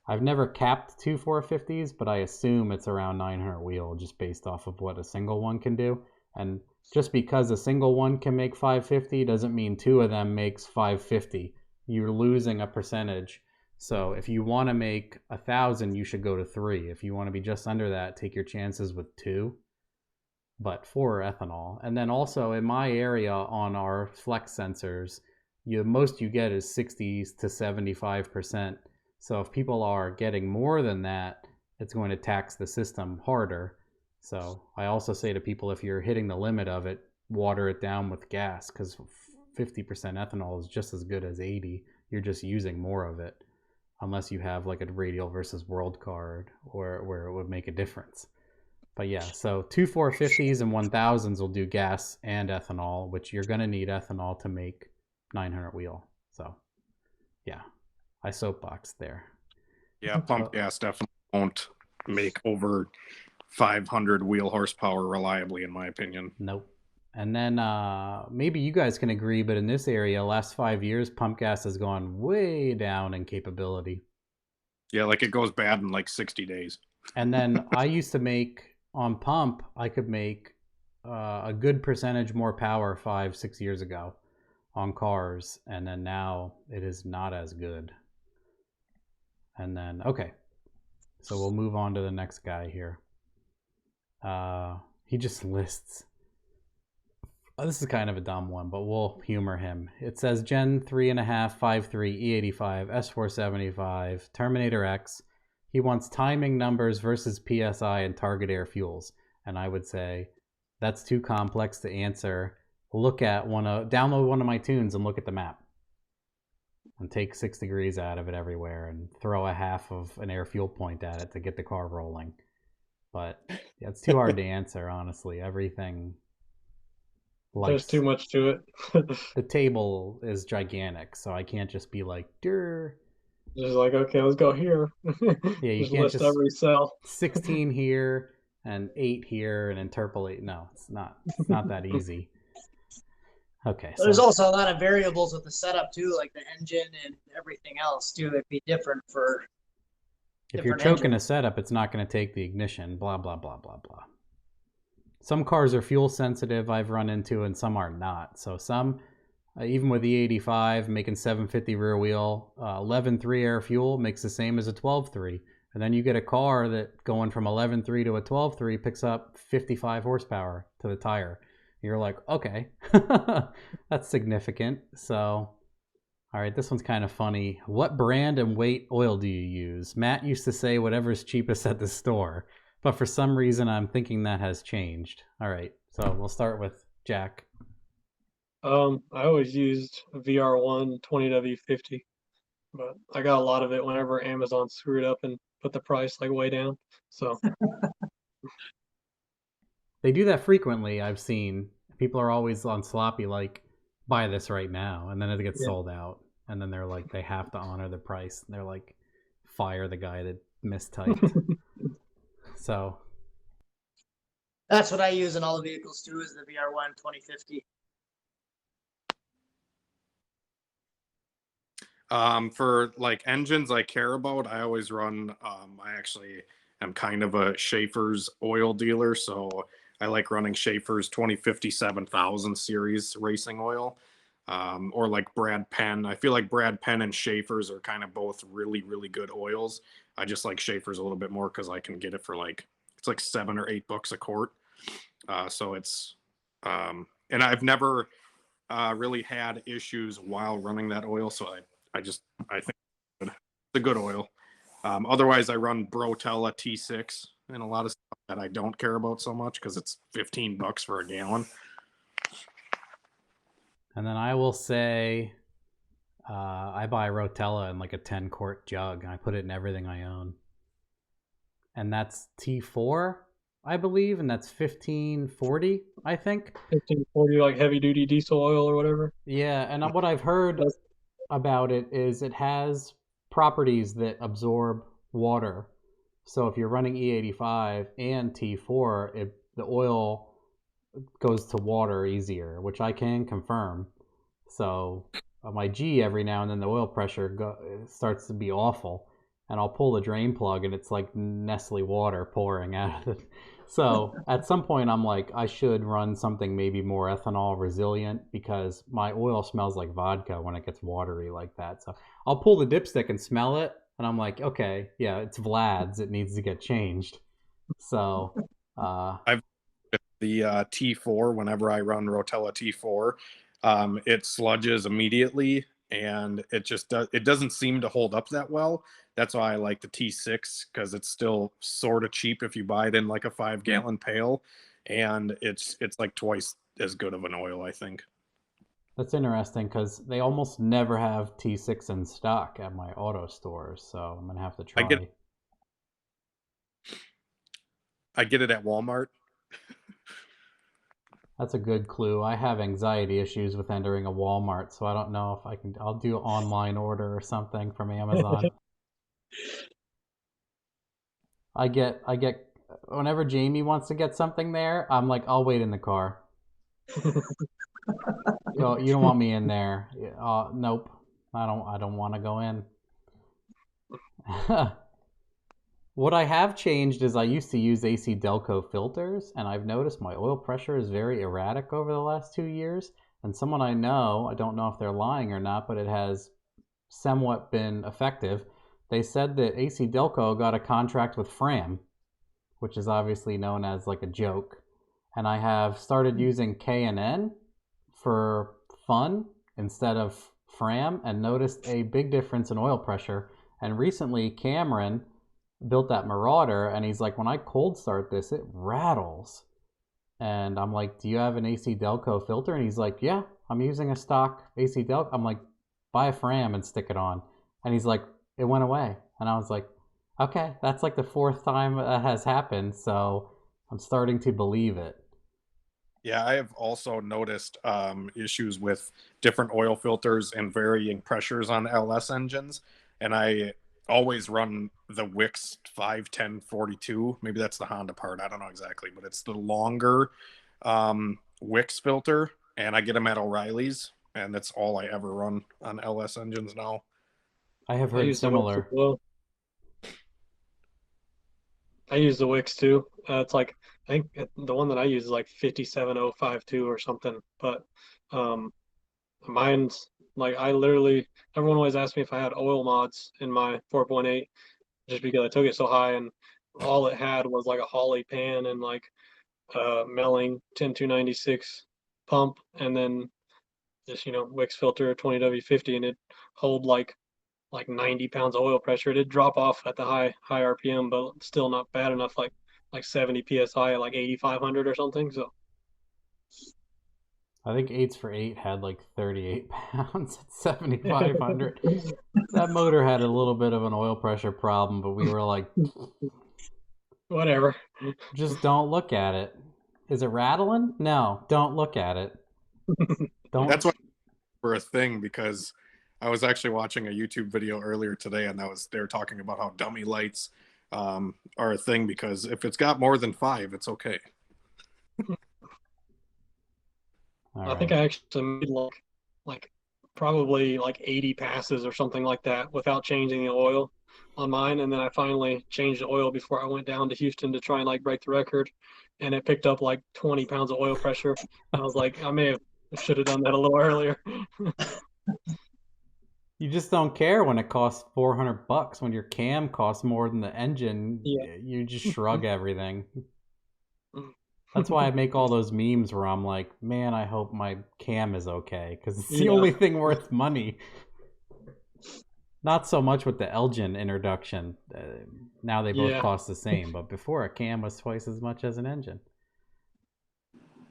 I've never capped two 450s, but I assume it's around 900 wheel just based off of what a single one can do. And just because a single one can make 550 doesn't mean two of them makes 550. You're losing a percentage. So if you want to make 1000, you should go to 3. If you want to be just under that, take your chances with 2. But 4 ethanol. And then also in my area on our flex sensors, most you get is 60s to 75%. So if people are getting more than that, it's going to tax the system harder. So I also say to people, if you're hitting the limit of it, water it down with gas, because 50% ethanol is just as good as 80. You're just using more of it, unless you have like a radial versus world card where it would make a difference. But yeah, so two 450s and 1000s will do gas and ethanol, which you're going to need ethanol to make 900 wheel. So yeah, I soapbox there. Yeah, pump gas definitely won't make over 500 wheel horsepower reliably, in my opinion. Nope. And then maybe you guys can agree, but in this area, last 5 years, pump gas has gone way down in capability. Yeah, like it goes bad in like 60 days. And then I used to make, on pump, I could make a good percentage more power 5-6 years ago on cars. And then now it is not as good. And then, okay. So we'll move on to the next guy here. He just lists. This is kind of a dumb one, but we'll humor him. It says Gen 3.5, 5.3, E85, S475, Terminator X. He wants timing numbers versus PSI and target air fuels. And I would say that's too complex to answer. Download one of my tunes and look at the map. And take 6 degrees out of it everywhere and throw a half of an air fuel point at it to get the car rolling. But yeah, it's too hard to answer, honestly. Everything. There's too much to it. The table is gigantic, so I can't just be like, "Durr." Just like, okay, let's go here. Yeah, you just can't list just every cell. 16 here and 8 here and interpolate. No, it's not that easy. Okay. So there's also a lot of variables with the setup too, like the engine and everything else too. It'd be different for. If you're choking a setup, it's not going to take the ignition. Blah blah blah blah blah. Some cars are fuel sensitive I've run into, and some are not. So some, even with the 85 making 750 rear wheel, 11.3 air fuel makes the same as a 12.3. And then you get a car that going from 11.3 to a 12.3 picks up 55 horsepower to the tire. You're like, okay, that's significant. So, all right, this one's kind of funny. What brand and weight oil do you use? Matt used to say whatever's cheapest at the store. But for some reason, I'm thinking that has changed. All right, so we'll start with Jack. I always used VR1 20W50, but I got a lot of it whenever Amazon screwed up and put the price like way down. So they do that frequently. I've seen people are always on sloppy like, buy this right now, and then it gets sold out, and then they're like, they have to honor the price. They're like, fire the guy that mistyped. So That's what I use in all the vehicles too, is the VR1 2050. For like engines I care about, I always run, I actually am kind of a Schaefer's oil dealer, so I like running Schaefer's 2050 7000 series racing oil, or like Brad Penn. I feel like Brad Penn and Schaefer's are kind of both really, really good oils. I just like Schaefer's a little bit more because I can get it for like, it's like $7 or $8 a quart. So it's, and I've never really had issues while running that oil, so I think it's a good oil. Otherwise, I run Brotella T6 and a lot of stuff that I don't care about so much because it's $15 for a gallon. And then I will say, I buy Rotella in like a 10-quart jug, and I put it in everything I own. And that's T4, I believe, and that's 1540, I think. 1540, like heavy duty diesel oil or whatever. Yeah, and what I've heard about it is it has properties that absorb water. So if you're running E85 and T4, the oil goes to water easier, which I can confirm. So my G, every now and then the oil pressure starts to be awful, and I'll pull the drain plug and it's like Nestle water pouring out of it. So at some point I'm like, I should run something maybe more ethanol resilient, because my oil smells like vodka when it gets watery like that. So I'll pull the dipstick and smell it, and I'm like, okay, yeah, it's Vlad's, it needs to get changed. So I've the T4, whenever I run Rotella T4, it sludges immediately, and it doesn't seem to hold up that well. That's why I like the T6, because it's still sort of cheap if you buy it in like a 5-gallon pail, and it's like twice as good of an oil, I think. That's interesting, because they almost never have T6 in stock at my auto stores, so I'm gonna have to try. I get it at Walmart. That's a good clue. I have anxiety issues with entering a Walmart, so I don't know if I can. I'll do an online order or something from Amazon. I get whenever Jamie wants to get something there, I'm like, I'll wait in the car. Oh, you don't want me in there? Nope. I don't want to go in. What I have changed is I used to use AC Delco filters, and I've noticed my oil pressure is very erratic over the last 2 years. And someone I know, I don't know if they're lying or not, but it has somewhat been effective. They said that AC Delco got a contract with Fram, which is obviously known as like a joke. And I have started using K&N for fun instead of Fram, and noticed a big difference in oil pressure. And recently Cameron built that Marauder, and he's like, when I cold start this, it rattles. And I'm like, do you have an AC Delco filter? And he's like, yeah, I'm using a stock AC Delco. I'm like, buy a Fram and stick it on. And he's like, it went away. And I was like, okay, that's like the 4th time that has happened, so I'm starting to believe it. Yeah, I have also noticed issues with different oil filters and varying pressures on LS engines, and I always run the Wix 51042. Maybe that's the Honda part. I don't know exactly, but it's the longer Wix filter, and I get them at O'Reilly's, and that's all I ever run on LS engines now. I have heard similar. I use the Wix too. It's like, I think the one that I use is like 57052 or something. But mine's like, everyone always asks me if I had oil mods in my 4.8, just because I took it so high, and all it had was like a Holly pan and like Melling 10296 pump, and then just, Wix filter 20W50, and it hold like 90 pounds of oil pressure. It'd drop off at the high RPM, but still not bad enough, like 70 psi at like 8,500 or something. So I think 8s for 8 had like 38 pounds at 7,500. That motor had a little bit of an oil pressure problem, but we were like, whatever. Just don't look at it. Is it rattling? No, don't look at it. Don't. That's what for a thing, because I was actually watching a YouTube video earlier today, and they were talking about how dummy lights are a thing, because if it's got more than 5, it's okay. I think I actually made like probably like 80 passes or something like that without changing the oil on mine, and then I finally changed the oil before I went down to Houston to try and like break the record, and it picked up like 20 pounds of oil pressure. And I was like, I should have done that a little earlier. You just don't care when it costs $400 when your cam costs more than the engine. Yeah. You just shrug everything. That's why I make all those memes where I'm like, man, I hope my cam is okay, because it's the only thing worth money. Not so much with the Elgin introduction. Now they both cost the same, but before a cam was twice as much as an engine.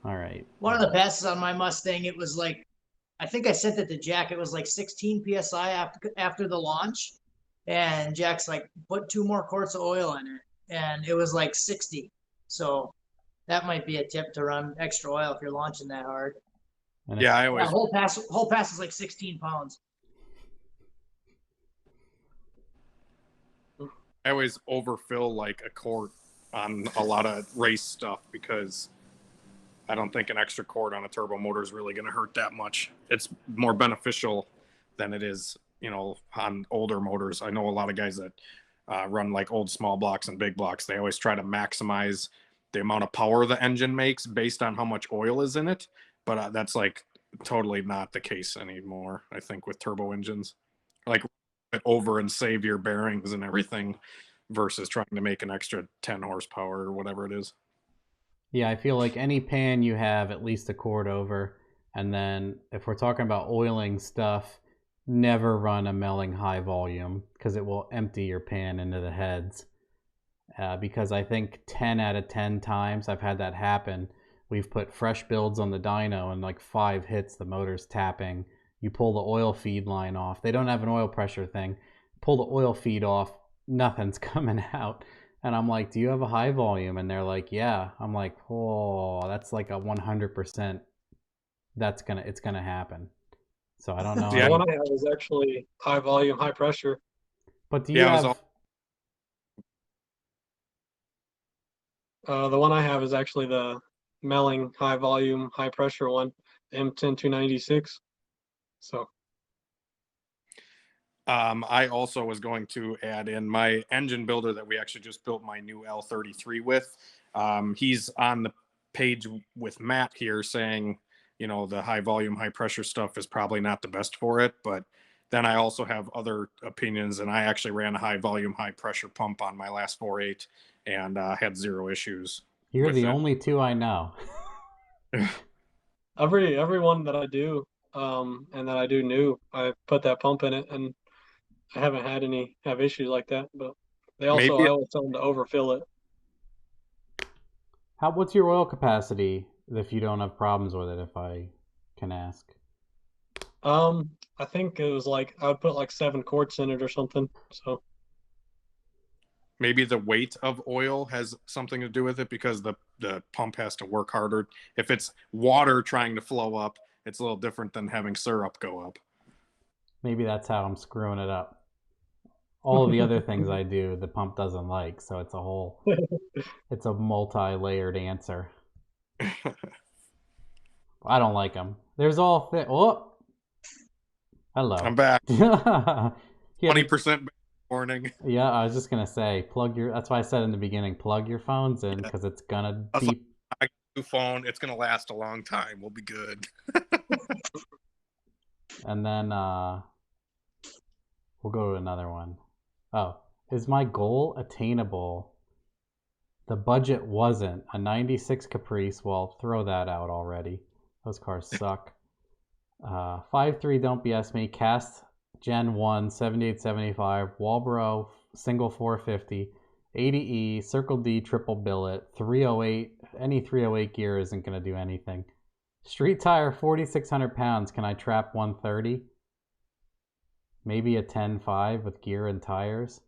All right. One of the passes on my Mustang, it was like, I think I sent it to Jack. It was like 16 psi after the launch, and Jack's like, put 2 more quarts of oil in it, and it was like 60. So that might be a tip to run extra oil if you're launching that hard. Yeah, I always whole pass is like 16 pounds. I always overfill like a quart on a lot of race stuff because I don't think an extra quart on a turbo motor is really going to hurt that much. It's more beneficial than it is, on older motors. I know a lot of guys that run like old small blocks and big blocks. They always try to maximize the amount of power the engine makes based on how much oil is in it. But that's like totally not the case anymore, I think, with turbo engines. Like it over and save your bearings and everything versus trying to make an extra 10 horsepower or whatever it is. Yeah, I feel like any pan you have at least a quart over. And then if we're talking about oiling stuff, never run a Melling high volume because it will empty your pan into the heads. Because I think 10 out of 10 times I've had that happen. We've put fresh builds on the dyno and like 5 hits, the motor's tapping. You pull the oil feed line off. They don't have an oil pressure thing. Pull the oil feed off, nothing's coming out. And I'm like, do you have a high volume? And they're like, yeah. I'm like, oh, that's like a 100%. It's gonna happen. So I don't know. The one I have is actually high volume, high pressure. But do you have? The one I have is actually the Melling high volume, high pressure one, M10296. So. I also was going to add in my engine builder that we actually just built my new L33 with. He's on the page with Matt here saying, the high volume, high pressure stuff is probably not the best for it. But then I also have other opinions, and I actually ran a high volume, high pressure pump on my last 4.8 and had 0 issues. You're the only two I know. Every one that I do, and that I do new, I put that pump in it, and I haven't have issues like that. But I always tell them to overfill it. What's your oil capacity if you don't have problems with it, if I can ask? I think it was like I would put like 7 quarts in it or something. So maybe the weight of oil has something to do with it because the pump has to work harder. If it's water trying to flow up, it's a little different than having syrup go up. Maybe that's how I'm screwing it up. All of the other things I do, the pump doesn't like, so it's a multi-layered answer. I don't like them. There's oh, hello. I'm back. 20% warning. Yeah, I was just gonna say, that's why I said in the beginning, plug your phones in because it's gonna beep. I got a new phone. It's gonna last a long time. We'll be good. And then we'll go to another one. Oh, is my goal attainable? The budget wasn't. A 96 Caprice. Well, throw that out already. Those cars suck. 5.3, don't BS me. Cast Gen 1, 7875, Walbro, single 450, 80E, Circle D, triple billet, 308. Any 308 gear isn't going to do anything. Street tire, 4,600 pounds. Can I trap 130? Maybe a 10.5 with gear and tires.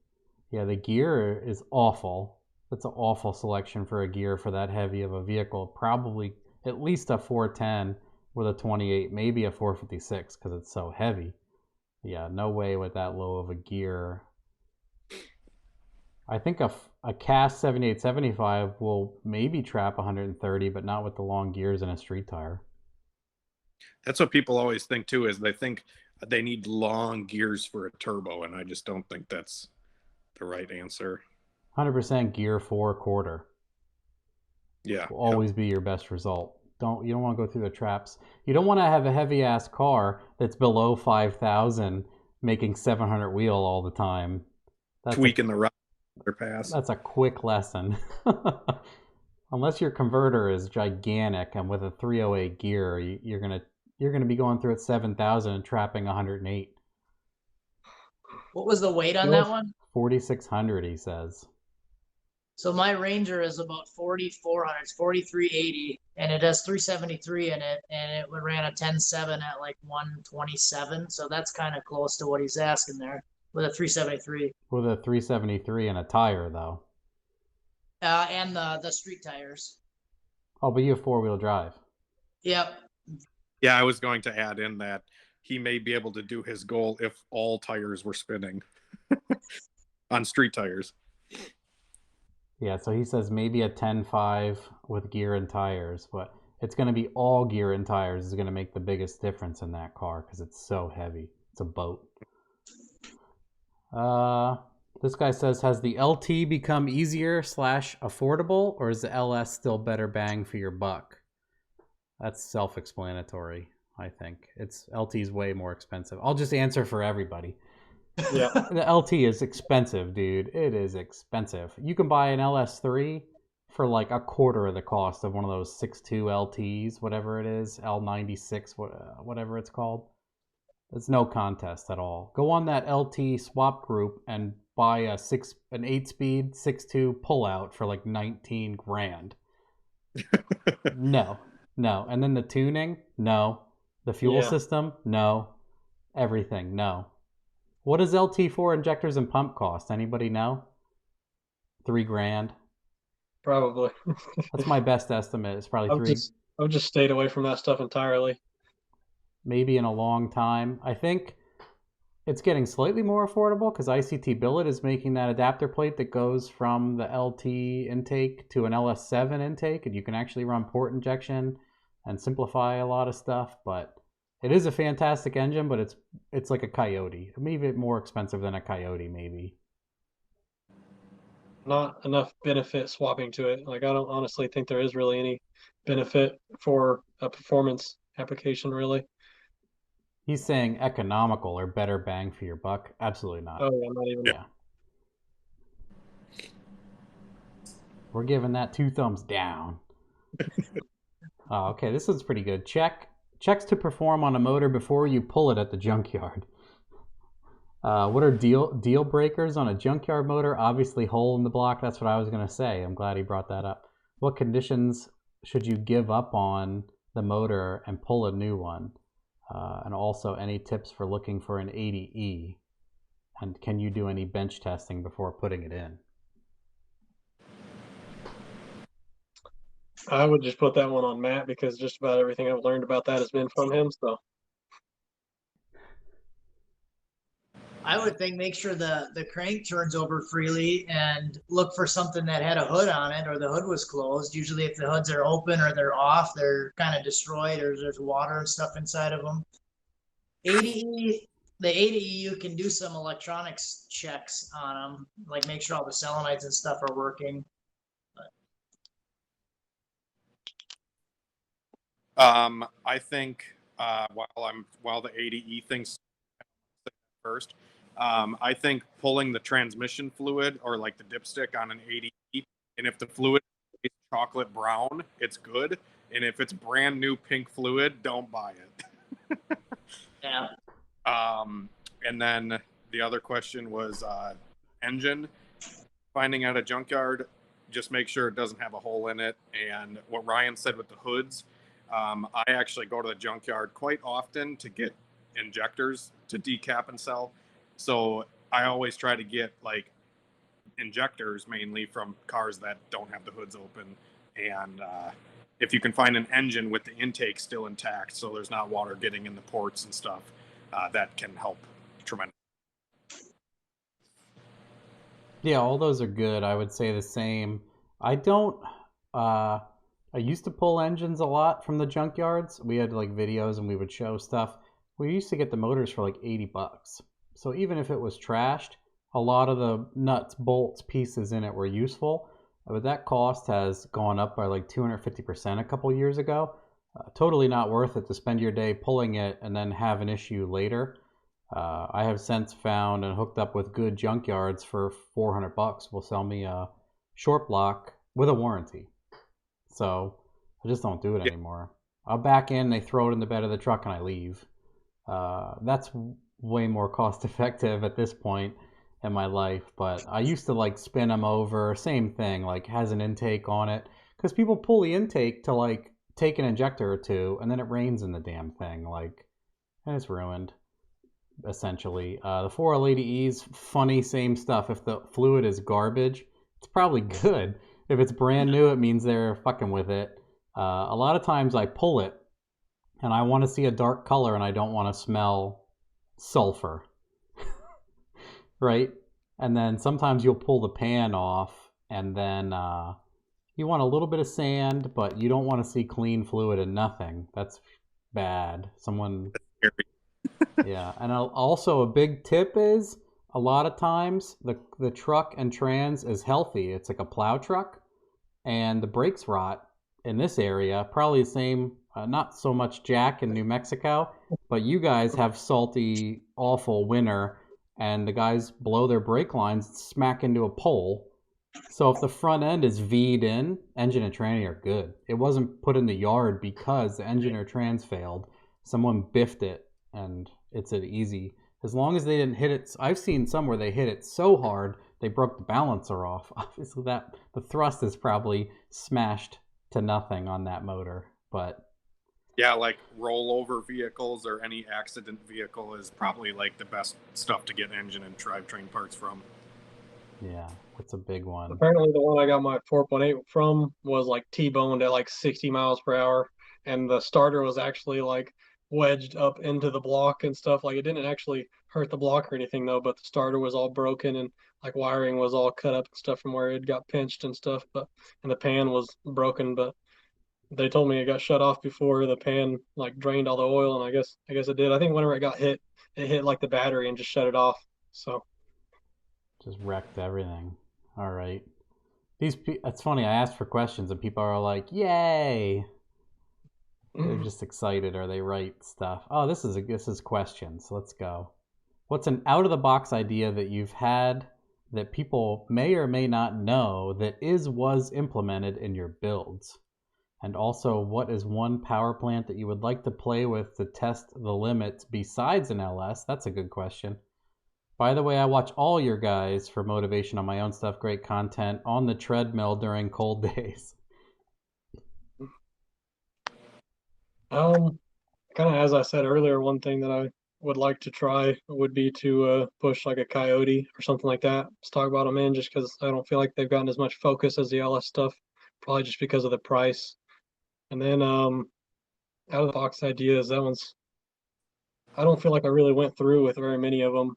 Yeah, the gear is awful. That's an awful selection for a gear for that heavy of a vehicle. Probably at least a 410 with a 28, maybe a 456 because it's so heavy. Yeah, no way with that low of a gear. I think a cast 7875 will maybe trap 130, but not with the long gears and a street tire. That's what people always think too, is they think they need long gears for a turbo, and I just don't think that's the right answer. 100% gear 4/4 Yeah. will always be your best result. You don't want to go through the traps. You don't want to have a heavy ass car that's below 5,000 making 700 wheel all the time. That's tweaking the ride pass. That's a quick lesson. Unless your converter is gigantic and with a 308 gear, you're gonna be going through at 7,000 and trapping 108. What was the weight on that one? 4,600, he says. So my Ranger is about 4,400. It's 4,380, and it has 373 in it, and it ran a 10.7 at like 127. So that's kind of close to what he's asking there with a 373. With a 373 and a tire, though. And the street tires. Oh, but you have 4-wheel drive. Yep. Yeah, I was going to add in that he may be able to do his goal if all tires were spinning on street tires. Yeah, so he says maybe a 10.5 with gear and tires, but it's going to be all gear and tires is going to make the biggest difference in that car because it's so heavy. It's a boat. This guy says, has the LT become easier / affordable, or is the LS still better bang for your buck? That's self-explanatory, I think. LT's way more expensive. I'll just answer for everybody. Yeah. The LT is expensive, dude. It is expensive. You can buy an LS3 for like a quarter of the cost of one of those 6.2 LTs, whatever it is, L96, whatever it's called. It's no contest at all. Go on that LT swap group and buy an 8-speed 6.2 pullout for like 19 grand. No. And then the tuning, no. The fuel system, no. Everything, no. What does LT4 injectors and pump cost? Anybody know? 3 grand. Probably. That's my best estimate. It's probably 3. I've just stayed away from that stuff entirely. Maybe in a long time. I think it's getting slightly more affordable because ICT Billet is making that adapter plate that goes from the LT intake to an LS7 intake, and you can actually run port injection and simplify a lot of stuff. But it is a fantastic engine, but it's like a Coyote. Maybe more expensive than a Coyote, maybe. Not enough benefit swapping to it. Like, I don't honestly think there is really any benefit for a performance application, really. He's saying economical or better bang for your buck. Absolutely not. Oh, yeah, not even. Yeah. We're giving that 2 thumbs down. Oh, okay, this one's pretty good. Checks to perform on a motor before you pull it at the junkyard. What are deal breakers on a junkyard motor? Obviously, hole in the block. That's what I was going to say. I'm glad he brought that up. What conditions should you give up on the motor and pull a new one? And also, any tips for looking for an 80E? And can you do any bench testing before putting it in? I would just put that one on Matt because just about everything I've learned about that has been from him. So I would think make sure the crank turns over freely and look for something that had a hood on it or the hood was closed. Usually if the hoods are open or they're off, they're kind of destroyed or there's water and stuff inside of them. The 80E, you can do some electronics checks on them, like make sure all the solenoids and stuff are working. I think while the 80E thing's first, I think pulling the transmission fluid or like the dipstick on an 80E, and if the fluid is chocolate brown, it's good, and if it's brand new pink fluid, don't buy it. Yeah. And then the other question was engine. Finding out a junkyard, just make sure it doesn't have a hole in it. And what Ryan said with the hoods, I actually go to the junkyard quite often to get injectors to decap and sell. So I always try to get like injectors mainly from cars that don't have the hoods open. And if you can find an engine with the intake still intact, so there's not water getting in the ports and stuff, that can help tremendously. Yeah, all those are good. I would say the same. I don't. I used to pull engines a lot from the junkyards. We had like videos and we would show stuff. We used to get the motors for like $80. So even if it was trashed, a lot of the nuts, bolts, pieces in it were useful. But that cost has gone up by like 250% a couple years ago. Totally not worth it to spend your day pulling it and then have an issue later. I have since found and hooked up with good junkyards for $400 will sell me a short block with a warranty. So I just don't do it Yeah. anymore. I'll back in, they throw it in the bed of the truck, and I leave. That's way more cost effective at this point in my life. But I used to like spin them over, same thing, like has an intake on it. Because people pull the intake to like take an injector or two, and then it rains in the damn thing, like, and it's ruined essentially. The 4L80Es, funny, same stuff. If the fluid is garbage, it's probably good. If it's brand new, it means they're fucking with it. A lot of times I pull it and I want to see a dark color and I don't want to smell sulfur, right? And then sometimes you'll pull the pan off and then you want a little bit of sand, but you don't want to see clean fluid and nothing. That's bad. Someone yeah, and also a big tip is a lot of times the truck and trans is healthy. It's like a plow truck, and the brakes rot in this area. Probably the same, not so much Jack in New Mexico, but you guys have salty, awful winter, and the guys blow their brake lines, smack into a pole. So if the front end is V'd in, engine and tranny are good. It wasn't put in the yard because the engine or trans failed. Someone biffed it, and it's an easy. As long as they didn't hit it, I've seen some where they hit it so hard they broke the balancer off. Obviously, that the thrust is probably smashed to nothing on that motor. But Yeah, like rollover vehicles or any accident vehicle is probably like the best stuff to get engine and drivetrain parts from. yeah, that's a big one. Apparently, the one I got my 4.8 from was like T-boned at like 60 miles per hour, and the starter was actually like wedged up into the block and stuff. Like it didn't actually hurt the block or anything though, but the starter was all broken and like wiring was all cut up and stuff from where it got pinched and stuff. But and the pan was broken, but they told me it got shut off before the pan like drained all the oil, and I guess it did. I think whenever it got hit, it hit like the battery and just shut it off. So Just wrecked everything. All right. It's funny. I asked for questions and people are like, "Yay!" They're just excited or they write stuff. Oh, this is questions. Let's go. What's an out of the box idea that you've had that people may or may not know that was implemented in your builds? And also, what is one power plant that you would like to play with to test the limits besides an LS? That's a good question. By the way, I watch all your guys for motivation on my own stuff. Great content on the treadmill during cold days. kind of as I said earlier, one thing that I would like to try would be to push like a coyote or something like that. Let's talk about them in just because I don't feel like they've gotten as much focus as the LS stuff, probably just because of the price. And then out of the box ideas, that one's I don't feel like I really went through with very many of them.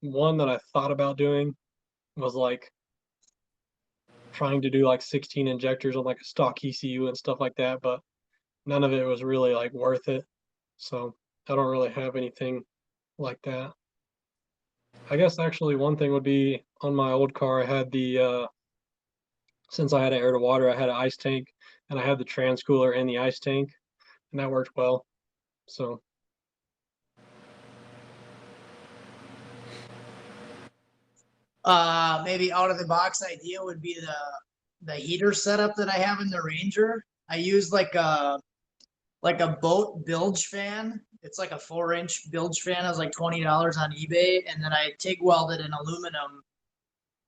One that I thought about doing was like trying to do like 16 injectors on like a stock ECU and stuff like that, but none of it was really like worth it. So I don't really have anything like that. I guess actually one thing would be on my old car, I had the since I had an air to water, I had an ice tank and I had the trans cooler in the ice tank, and that worked well. So Maybe out of the box idea would be the heater setup that I have in the Ranger. I use like a boat bilge fan. It's like a 4-inch bilge fan. It was like $20 on eBay, and then I TIG welded an aluminum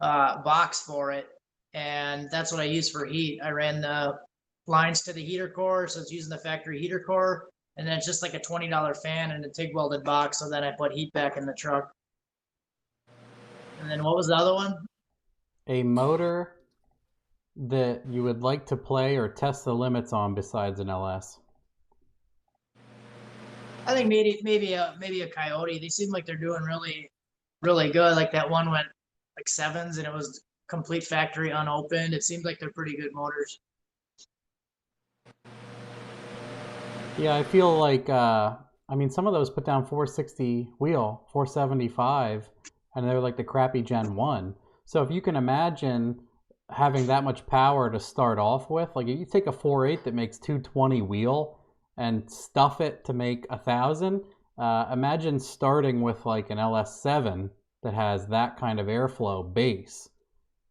box for it, and that's what I use for heat. I ran the lines to the heater core, so it's using the factory heater core, and then it's just like a $20 fan and a TIG welded box. So then I put heat back in the truck. And then what was the other one? A motor that you would like to play or test the limits on besides an LS? I think maybe a coyote. They seem like they're doing really, really good. Like that one went like 7s, and it was complete factory unopened. It seemed like they're pretty good motors. Yeah, I feel like, I mean, some of those put down 460 wheel, 475, and they're like the crappy Gen 1. So if you can imagine having that much power to start off with, like if you take a 4.8 that makes 220 wheel and stuff it to make 1,000, imagine starting with like an LS7 that has that kind of airflow base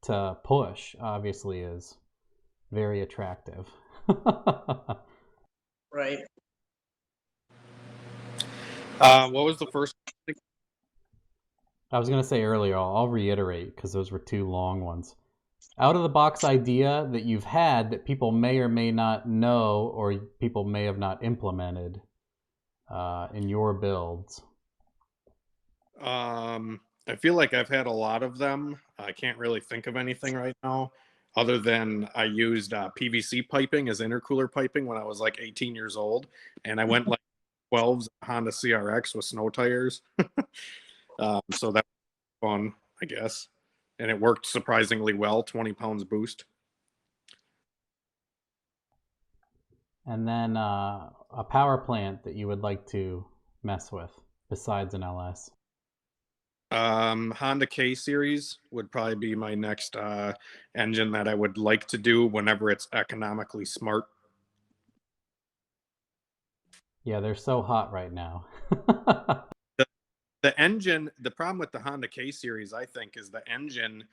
to push, obviously is very attractive. Right. What was the first? I was going to say earlier, I'll reiterate because those were 2 long ones. Out of the box idea that you've had that people may or may not know or people may have not implemented in your builds. I feel like I've had a lot of them. I can't really think of anything right now, other than I used PVC piping as intercooler piping when I was like 18 years old, and I went like 12s Honda CRX with snow tires. So that was fun, I guess, and it worked surprisingly well. 20 pounds boost. And then a power plant that you would like to mess with besides an LS. Honda K series would probably be my next engine that I would like to do whenever it's economically smart. Yeah, they're so hot right now. The engine, the problem with the Honda K series, I think, is the engine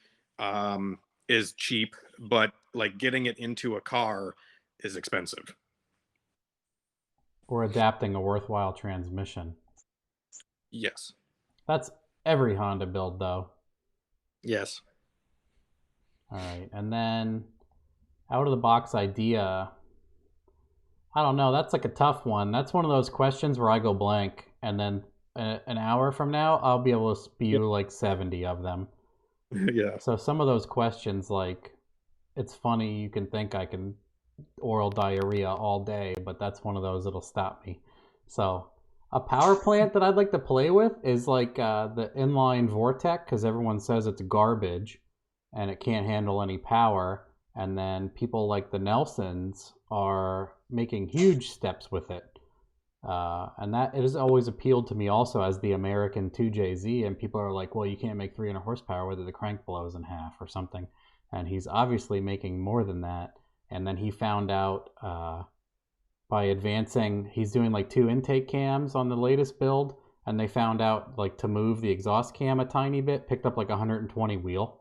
is cheap, but like getting it into a car is expensive. Or adapting a worthwhile transmission. Yes. That's every Honda build, though. Yes. All right, and then out of the box idea, I don't know, that's like a tough one. That's one of those questions where I go blank, and then an hour from now, I'll be able to spew like 70 of them. Yeah. So some of those questions, like, it's funny, you can think I can oral diarrhea all day, but that's one of those that'll stop me. So a power plant that I'd like to play with is like the inline Vortec, because everyone says it's garbage and it can't handle any power. And then people like the Nelsons are making huge steps with it. And that it has always appealed to me also as the American 2JZ. And people are like, well, you can't make 300 horsepower whether the crank blows in half or something. And he's obviously making more than that. And then he found out by advancing, he's doing like 2 intake cams on the latest build. And they found out like to move the exhaust cam a tiny bit, picked up like 120 wheel.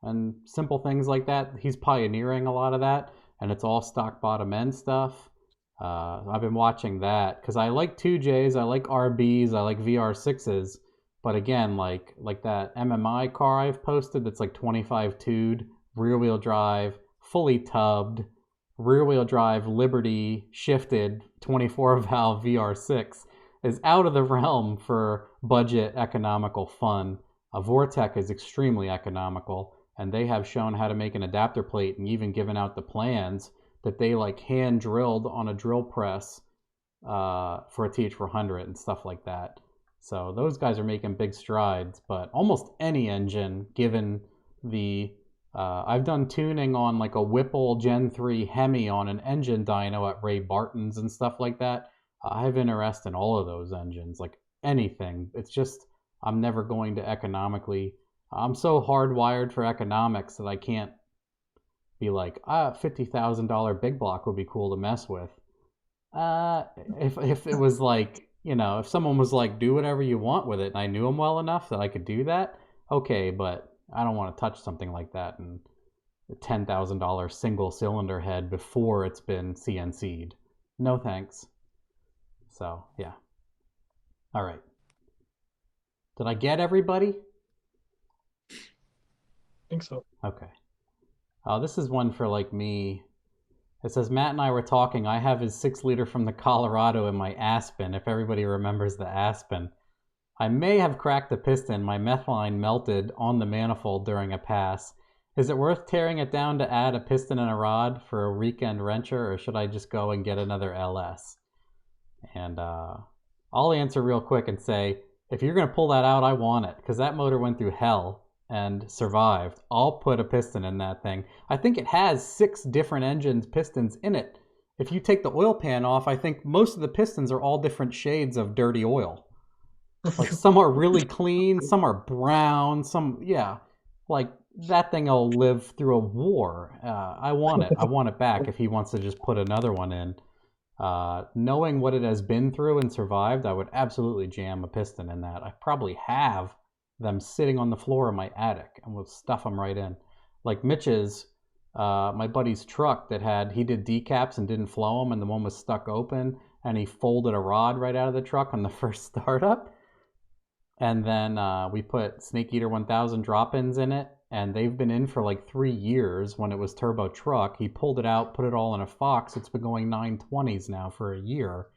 And simple things like that. He's pioneering a lot of that. And it's all stock bottom end stuff. I've been watching that because I like 2Js, I like RBs, I like VR6s. But again, like that MMI car I've posted that's like 25 tubed, rear wheel drive, fully tubbed, rear wheel drive, Liberty, shifted, 24 valve VR6 is out of the realm for budget economical fun. A Vortec is extremely economical, and they have shown how to make an adapter plate and even given out the plans that they like hand drilled on a drill press for a TH400 and stuff like that. So those guys are making big strides, but almost any engine, given the I've done tuning on like a Whipple Gen 3 Hemi on an engine dyno at Ray Barton's and stuff like that. I have interest in all of those engines, like anything. It's just I'm never going to economically. I'm so hardwired for economics that I can't be like, $50,000 big block would be cool to mess with. If it was like, if someone was like, do whatever you want with it, and I knew them well enough that I could do that, okay, but I don't want to touch something like that and a $10,000 single cylinder head before it's been CNC'd. No thanks. So, yeah. All right. Did I get everybody? I think so. Okay. This is one for like me. It says, Matt and I were talking. I have his 6-liter from the Colorado in my Aspen, if everybody remembers the Aspen. I may have cracked the piston. My meth line melted on the manifold during a pass. Is it worth tearing it down to add a piston and a rod for a weekend wrencher, or should I just go and get another LS? And I'll answer real quick and say, if you're going to pull that out, I want it, because that motor went through hell and survived. I'll put a piston in that thing. I think it has 6 different pistons in it. If you take the oil pan off, I think most of the pistons are all different shades of dirty oil. Like some are really clean, some are brown, like that thing will live through a war. I want it back if he wants to just put another one in. Knowing what it has been through and survived, I would absolutely jam a piston in that. I probably have them sitting on the floor in my attic, and we'll stuff them right in. Like Mitch's, my buddy's truck he did decaps and didn't flow them, and the one was stuck open, and he folded a rod right out of the truck on the first startup. And then we put Snake Eater 1000 drop-ins in it, and they've been in for like 3 years when it was turbo truck. He pulled it out, put it all in a Fox. It's been going 920s now for a year.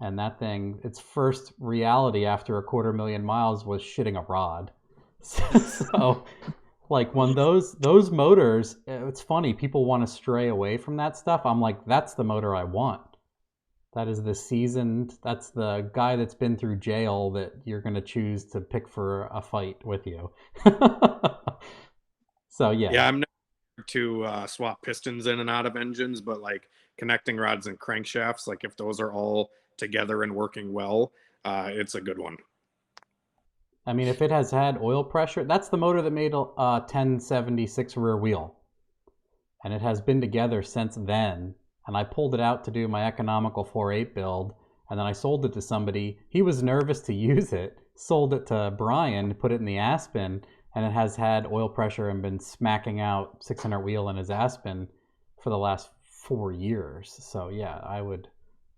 And that thing, its first reality after 250,000 miles was shitting a rod. So like when those motors, it's funny, people want to stray away from that stuff. I'm like, that's the motor I want. That is that's the guy that's been through jail that you're going to choose to pick for a fight with you. So, yeah. Yeah, I'm not to swap pistons in and out of engines, but like connecting rods and crankshafts, like if those are all together and working well, it's a good one. I mean, if it has had oil pressure, that's the motor that made a 1076 rear wheel. And it has been together since then. And I pulled it out to do my economical 4.8 build, and then I sold it to somebody. He was nervous to use it, sold it to Brian, put it in the Aspen, and it has had oil pressure and been smacking out 600 wheel in his Aspen for the last 4 years. So yeah,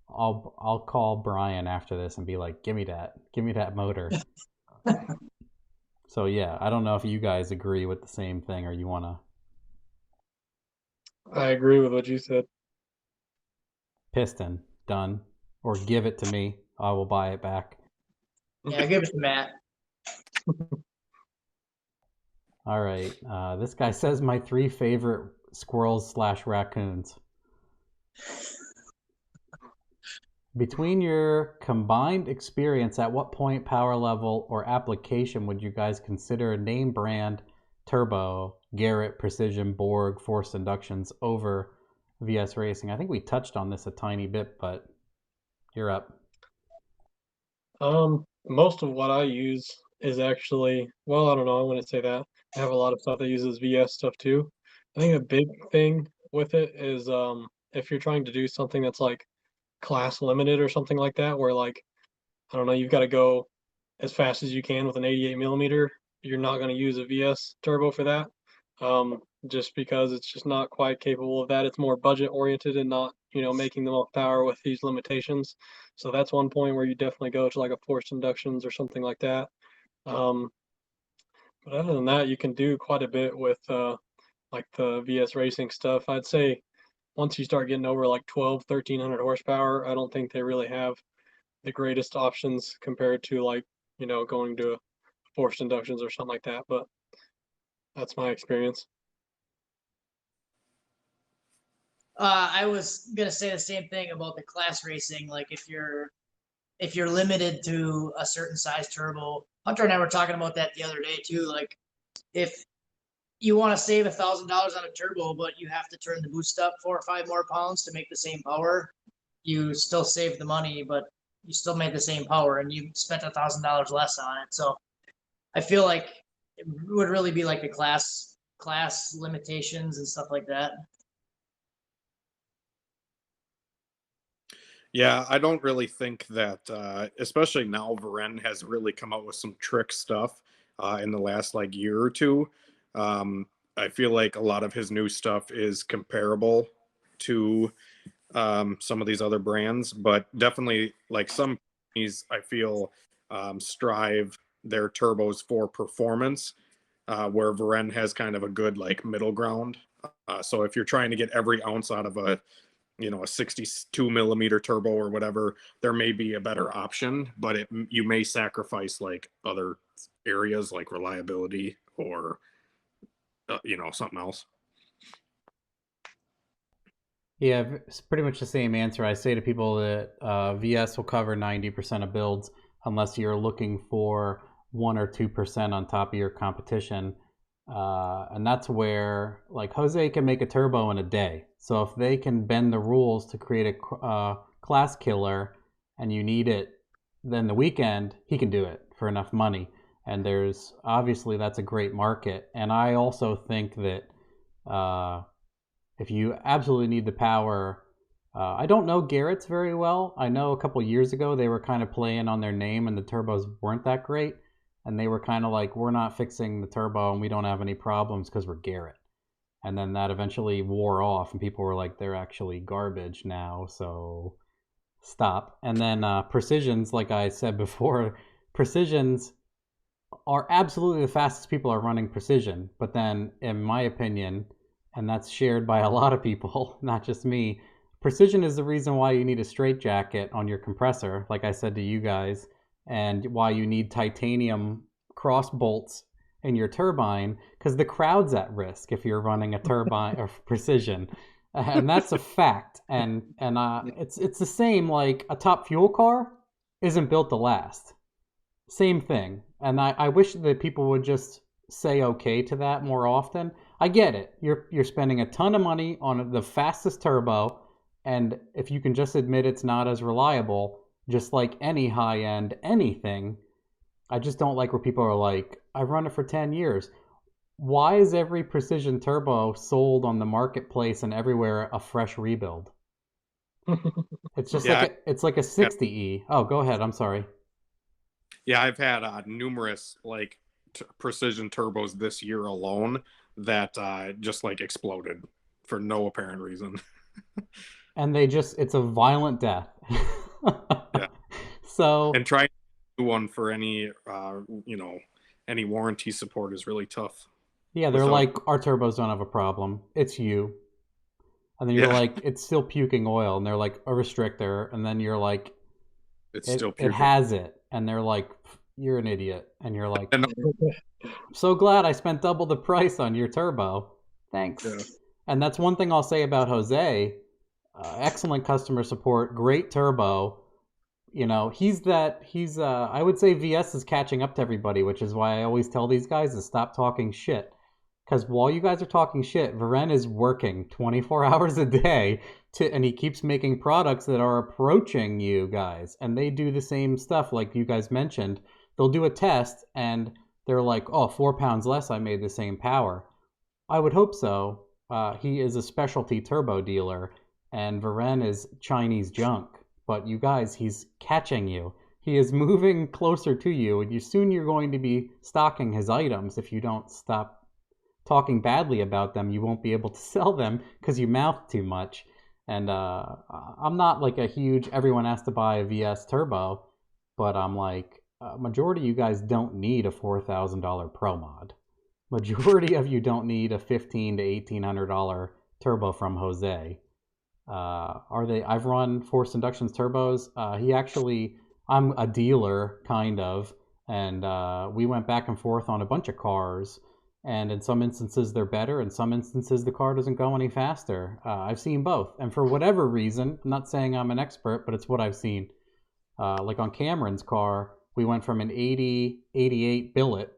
I'll call Brian after this and be like, give me that motor. So yeah, I don't know if you guys agree with the same thing or you want to. I agree with what you said. Piston, done. Or give it to me. I will buy it back. Yeah, give it to Matt. All right. This guy says my 3 favorite squirrels/raccoons. Between your combined experience, at what point, power level, or application would you guys consider name brand turbo, Garrett, Precision, Borg, forced inductions over VS Racing? I think we touched on this a tiny bit, but you're up. Most of what I use is actually, well, I don't know, I wouldn't say that. I have a lot of stuff that uses VS stuff too. I think a big thing with it is if you're trying to do something that's like class limited or something like that, where like, I don't know, you've got to go as fast as you can with an 88 millimeter, you're not going to use a VS turbo for that. Just because it's just not quite capable of that. It's more budget oriented and not, making the most power with these limitations. So that's one point where you definitely go to like a forced inductions or something like that. But other than that, you can do quite a bit with like the VS Racing stuff. I'd say once you start getting over like 1,300 horsepower, I don't think they really have the greatest options compared to like, going to forced inductions or something like that. But that's my experience. I was gonna say the same thing about the class racing. Like if you're limited to a certain size turbo, Hunter and I were talking about that the other day too. Like if you want to save $1,000 on a turbo, but you have to turn the boost up 4 or 5 more pounds to make the same power, you still save the money, but you still made the same power, and you spent $1,000 less on it. So I feel like it would really be like the class limitations and stuff like that. Yeah, I don't really think that, especially now, Varen has really come out with some trick stuff in the last like year or two. I feel like a lot of his new stuff is comparable to some of these other brands, but definitely like some companies I feel strive their turbos for performance, where Varen has kind of a good like middle ground. So if you're trying to get every ounce out of a 62 millimeter turbo or whatever, there may be a better option, but you may sacrifice like other areas like reliability or something else. Yeah, it's pretty much the same answer. I say to people that VS will cover 90% of builds unless you're looking for 1 or 2% on top of your competition. And that's where, like, Jose can make a turbo in a day. So if they can bend the rules to create a class killer and you need it, then the weekend, he can do it for enough money. And there's, obviously, that's a great market. And I also think that if you absolutely need the power, I don't know Garrett's very well. I know a couple years ago they were kind of playing on their name and the turbos weren't that great. And they were kind of like, we're not fixing the turbo and we don't have any problems because we're Garrett. And then that eventually wore off and people were like, they're actually garbage now, so stop. And then Precisions, like I said before, Precisions are absolutely the fastest people are running Precision. But then, in my opinion, and that's shared by a lot of people, not just me, Precision is the reason why you need a straitjacket on your compressor, like I said to you guys, and why you need titanium cross bolts in your turbine, because the crowd's at risk if you're running a turbine or Precision. And that's a fact. And it's the same, like a top fuel car isn't built to last. Same thing. And I wish that people would just say okay to that more often. I get it. You're spending a ton of money on the fastest turbo, and if you can just admit it's not as reliable, just like any high-end anything, I just don't like where people are like, I've run it for 10 years. Why is every Precision turbo sold on the marketplace and everywhere a fresh rebuild? It's just it's like a 60E. Oh, go ahead. I'm sorry. Yeah, I've had numerous like Precision turbos this year alone that just like exploded for no apparent reason. And it's a violent death. Yeah. So, and trying to do one for any any warranty support is really tough. Yeah, they're like, our turbos don't have a problem. It's you. And then you're like, it's still puking oil. And they're like, a restrictor. And then you're like, it's still puking. It has it. And they're like, you're an idiot. And you're like, I'm so glad I spent double the price on your turbo. Thanks. Yeah. And that's one thing I'll say about Jose. Excellent customer support, great turbo. You know, I would say VS is catching up to everybody, which is why I always tell these guys to stop talking shit. Because while you guys are talking shit, Varen is working 24 hours a day and he keeps making products that are approaching you guys. And they do the same stuff like you guys mentioned. They'll do a test and they're like, oh, 4 pounds less, I made the same power. I would hope so. He is a specialty turbo dealer and Varen is Chinese junk. But you guys, he's catching you. He is moving closer to you, and soon you're going to be stocking his items. If you don't stop talking badly about them, you won't be able to sell them because you mouth too much. And I'm not like a huge, everyone has to buy a VS turbo, but I'm like, majority of you guys don't need a $4,000 Pro Mod. Majority of you don't need a $1,500 to $1,800 turbo from Jose. I've run Forced Inductions turbos. I'm a dealer kind of, and we went back and forth on a bunch of cars, and in some instances they're better, in some instances the car doesn't go any faster. I've seen both, and for whatever reason, I'm not saying I'm an expert, but it's what I've seen. Like on Cameron's car, we went from an 80-88 billet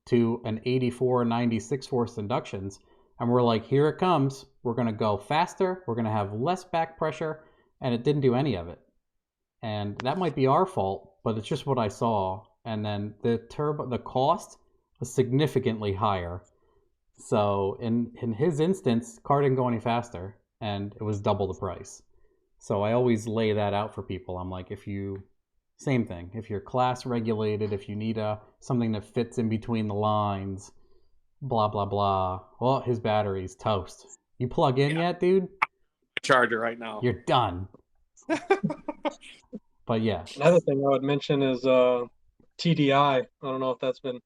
to an 84-96 Forced Inductions. And we're like, here it comes. We're going to go faster. We're going to have less back pressure. And it didn't do any of it. And that might be our fault, but it's just what I saw. And then the cost was significantly higher. So in his instance, car didn't go any faster. And it was double the price. So I always lay that out for people. I'm like, same thing. If you're class regulated, if you need something that fits in between the lines, blah, blah, blah. Well, his battery's toast. You plug in yet, dude? Charger right now. You're done. But yeah. Another thing I would mention is TDI. I don't know if that's been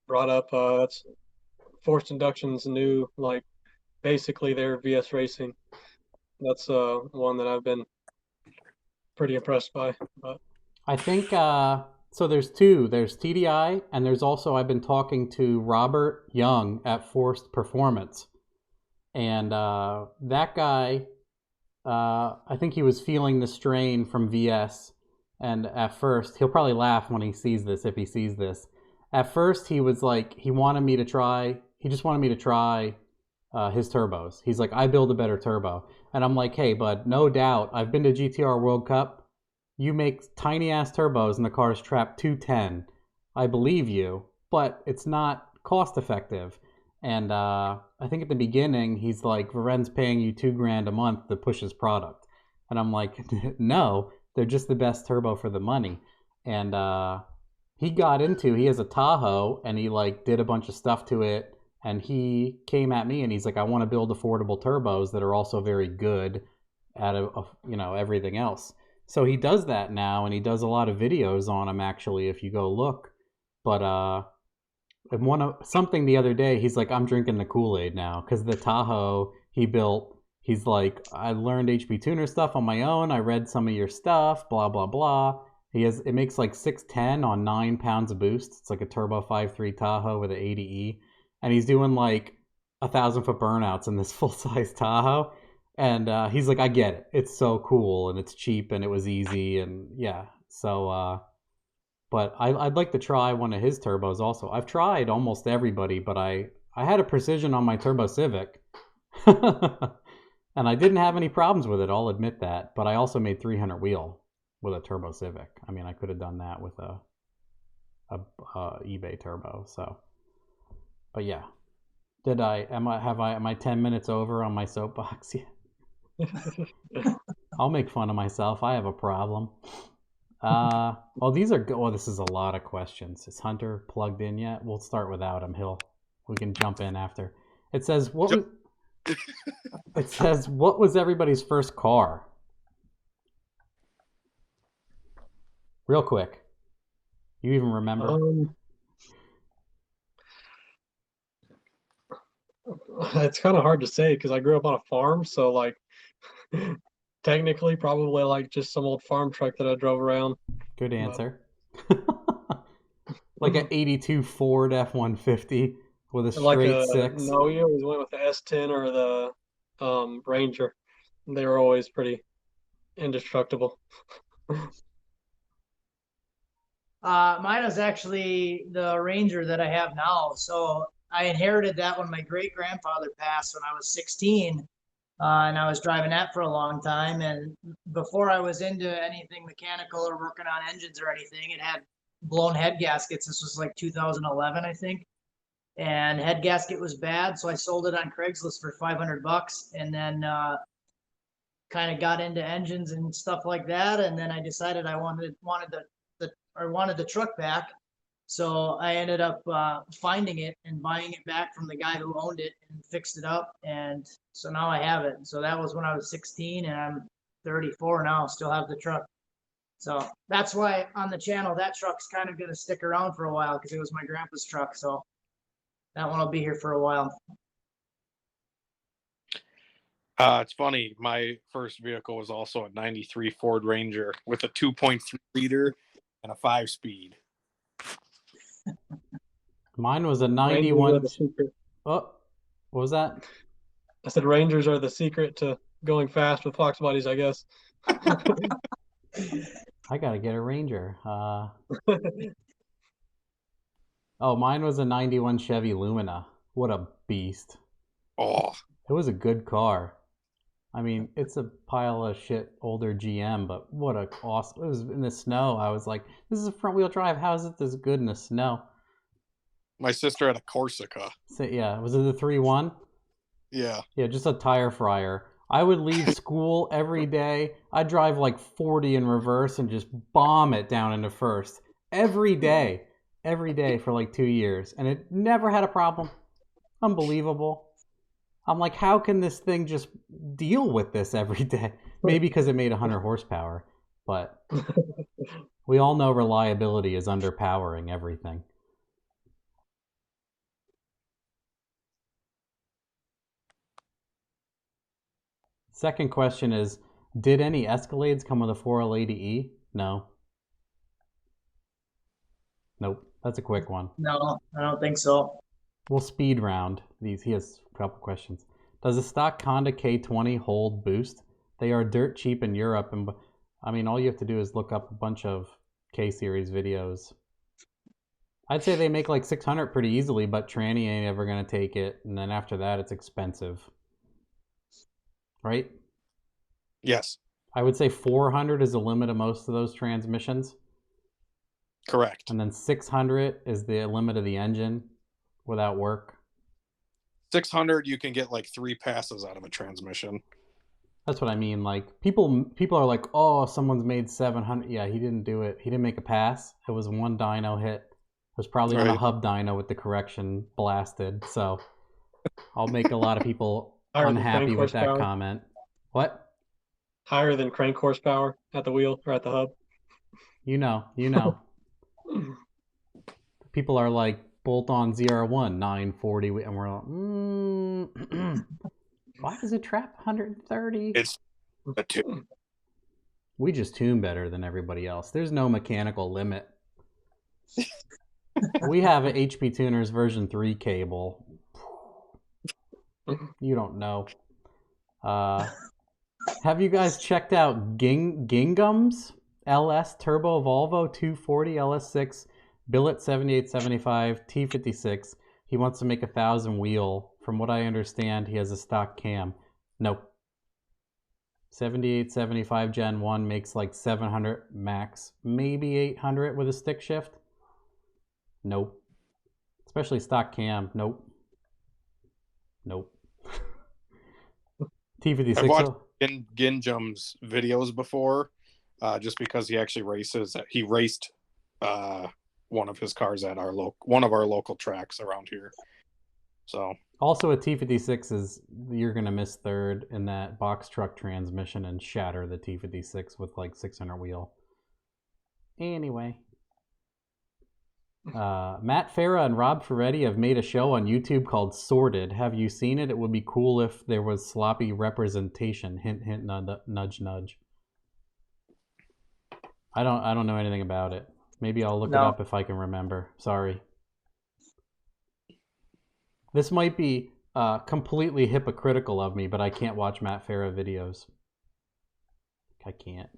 brought up. That's Forced Induction's new, like, basically their VS Racing. That's one that I've been pretty impressed by. But I think... So there's two. There's TDI, and there's also, I've been talking to Robert Young at Forced Performance. And that guy, I think he was feeling the strain from VS. And at first, he'll probably laugh when he sees this, if he sees this. At first, he was like, he just wanted me to try his turbos. He's like, I build a better turbo. And I'm like, hey, bud, no doubt. I've been to GTR World Cup. You make tiny ass turbos and the car's trapped 210. I believe you, but it's not cost effective. And I think at the beginning, he's like, Varen's paying you $2,000 a month to push his product. And I'm like, no, they're just the best turbo for the money. And he has a Tahoe, and he like did a bunch of stuff to it. And he came at me and he's like, I want to build affordable turbos that are also very good at everything else. So he does that now, and he does a lot of videos on them actually, if you go look. But something the other day, he's like, I'm drinking the Kool-Aid now, because the Tahoe he built, he's like, I learned HP tuner stuff on my own. I read some of your stuff, blah blah blah. It makes like 610 on 9 pounds of boost. It's like a turbo 5.3 Tahoe with an 80E. And he's doing like 1,000-foot burnouts in this full-size Tahoe. And he's like, I get it. It's so cool, and it's cheap, and it was easy, and yeah. So, but I'd like to try one of his turbos also. I've tried almost everybody, but I had a precision on my Turbo Civic. And I didn't have any problems with it, I'll admit that. But I also made 300 wheel with a Turbo Civic. I mean, I could have done that with a eBay turbo, so... But yeah, am I 10 minutes over on my soapbox yet? I'll make fun of myself. I have a problem. This is a lot of questions. Is Hunter plugged in yet? We'll start without him. We can jump in after. It says what was everybody's first car? Real quick. You even remember? It's kind of hard to say because I grew up on a farm, so like technically probably like just some old farm truck that I drove around. Good answer. Like an 82 Ford F-150 with a straight six. No, you always went with the S10 or the Ranger. They were always pretty indestructible. Mine was actually the Ranger that I have now. So I inherited that when my great-grandfather passed when I was 16, and I was driving that for a long time. And before I was into anything mechanical or working on engines or anything, it had blown head gaskets. This was like 2011, I think. And head gasket was bad, so I sold it on Craigslist for $500, and then kind of got into engines and stuff like that. And then I decided I wanted the truck back. So I ended up finding it and buying it back from the guy who owned it and fixed it up. And so now I have it. So that was when I was 16, and I'm 34 now, still have the truck. So that's why on the channel, that truck's kind of going to stick around for a while because it was my grandpa's truck. So that one will be here for a while. It's funny. My first vehicle was also a 93 Ford Ranger with a 2.3 liter and a 5-speed. Mine was a 91. Oh, what was that? I said Rangers are the secret to going fast with Fox bodies, I guess. I gotta get a Ranger. Mine was a 91 Chevy Lumina. What a beast. Oh. It was a good car. I mean, it's a pile of shit older GM, but what a awesome... It was in the snow. I was like, this is a front-wheel drive. How is it this good in the snow? My sister had a Corsica. So, yeah, was it the 3.1? Yeah. Yeah, just a tire fryer. I would leave school every day. I'd drive like 40 in reverse and just bomb it down into first. Every day for like 2 years. And it never had a problem. Unbelievable. I'm like, how can this thing just deal with this every day? Maybe because it made 100 horsepower. But we all know reliability is underpowering everything. Second question is, did any Escalades come with a 4L80E? No. Nope. That's a quick one. No, I don't think so. We'll speed round these. He has a couple questions. Does a stock Honda K20 hold boost? They are dirt cheap in Europe, and I mean, all you have to do is look up a bunch of K-series videos. I'd say they make like 600 pretty easily, but tranny ain't ever gonna take it, and then after that, it's expensive, right? Yes, I would say 400 is the limit of most of those transmissions, correct. and then 600 is the limit of the engine without work. 600, you can get like 3 passes out of a transmission. That's what I mean. Like people are like, oh, someone's made 700. Yeah, he didn't do it. He didn't make a pass. It was one dyno hit. It was probably on a Right. hub dyno with the correction blasted. So I'll make a lot of people Higher than unhappy crank with that horsepower. comment. What? Higher than crank horsepower at the wheel or at the hub. You know. People are like bolt on ZR1 940, and we're like, why does it trap 130? It's a 2. We just tune better than everybody else. There's no mechanical limit. We have an HP Tuners version 3 cable. You don't know. Have you guys checked out Gingham's LS Turbo Volvo 240 LS6 billet 7875 T56? He wants to make 1,000 wheel. From what I understand, he has a stock cam. Nope. 7875 Gen 1 makes like 700 max, maybe 800 with a stick shift. Nope. Especially stock cam. Nope. T56. I've watched Ginjum's videos before, just because he actually races. He raced one of his cars at one of our local tracks around here. So also a T56 is, you're gonna miss third in that box truck transmission and shatter the T56 with like 600 wheel. Anyway. Matt Farah and Rob Ferretti have made a show on YouTube called Sorted. Have you seen it? It would be cool if there was sloppy representation. Hint, hint, nudge, nudge. I don't know anything about it. Maybe I'll look it up if I can remember. Sorry. This might be completely hypocritical of me, but I can't watch Matt Farah videos. I can't.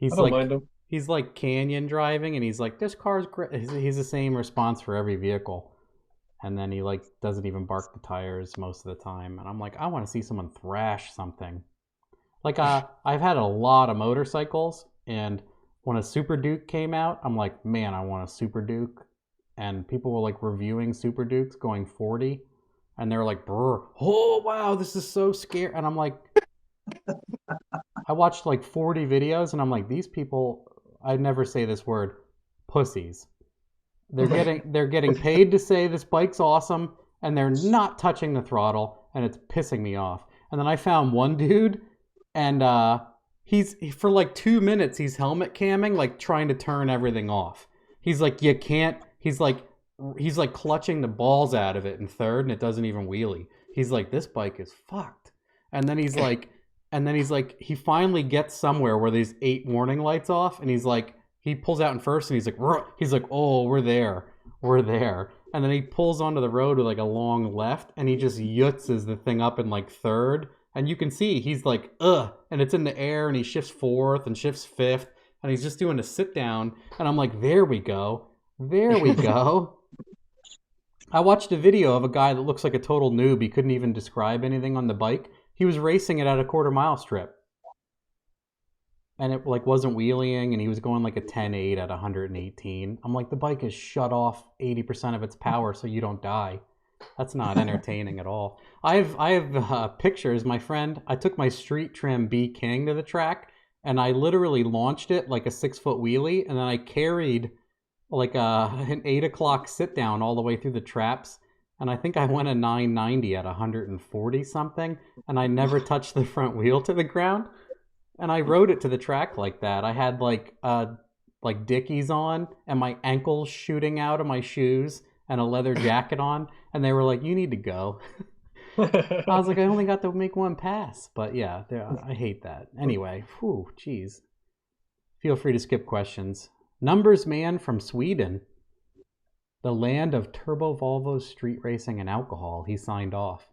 I don't mind him. He's like canyon driving, and he's like, this car's great. He's the same response for every vehicle. And then he like doesn't even bark the tires most of the time. And I'm like, I want to see someone thrash something. Like I've had a lot of motorcycles, and when a Super Duke came out, I'm like, man, I want a Super Duke. And people were like reviewing Super Dukes going 40, and they're like, brr, oh wow, this is so scary. And I'm like, I watched like 40 videos, and I'm like, these people, I never say this word, pussies. They're getting paid to say this bike's awesome, and they're not touching the throttle, and it's pissing me off. And then I found one dude, and he's for like 2 minutes he's helmet camming, like trying to turn everything off. He's like, you can't. He's like clutching the balls out of it in third, and it doesn't even wheelie. He's like, this bike is fucked. And then he's like, he finally gets somewhere where there's 8 warning lights off, and he's like, he pulls out in first, and he's like, oh, we're there. And then he pulls onto the road with like a long left, and he just yutzes the thing up in like third, and you can see he's like, ugh, and it's in the air, and he shifts fourth and shifts fifth, and he's just doing a sit down, and I'm like, there we go. I watched a video of a guy that looks like a total noob. He couldn't even describe anything on the bike. He was racing it at a quarter-mile strip, and it like wasn't wheeling, and he was going like a 10.8 at 118. I'm like, the bike is shut off 80% of its power so you don't die. That's not entertaining at all. I have pictures. My friend, I took my Street Trim B King to the track, and I literally launched it like a 6-foot wheelie, and then I carried like an 8 o'clock sit down all the way through the traps, and I think I went a 990 at 140 something, and I never touched the front wheel to the ground, and I rode it to the track like that. I had like Dickies on, and my ankles shooting out of my shoes, and a leather jacket on, and they were like, you need to go. I was like, I only got to make one pass, but yeah, I hate that. Anyway, whew, geez. Feel free to skip questions. Numbers man from Sweden, the land of turbo Volvos, street racing, and alcohol. He signed off.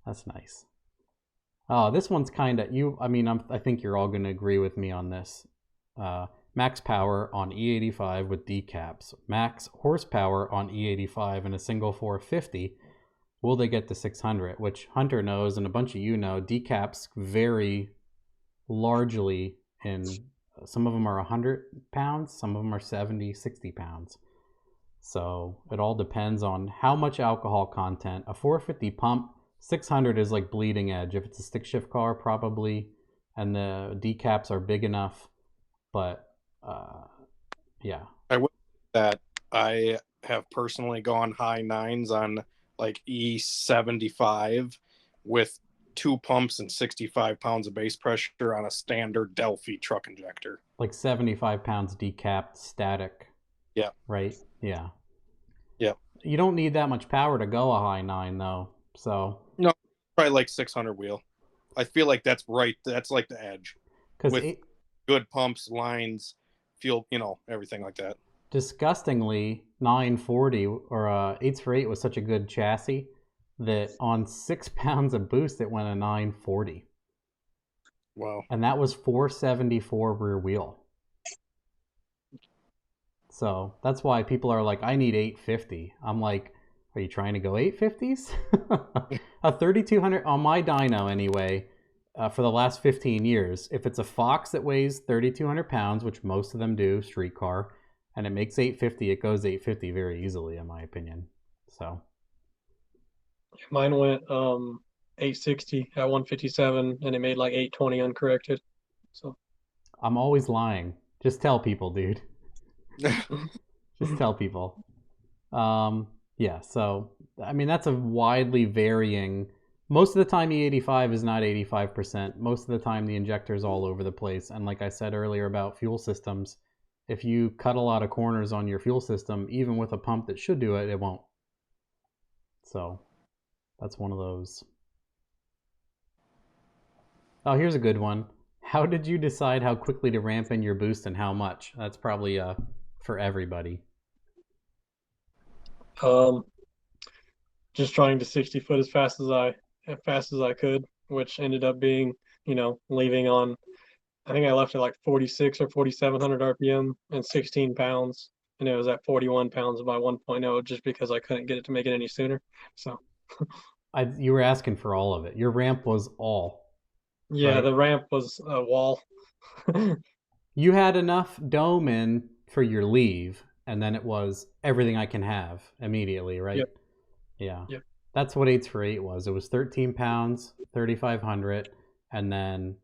That's nice. Oh, this one's kind of I think you're all going to agree with me on this. max power on E85 with decaps, max horsepower on E85 in a single 450. Will they get to 600? Which Hunter knows, and a bunch of you know, decaps vary largely in, some of them are 100 pounds, some of them are 70, 60 pounds. So it all depends on how much alcohol content. A 450 pump, 600 is like bleeding edge. If it's a stick shift car, probably, and the decaps are big enough. But yeah. I would that I have personally gone high nines on like E75 with 2 pumps and 65 pounds of base pressure on a standard Delphi truck injector. Like 75 pounds decapped static. Yeah. Right? Yeah. Yeah. You don't need that much power to go a high 9 though. So no, probably like 600 wheel. I feel like that's right. That's like the edge. With good pumps, lines, fuel, everything like that. Disgustingly, 940 or 8s4 8 was such a good chassis that on 6 pounds of boost it went a 940. Wow. And that was 474 rear wheel. So that's why people are like, I need 850. I'm like, are you trying to go 850s? A 3200 on my dyno anyway, for the last 15 years, if it's a Fox that weighs 3,200 pounds, which most of them do, street car, and it makes 850, it goes 850 very easily, in my opinion. So mine went 860 at 157, and it made like 820 uncorrected. So I'm always lying. Just tell people, dude. Just tell people. Yeah, so I mean that's a widely varying. Most of the time E85 is not 85%. Most of the time the injector is all over the place. And like I said earlier about fuel systems, if you cut a lot of corners on your fuel system, even with a pump that should do it, it won't. So that's one of those. Oh, here's a good one. How did you decide how quickly to ramp in your boost and how much? That's probably for everybody. Just trying to 60 foot as fast as I could, which ended up being, leaving on, I think I left at like 46 or 4,700 RPM and 16 pounds, and it was at 41 pounds by 1.0 just because I couldn't get it to make it any sooner. So you were asking for all of it. Your ramp was all. Yeah, right? The ramp was a wall. You had enough dome in for your leave, and then it was everything I can have immediately, right? Yep. Yeah. Yep. That's what 8s4 8 was. It was 13 pounds, 3,500, and then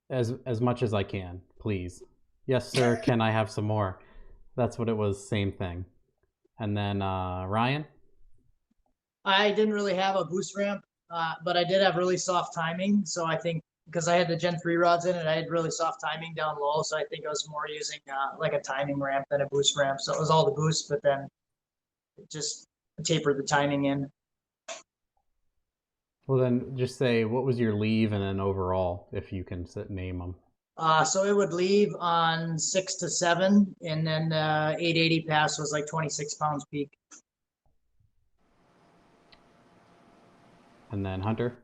as much as I can, please. Yes, sir, can I have some more? That's what it was, same thing. And then Ryan? I didn't really have a boost ramp, but I did have really soft timing. So I think because I had the Gen 3 rods in it, I had really soft timing down low. So I think I was more using like a timing ramp than a boost ramp. So it was all the boost, but then it just tapered the timing in. Well, then just say, what was your leave and then overall, if you can name them? So it would leave on 6 to 7, and then 880 pass was like 26 pounds peak. And then Hunter?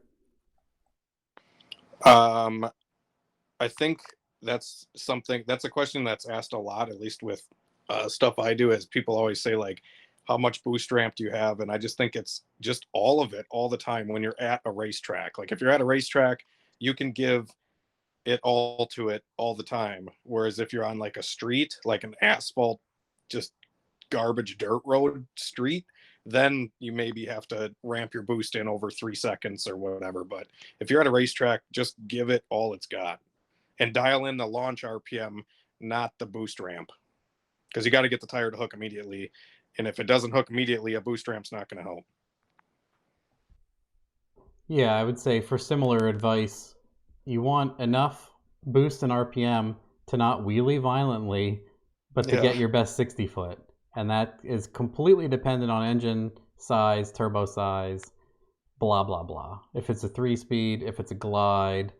I think that's a question that's asked a lot, at least with stuff I do, is people always say like, how much boost ramp do you have? And I just think it's just all of it all the time when you're at a racetrack. Like if you're at a racetrack, you can give it all to it all the time. Whereas if you're on like a street, like an asphalt, just garbage dirt road street, then you maybe have to ramp your boost in over 3 seconds or whatever. But if you're at a racetrack, just give it all it's got and dial in the launch RPM, not the boost ramp, because you got to get the tire to hook immediately. And if it doesn't hook immediately, a boost ramp's not going to help. Yeah, I would say for similar advice, you want enough boost and RPM to not wheelie violently, but to get your best 60 foot. And that is completely dependent on engine size, turbo size, blah, blah, blah. If it's a 3-speed, if it's a glide,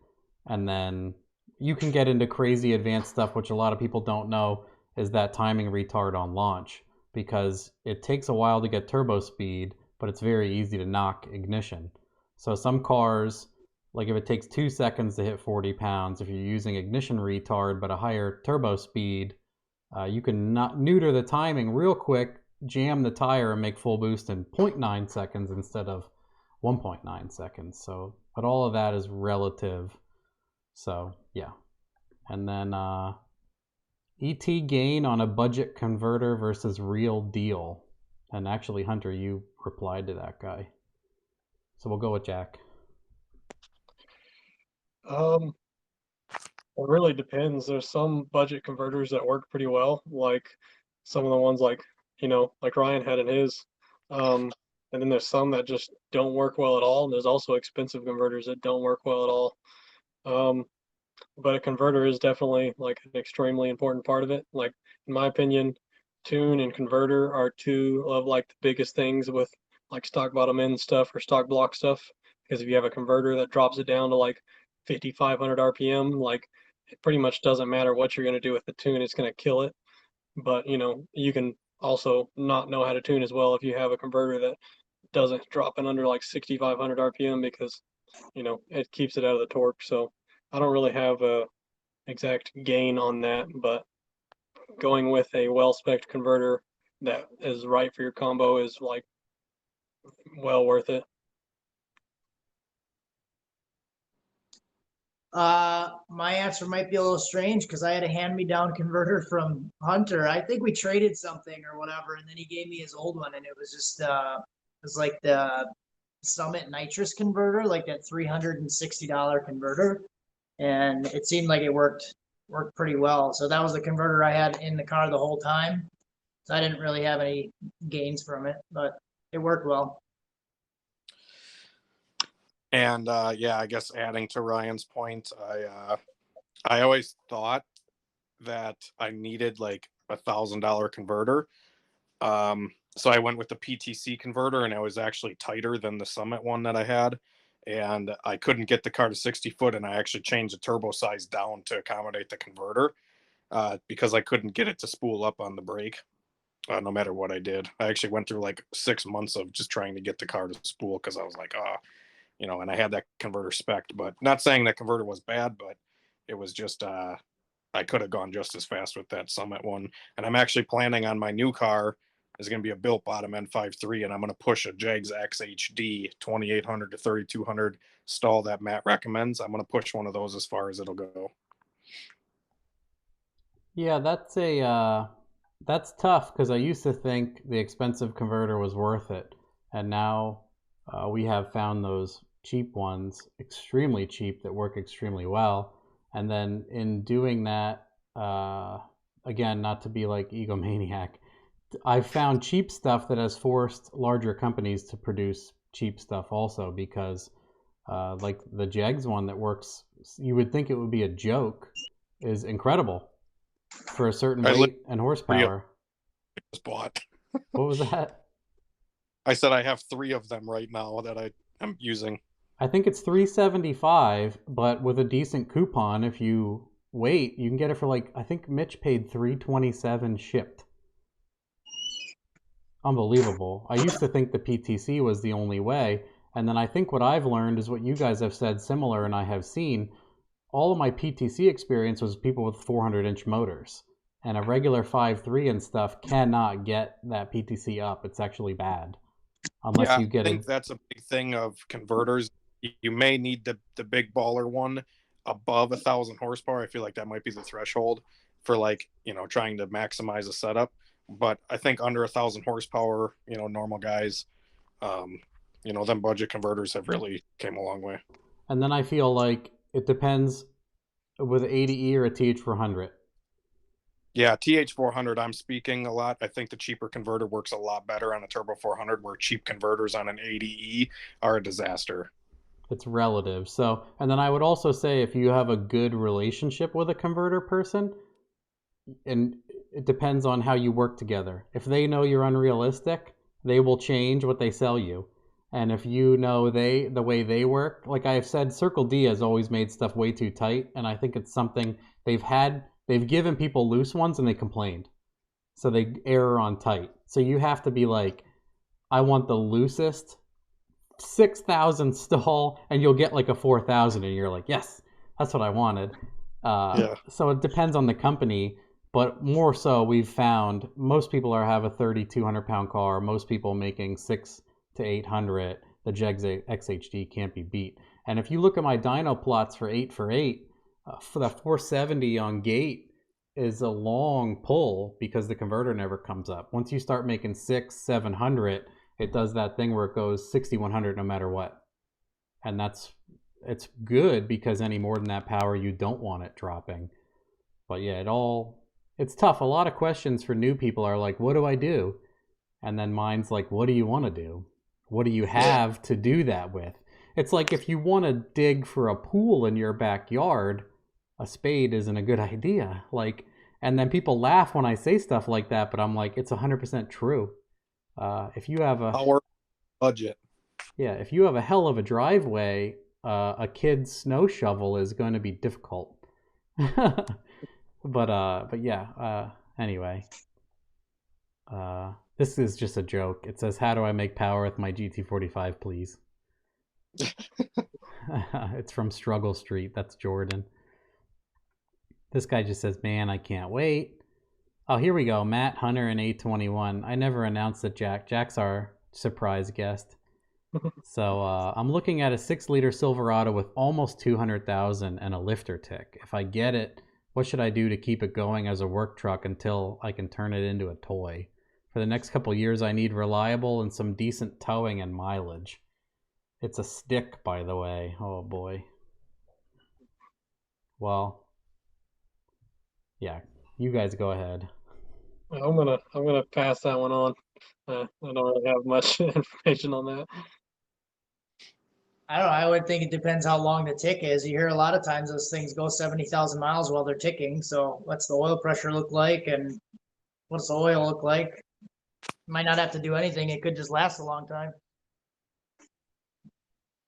and then you can get into crazy advanced stuff, which a lot of people don't know, is that timing retard on launch, because it takes a while to get turbo speed, but it's very easy to knock ignition. So some cars like if it takes 2 seconds to hit 40 pounds, if you're using ignition retard but a higher turbo speed, you can not neuter the timing real quick, jam the tire, and make full boost in 0.9 seconds instead of 1.9 seconds. So, but all of that is relative. So, yeah. And then ET gain on a budget converter versus real deal. And actually, Hunter, you replied to that guy. So we'll go with Jack. It really depends. There's some budget converters that work pretty well, like some of the ones like Ryan had in his. And then there's some that just don't work well at all. And there's also expensive converters that don't work well at all. But a converter is definitely like an extremely important part of it. Like in my opinion, tune and converter are two of like the biggest things with like stock bottom end stuff or stock block stuff. Because if you have a converter that drops it down to like 5,500 RPM, like it pretty much doesn't matter what you're going to do with the tune, it's going to kill it. But you can also not know how to tune as well if you have a converter that doesn't drop in under like 6,500 RPM because it keeps it out of the torque. So I don't really have a exact gain on that, but going with a well-spec'd converter that is right for your combo is like well worth it. My answer might be a little strange because I had a hand-me-down converter from Hunter. I think we traded something or whatever, and then he gave me his old one, and it was just it was like the Summit nitrous converter, like that $360 converter, and it seemed like it worked pretty well. So that was the converter I had in the car the whole time. So I didn't really have any gains from it, but it worked well. And yeah, I guess adding to Ryan's point, I always thought that I needed like $1,000 converter. So I went with the PTC converter, and it was actually tighter than the Summit one that I had. And I couldn't get the car to 60 foot, and I actually changed the turbo size down to accommodate the converter because I couldn't get it to spool up on the brake no matter what I did. I actually went through like 6 months of just trying to get the car to spool because I was like, and I had that converter spec'd, but not saying that converter was bad, but it was just, I could have gone just as fast with that Summit one. And I'm actually planning on my new car is going to be a built bottom N53, and I'm going to push a Jags XHD 2800 to 3200 stall that Matt recommends. I'm going to push one of those as far as it'll go. Yeah, that's tough because I used to think the expensive converter was worth it, and now we have found those cheap ones, extremely cheap, that work extremely well. And then in doing that, again, not to be like egomaniac, I've found cheap stuff that has forced larger companies to produce cheap stuff also, because like the Jags one that works, you would think it would be a joke, is incredible for a certain weight and horsepower. Just bought. What was that? I said I have 3 of them right now that I'm using. I think it's $375, but with a decent coupon, if you wait, you can get it for like, I think Mitch paid $327 shipped. Unbelievable. I used to think the PTC was the only way, and then I think what I've learned is what you guys have said similar, and I have seen. All of my PTC experience was people with 400-inch motors, and a regular 5.3 and stuff cannot get that PTC up. It's actually bad. Unless you get I think that's a big thing of converters. You may need the big baller one above 1,000 horsepower. I feel like that might be the threshold for trying to maximize a setup. But I think under 1,000 horsepower, normal guys, them budget converters have really came a long way. And then I feel like it depends with an 80E or a TH400. Yeah, TH400, I'm speaking a lot. I think the cheaper converter works a lot better on a Turbo 400, where cheap converters on an 80E are a disaster. It's relative. So, and then I would also say if you have a good relationship with a converter person, and it depends on how you work together. If they know you're unrealistic, they will change what they sell you. And if you know the way they work, like I've said, Circle D has always made stuff way too tight, and I think it's something they've given people loose ones and they complained. So they err on tight. So you have to be like, I want the loosest 6,000 stall and you'll get like a 4,000 and you're like, yes, that's what I wanted. So it depends on the company, but more so we've found most people have a 3,200 pound car. Most people making 6 to 800. The Jegs XHD can't be beat. And if you look at my dyno plots for 8 for 8, for the 470 on gate is a long pull because the converter never comes up. Once you start making 6, 700, it does that thing where it goes 6,100 no matter what. And it's good because any more than that power, you don't want it dropping. But yeah, it's tough. A lot of questions for new people are like, what do I do? And then mine's like, what do you want to do? What do you have to do that with? It's like if you want to dig for a pool in your backyard, a spade isn't a good idea. Like, and then people laugh when I say stuff like that, but I'm like, it's 100% true. If you have our budget, if you have a hell of a driveway, a kid's snow shovel is going to be difficult. But yeah. Anyway, this is just a joke. It says, "How do I make power with my GT45, please?" It's from Struggle Street. That's Jordan. This guy just says, "Man, I can't wait." Oh, here we go. Matt, Hunter, and A21. I never announced that Jack's our surprise guest. So I'm looking at a 6-liter Silverado with almost 200,000 and a lifter tick. If I get it, what should I do to keep it going as a work truck until I can turn it into a toy? For the next couple years, I need reliable and some decent towing and mileage. It's a stick, by the way. Oh boy. Well, yeah, you guys go ahead. I'm gonna pass that one on. I don't really have much information on that. I don't know. I would think it depends how long the tick is. You hear a lot of times those things go 70,000 miles while they're ticking. So what's the oil pressure look like, and what's the oil look like? Might not have to do anything. It could just last a long time.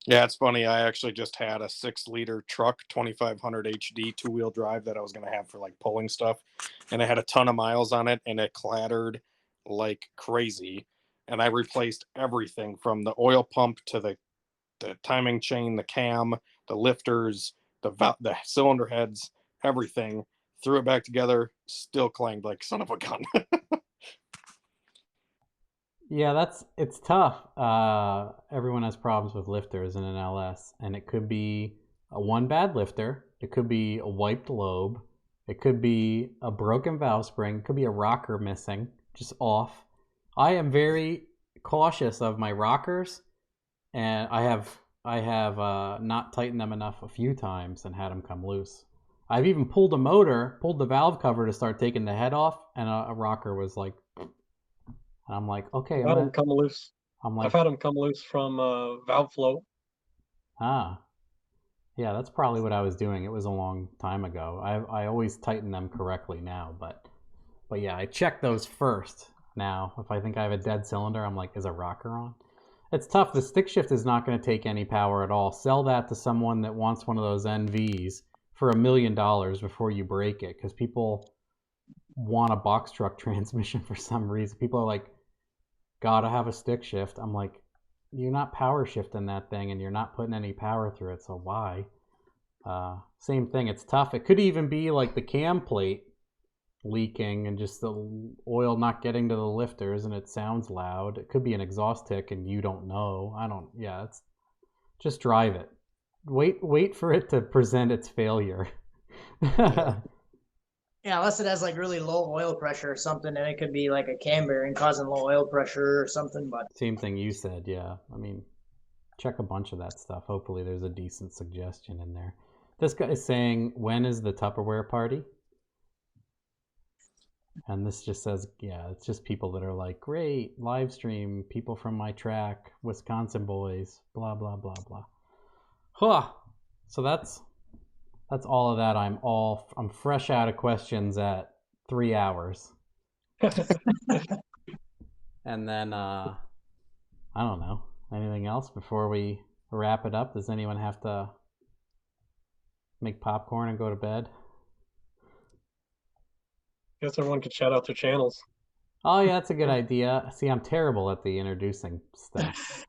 Yeah, it's funny. I actually just had a 6-liter truck, 2500 HD 2-wheel drive that I was going to have for like pulling stuff. And it had a ton of miles on it and it clattered like crazy. And I replaced everything from the oil pump to the timing chain, the cam, the lifters, the cylinder heads, everything. Threw it back together, still clanged like son of a gun. Yeah, it's tough. Everyone has problems with lifters in an LS, and it could be one bad lifter, it could be a wiped lobe, it could be a broken valve spring, it could be a rocker missing, just off. I am very cautious of my rockers, and I have not tightened them enough a few times and had them come loose. I've even pulled the valve cover to start taking the head off, and a rocker was like, and I'm like, okay. I've had them come loose. I've had them come loose from valve float. Yeah, that's probably what I was doing. It was a long time ago. I always tighten them correctly now, but yeah, I check those first. Now, if I think I have a dead cylinder, I'm like, is a rocker on? It's tough. The stick shift is not going to take any power at all. Sell that to someone that wants one of those NVs for $1 million before you break it, because people want a box truck transmission for some reason. People are like, gotta have a stick shift. I'm like, you're not power shifting that thing and you're not putting any power through it, so why? Same thing, it's tough. It could even be like the cam plate leaking and just the oil not getting to the lifters and it sounds loud. It could be an exhaust tick and you don't know. It's just drive it. Wait for it to present its failure. Yeah, unless it has like really low oil pressure or something, and it could be like a cam bearing causing low oil pressure or something. But same thing you said, yeah. I mean, check a bunch of that stuff. Hopefully there's a decent suggestion in there. This guy is saying, when is the Tupperware party? And this just says, yeah, it's just people that are like, great, live stream, people from my track, Wisconsin boys, blah, blah, blah, blah. Huh. So that's all of that. I'm fresh out of questions at 3 hours. And then, I don't know, anything else before we wrap it up? Does anyone have to make popcorn and go to bed? Guess everyone could shout out their channels. Oh yeah, that's a good idea. See, I'm terrible at the introducing stuff.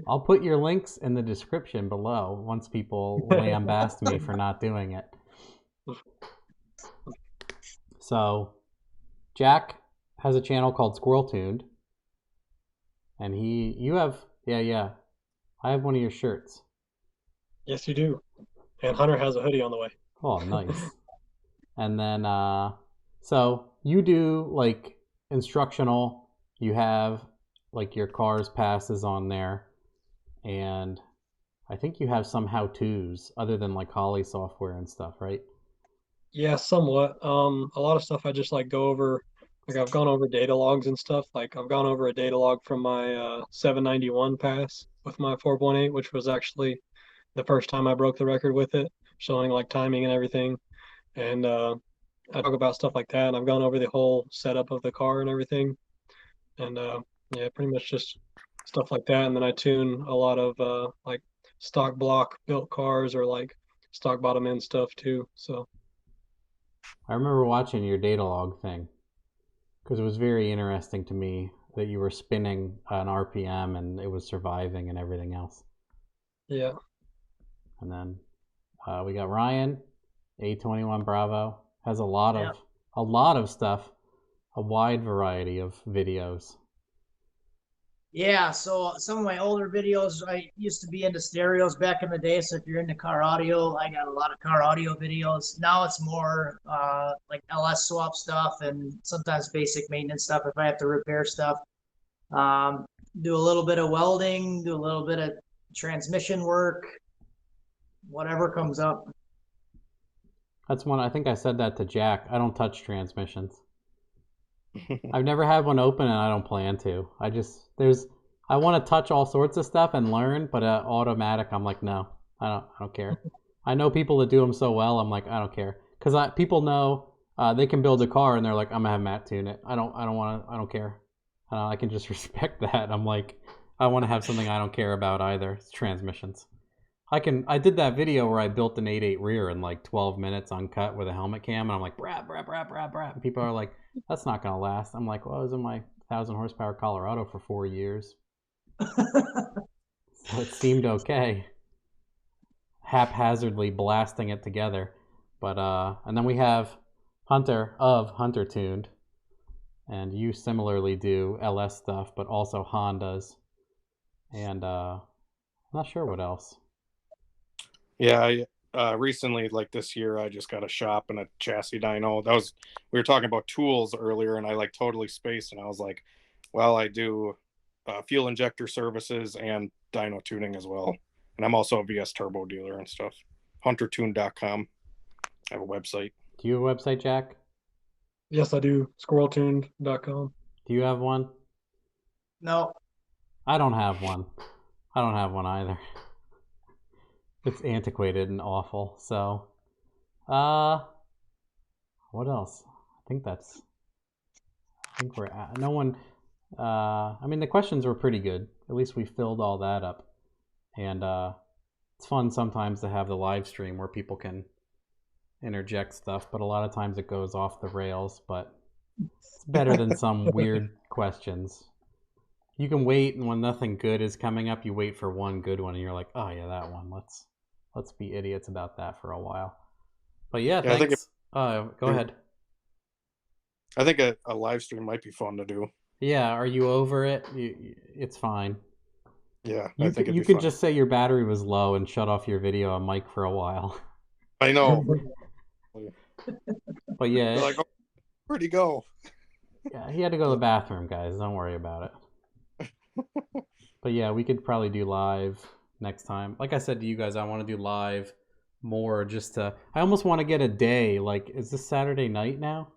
I'll put your links in the description below once people lambast me for not doing it. So, Jack has a channel called Squirrel Tuned, and you have, yeah, I have one of your shirts. Yes, you do. And Hunter has a hoodie on the way. Oh, nice. And then, so you do like instructional, you have like your car's passes on there, and I think you have some how-tos other than like Holly software and stuff, right? Yeah, somewhat. A lot of stuff I just like go over. Like I've gone over data logs and stuff. Like I've gone over a data log from my 791 pass with my 4.8, which was actually the first time I broke the record with it, showing like timing and everything. And I talk about stuff like that. And I've gone over the whole setup of the car and everything. And yeah, pretty much just stuff like that. And then I tune a lot of like stock block built cars or like stock bottom end stuff too. So. I remember watching your data log thing because it was very interesting to me that you were spinning an RPM and it was surviving and everything else. Yeah. And then we got Ryan, A21 Bravo, has a lot of stuff, a wide variety of videos. Yeah, so some of my older videos, I used to be into stereos back in the day. So if you're into car audio, I got a lot of car audio videos. Now it's more like LS swap stuff and sometimes basic maintenance stuff if I have to repair stuff. Do a little bit of welding, do a little bit of transmission work, whatever comes up. That's one, I think I said that to Jack. I don't touch transmissions. I've never had one open and I don't plan to. I want to touch all sorts of stuff and learn, but automatic, I'm like, no, I don't care. I know people that do them so well. I'm like, I don't care. Cause people know, they can build a car and they're like, I'm gonna have Matt tune it. I don't care. I can just respect that. I'm like, I want to have something I don't care about either. It's transmissions. I did that video where I built an 8.8 rear in like 12 minutes uncut with a helmet cam, and I'm like, brap. And people are like, that's not gonna last. I'm like, well, I was in my 1,000 horsepower Colorado for 4 years. So it seemed okay. Haphazardly blasting it together. But and then we have Hunter of HunterTuned. And you similarly do LS stuff, but also Hondas. And I'm not sure what else. Yeah, recently, like this year, I just got a shop and a chassis dyno. We were talking about tools earlier, and I like totally spaced, and I was like, well, I do fuel injector services and dyno tuning as well. And I'm also a VS turbo dealer and stuff. HunterTuned.com. I have a website. Do you have a website, Jack? Yes, I do. SquirrelTuned.com. Do you have one? No. I don't have one. I don't have one either. It's antiquated and awful. So, what else? I think we're at, no one, I mean, the questions were pretty good. At least we filled all that up. And it's fun sometimes to have the live stream where people can interject stuff, but a lot of times it goes off the rails, but it's better than some weird questions. You can wait, and when nothing good is coming up, you wait for one good one, and you're like, oh yeah, that one. Let's be idiots about that for a while. But yeah, thanks. Go ahead. I think a live stream might be fun to do. Yeah, are you over it? It's fine. Yeah, you could just say your battery was low and shut off your video and mic for a while. I know. But yeah, like, oh, where'd he go? Yeah, he had to go to the bathroom, guys. Don't worry about it. But yeah, we could probably do live next time. Like I said to you guys, I want to do live more I almost want to get a day. Like, is this Saturday night now?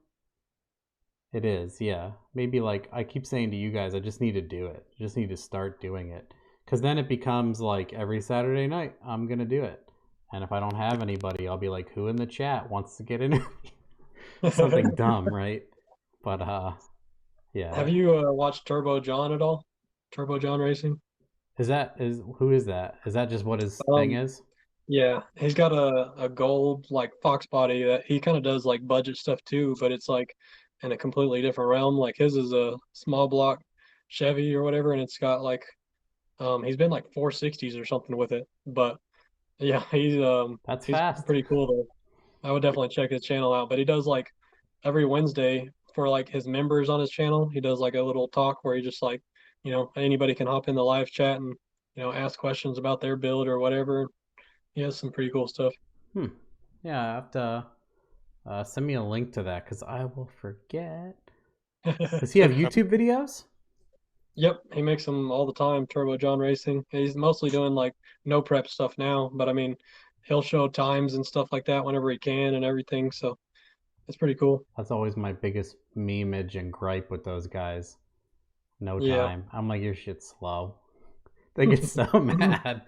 It is, yeah. Maybe like I keep saying to you guys, I just need to do it. I just need to start doing it. Because then it becomes like every Saturday night, I'm going to do it. And if I don't have anybody, I'll be like, who in the chat wants to get in? Something dumb, right? But yeah. Have you watched Turbo John at all? Turbo John Racing? Who is that? Is that just what his thing is? Yeah, he's got a gold like Fox body that he kind of does like budget stuff too, but it's like in a completely different realm. Like his is a small block Chevy or whatever, and it's got like He's been like 460s or something with it. But yeah, That's he's fast. pretty cool though. I would definitely check his channel out. But he does like every Wednesday for like his members on his channel. He does like a little talk where he just like, anybody can hop in the live chat and ask questions about their build or whatever. He has some pretty cool stuff. Yeah, I have to send me a link to that because I will forget. Does he have YouTube videos? Yep, he makes them all the time. Turbo John Racing. He's mostly doing like no prep stuff now, but I mean, he'll show times and stuff like that whenever he can and everything. So it's pretty cool. That's always my biggest memeage and gripe with those guys. No Yeah. time. I'm like, your shit's slow. They get so mad.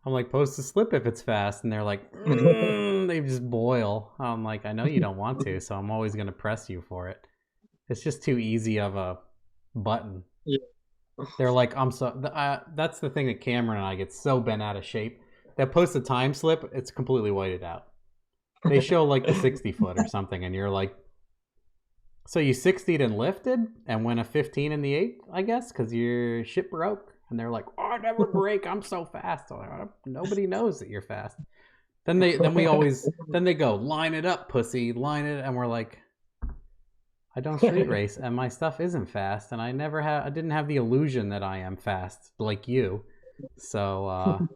I'm like, post a slip if it's fast, and they're like, they just boil. I'm like, I know you don't want to, so I'm always gonna press you for it. It's just too easy of a button. Yeah. They're like, that's the thing that Cameron and I get so bent out of shape. That post a time slip, it's completely whited out. They show like the 60 foot or something, and you're like, so you 60'd and lifted and went a 15 in the 8th, I guess, because your shit broke. And they're like, oh, I never break. I'm so fast. I'm like, nobody knows that you're fast. Then they go, line it up, pussy, line it. And we're like, I don't street race, and my stuff isn't fast, and I didn't have the illusion that I am fast like you. So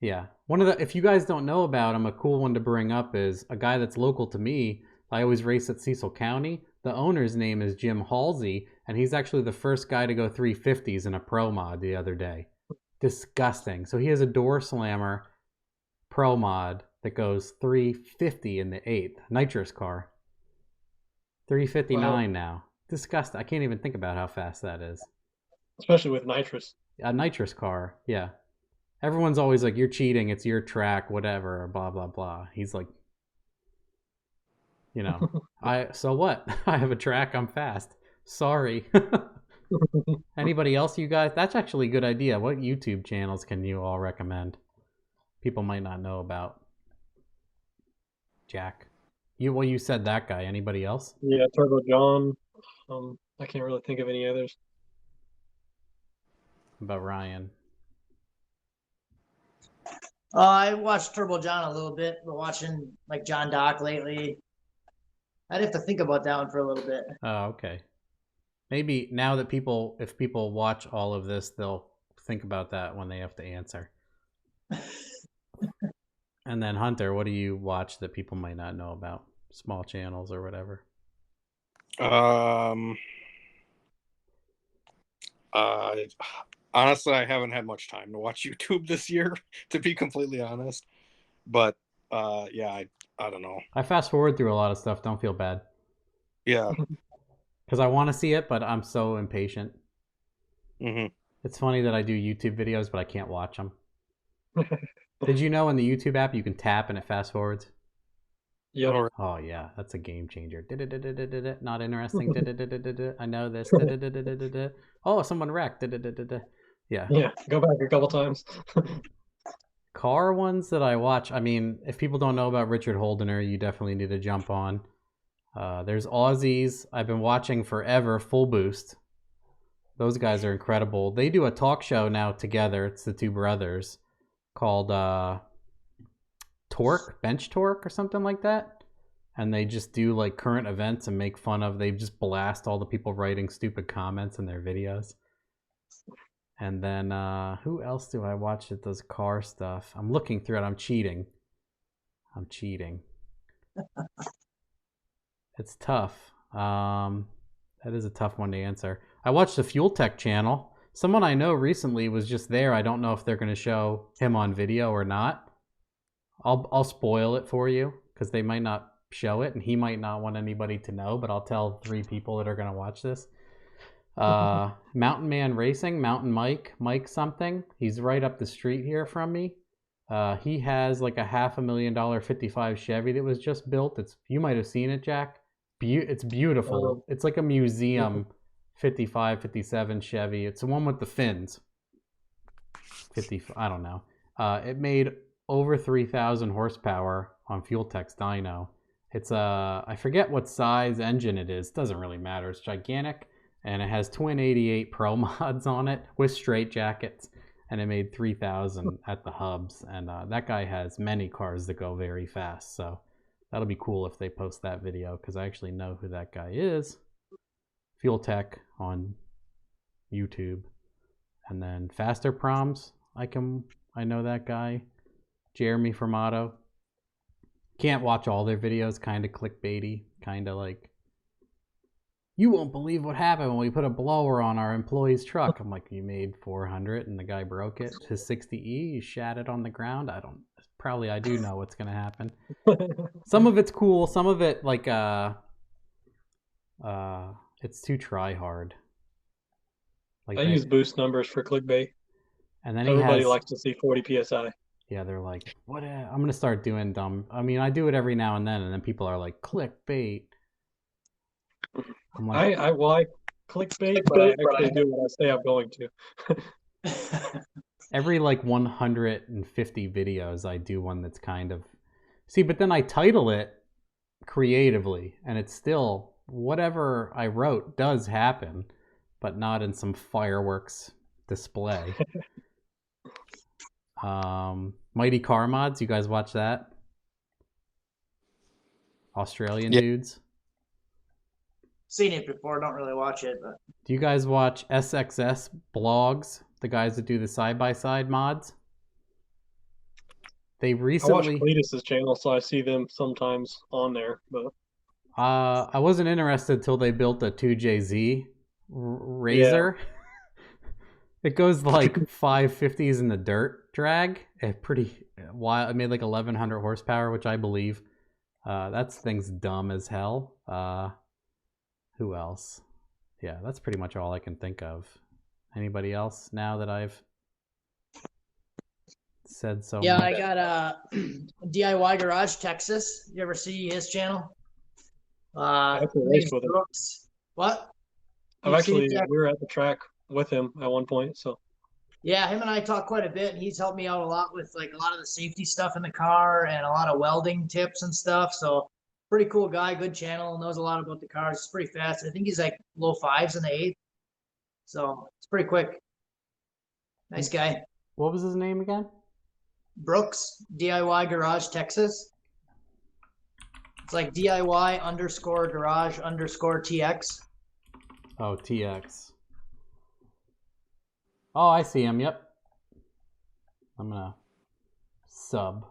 yeah, if you guys don't know about him, a cool one to bring up is a guy that's local to me. I always race at Cecil County. The owner's name is Jim Halsey, and he's actually the first guy to go 350s in a pro mod the other day. Disgusting. So he has a door slammer pro mod that goes 350 in the 8th nitrous car. 359 now. Disgusting. I can't even think about how fast that is. Especially with nitrous. A nitrous car, yeah. Everyone's always like, you're cheating, it's your track, whatever, blah, blah, blah. He's like, so what? I have a track, I'm fast. Sorry. Anybody else, you guys? That's actually a good idea. What YouTube channels can you all recommend? People might not know about. Jack. You said that guy. Anybody else? Yeah, Turbo John. I can't really think of any others. About Ryan. I watched Turbo John a little bit. Been watching like John Doc lately. I'd have to think about that one for a little bit. Oh, okay. Maybe now that if people watch all of this, they'll think about that when they have to answer. And then Hunter, what do you watch that people might not know about? Small channels or whatever. Honestly, I haven't had much time to watch YouTube this year, to be completely honest. But yeah, I don't know. I fast forward through a lot of stuff. Don't feel bad. Yeah. Because I want to see it, but I'm so impatient. Mm-hmm. It's funny that I do YouTube videos, but I can't watch them. Did you know in the YouTube app you can tap and it fast forwards? Yeah. Oh yeah, that's a game changer. Not interesting. I know this. Oh, someone wrecked. Yeah. Yeah. Go back a couple times. Car ones that I watch. I mean, if people don't know about Richard Holdener, you definitely need to jump on. There's Aussies. I've been watching forever. Full Boost. Those guys are incredible. They do a talk show now together. It's the two brothers called Bench Torque or something like that. And they just do like current events and make fun of, they just blast all the people writing stupid comments in their videos. And then who else do I watch that does car stuff? I'm looking through it. I'm cheating. It's tough. That is a tough one to answer. I watched the Fuel Tech channel. Someone I know recently was just there. I don't know if they're going to show him on video or not. I'll spoil it for you because they might not show it and he might not want anybody to know, but I'll tell 3 people that are going to watch this. Mountain Man Racing, Mountain Mike something. He's right up the street here from me. He has like a $500,000 55 Chevy that was just built. You might have seen it, Jack. It's beautiful. It's like a museum 55, 57 Chevy. It's the one with the fins. 50, I don't know. It made over 3,000 horsepower on Fuel Tech's dyno. It's I forget what size engine it is. Doesn't really matter. It's gigantic. And it has twin 88 Pro mods on it with straight jackets. and it made 3,000 at the hubs. And that guy has many cars that go very fast. So that'll be cool if they post that video, because I actually know who that guy is. Fuel Tech on YouTube. And then Faster Proms, I know that guy. Jeremy Formato. Can't watch all their videos, kind of clickbaity, kind of like, you won't believe what happened when we put a blower on our employee's truck. I'm like, you made 400 and the guy broke it. His 60E, you shat it on the ground. I do know what's going to happen. Some of it's cool. Some of it, like, it's too try hard. Like I use boost numbers for clickbait. And then everybody likes to see 40 PSI. Yeah, they're like, what? I'm going to start doing dumb. I mean, I do it every now and then people are like, clickbait. I'm like, I clickbait, but I actually do what I say I'm going to. Every like 150 videos, I do one that's kind of... See, but then I title it creatively, and it's still, whatever I wrote does happen, but not in some fireworks display. Mighty Car Mods, you guys watch that? Australian dudes. Seen it before, don't really watch it, but Do you guys watch SXS blogs? The guys that do the side-by-side mods? They recently... I watch Cletus's channel, so I see them sometimes on there, but... I wasn't interested till they built a 2JZ Razor. Yeah. It goes like 550s in the dirt drag. It made like 1,100 horsepower, which I believe. That thing's dumb as hell. Who else? Yeah, that's pretty much all I can think of. Anybody else now that I've said so much? I got DIY Garage Texas. You ever see his channel? Brooks. What? We were at the track with him at one point, so. Yeah, him and I talk quite a bit, and he's helped me out a lot with like a lot of the safety stuff in the car and a lot of welding tips and stuff. So pretty cool guy, good channel, knows a lot about the cars. It's pretty fast. I think he's like low 5s in the 8th. So it's pretty quick. Nice guy. What was his name again? Brooks, DIY Garage Texas. It's like DIY_garage_TX. Oh, TX. Oh, I see him. Yep. I'm gonna sub.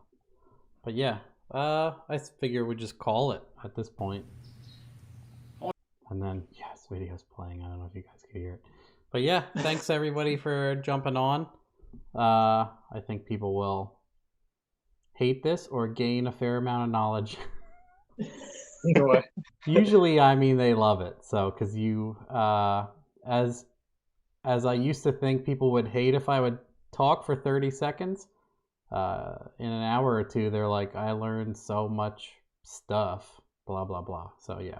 But yeah, I figure we just call it at this point. And then, yes, video's playing. I don't know if you guys can hear it. But yeah, thanks everybody for jumping on. I think people will hate this or gain a fair amount of knowledge. Either way. Usually, I mean, they love it. So, because you, as I used to think people would hate if I would talk for 30 seconds, in an hour or two, they're like, I learned so much stuff, blah, blah, blah. So, yeah.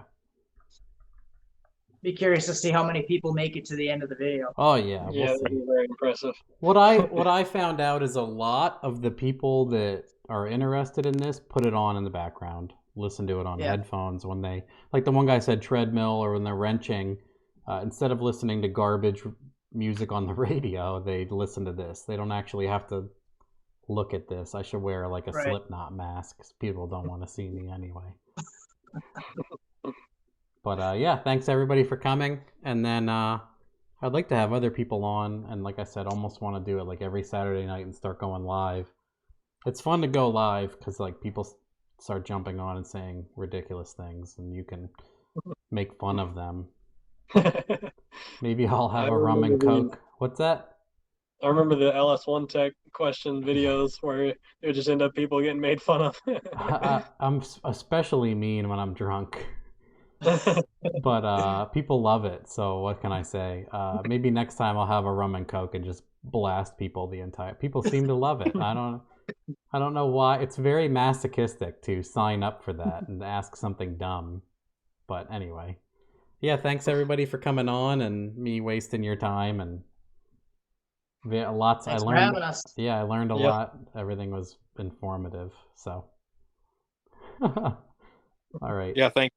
Be curious to see how many people make it to the end of the video. Oh, yeah. Yeah, that'd be very impressive. What I found out is a lot of the people that are interested in this put it on in the background. Listen to it on headphones when they, like the one guy said treadmill, or when they're wrenching, instead of listening to garbage music on the radio, they listen to this. They don't actually have to look at this. I should wear like a Slipknot mask because people don't want to see me anyway. But yeah, thanks everybody for coming. And then I'd like to have other people on, and like I said, almost want to do it like every Saturday night and start going live. It's fun to go live because like people start jumping on and saying ridiculous things, and you can make fun of them. Maybe I'll have a rum and coke. What's that? I remember the LS1 Tech question videos where it would just end up people getting made fun of. I'm especially mean when I'm drunk. But people love it, so what can I say? Maybe next time I'll have a rum and coke and just blast people people seem to love it. I don't know why. It's very masochistic to sign up for that and ask something dumb. But anyway. Yeah, thanks everybody for coming on and me wasting your time, and Thanks for having us. Yeah, I learned a lot. Everything was informative, so. All right. Yeah, thanks.